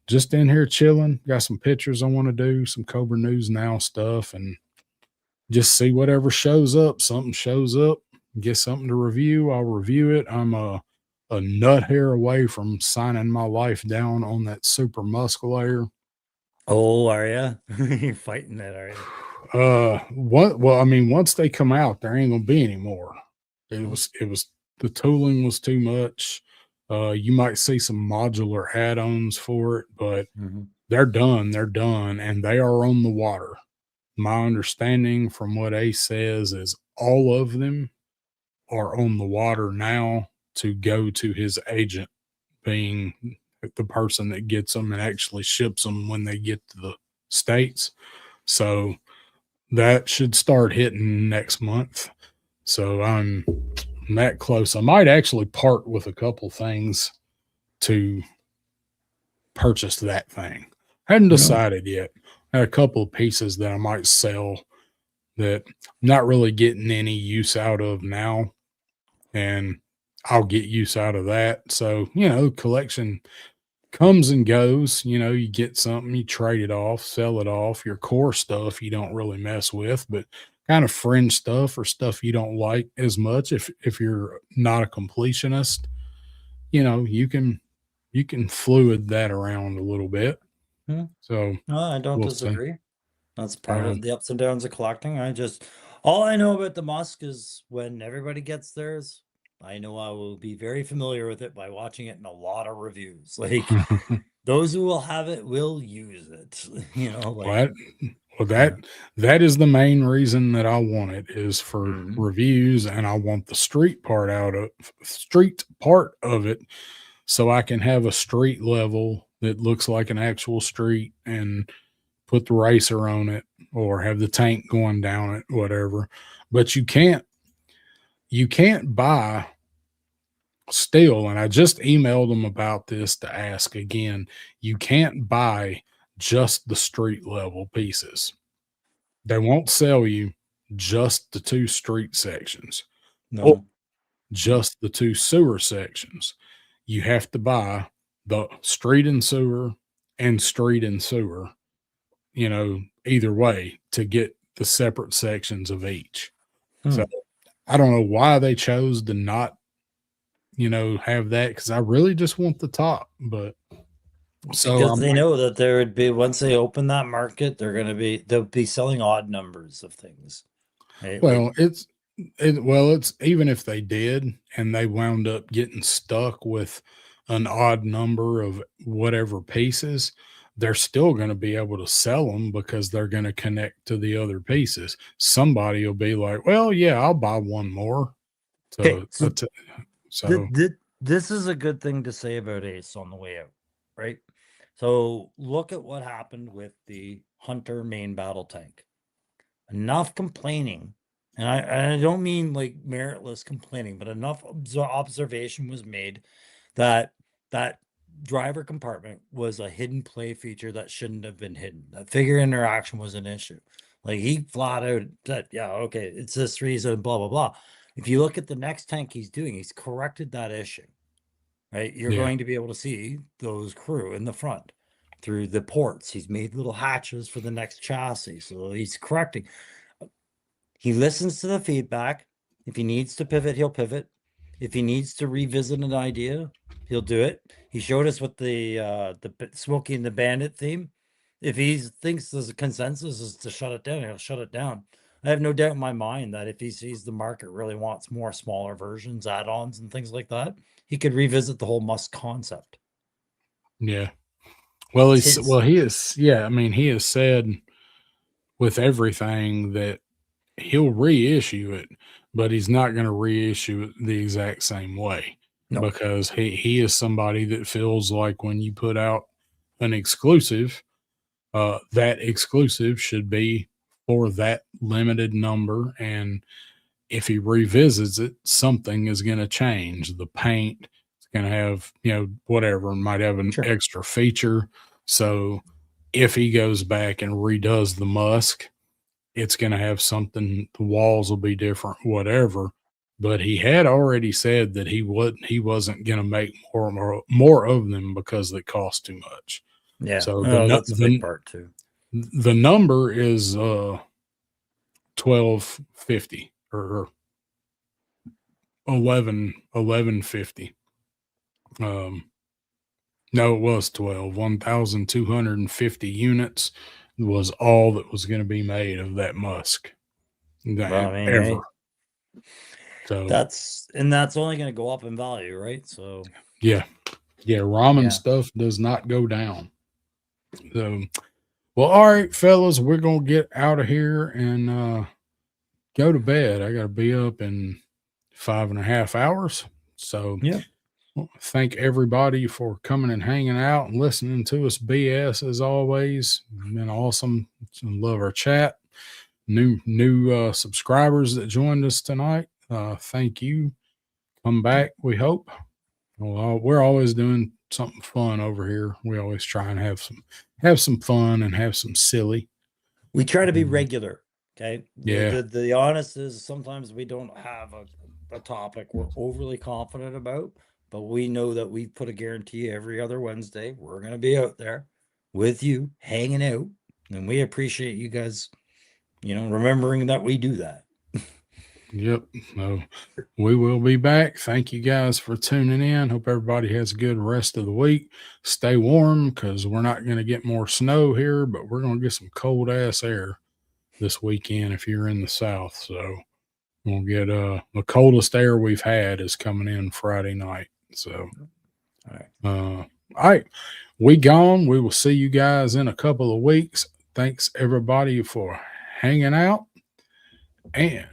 just in here chilling. Got some pictures I want to do, some Cobra News Now stuff, and just see whatever shows up. Something shows up, get something to review, I'll review it. I'm a nut hair away from signing my life down on that super musculaire. Oh, are you? You're fighting that, are you? Well, I mean, once they come out, there ain't gonna be any more. It was the tooling was too much. You might see some modular add-ons for it, but they're done, and they are on the water. My understanding from what Ace says is all of them are on the water now to go to his agent, being the person that gets them and actually ships them when they get to the States. So that should start hitting next month. So I'm that close. I might actually part with a couple things to purchase that thing. Hadn't decided yet. I had a couple of pieces that I might sell that I'm not really getting any use out of now, and I'll get use out of that. So, you know, collection comes and goes. You know, you get something, you trade it off, sell it off. Your core stuff you don't really mess with, but kind of fringe stuff or stuff you don't like as much, if you're not a completionist, you know, you can fluid that around a little bit. So no, I don't we'll disagree. That's part of the ups and downs of collecting. All I know about the Musk is when everybody gets theirs, I know I will be very familiar with it by watching it in a lot of reviews. Like those who will have it will use it. You know, like that is the main reason that I want it, is for reviews, and I want the street part of it, so I can have a street level that looks like an actual street and put the racer on it or have the tank going down it, whatever. But you can't buy still, and I just emailed them about this to ask again, you can't buy just the street level pieces. They won't sell you just the two street sections. no. Just the two sewer sections. You have to buy the street and sewer and street and sewer, you know, either way, to get the separate sections of each. So I don't know why they chose to not, you know, have that, because I really just want the top. But so because they know that there would be, once they open that market, they'll be selling odd numbers of things. Right? Well, it's even if they did and they wound up getting stuck with an odd number of whatever pieces, they're still going to be able to sell them because they're going to connect to the other pieces. Somebody will be like, well, yeah, I'll buy one more. Okay, so So this is a good thing to say about Ace on the way out, right? So look at what happened with the Hunter main battle tank. Enough complaining, and I don't mean like meritless complaining, but enough observation was made that that driver compartment was a hidden play feature that shouldn't have been hidden. That figure interaction was an issue. Like he flat out said, yeah, okay, it's this reason, blah, blah, blah. If you look at the next tank he's doing, he's corrected that issue, right? You're Yeah. going to be able to see those crew in the front through the ports. He's made little hatches for the next chassis. So he's correcting. He listens to the feedback. If he needs to pivot, he'll pivot. If he needs to revisit an idea, he'll do it. He showed us with the Smokey and the Bandit theme. If he thinks there's a consensus is to shut it down, he'll shut it down. I have no doubt in my mind that if he sees the market really wants more smaller versions, add-ons, and things like that, he could revisit the whole Musk concept. Yeah. Well, he is. Yeah. I mean, he has said with everything that he'll reissue it, but he's not going to reissue it the exact same way. No. Because he is somebody that feels like when you put out an exclusive, that exclusive should be for that limited number. And if he revisits it, something is going to change. The paint is going to have, whatever, might have an extra feature. So if he goes back and redoes the Musk, it's going to have something, the walls will be different, whatever. But he had already said that he wasn't going to make more of them because they cost too much. Yeah. So that's a big part too. The number is $1,250 or $1,150. No, it was 1,250 units was all that was going to be made of that Musk. Ever. So that's only going to go up in value, right? So yeah, ramen stuff does not go down. So, well, all right, fellas, we're gonna get out of here and go to bed. I got to be up in 5.5 hours. So yeah. Well, thank everybody for coming and hanging out and listening to us BS as always. Been awesome. Love our chat. New subscribers that joined us tonight. Thank you. Come back, we hope. Well, we're always doing something fun over here. We always try and have some fun and have some silly. We try to be regular. Okay. Yeah. The honest is sometimes we don't have a topic we're overly confident about, but we know that we put a guarantee every other Wednesday. We're going to be out there with you, hanging out. And we appreciate you guys, remembering that we do that. Yep. So we will be back. Thank you guys for tuning in. Hope everybody has a good rest of the week. Stay warm because we're not going to get more snow here, but we're going to get some cold ass air this weekend if you're in the South. So we'll get the coldest air we've had is coming in Friday night. So all right. We gone. We will see you guys in a couple of weeks. Thanks everybody for hanging out and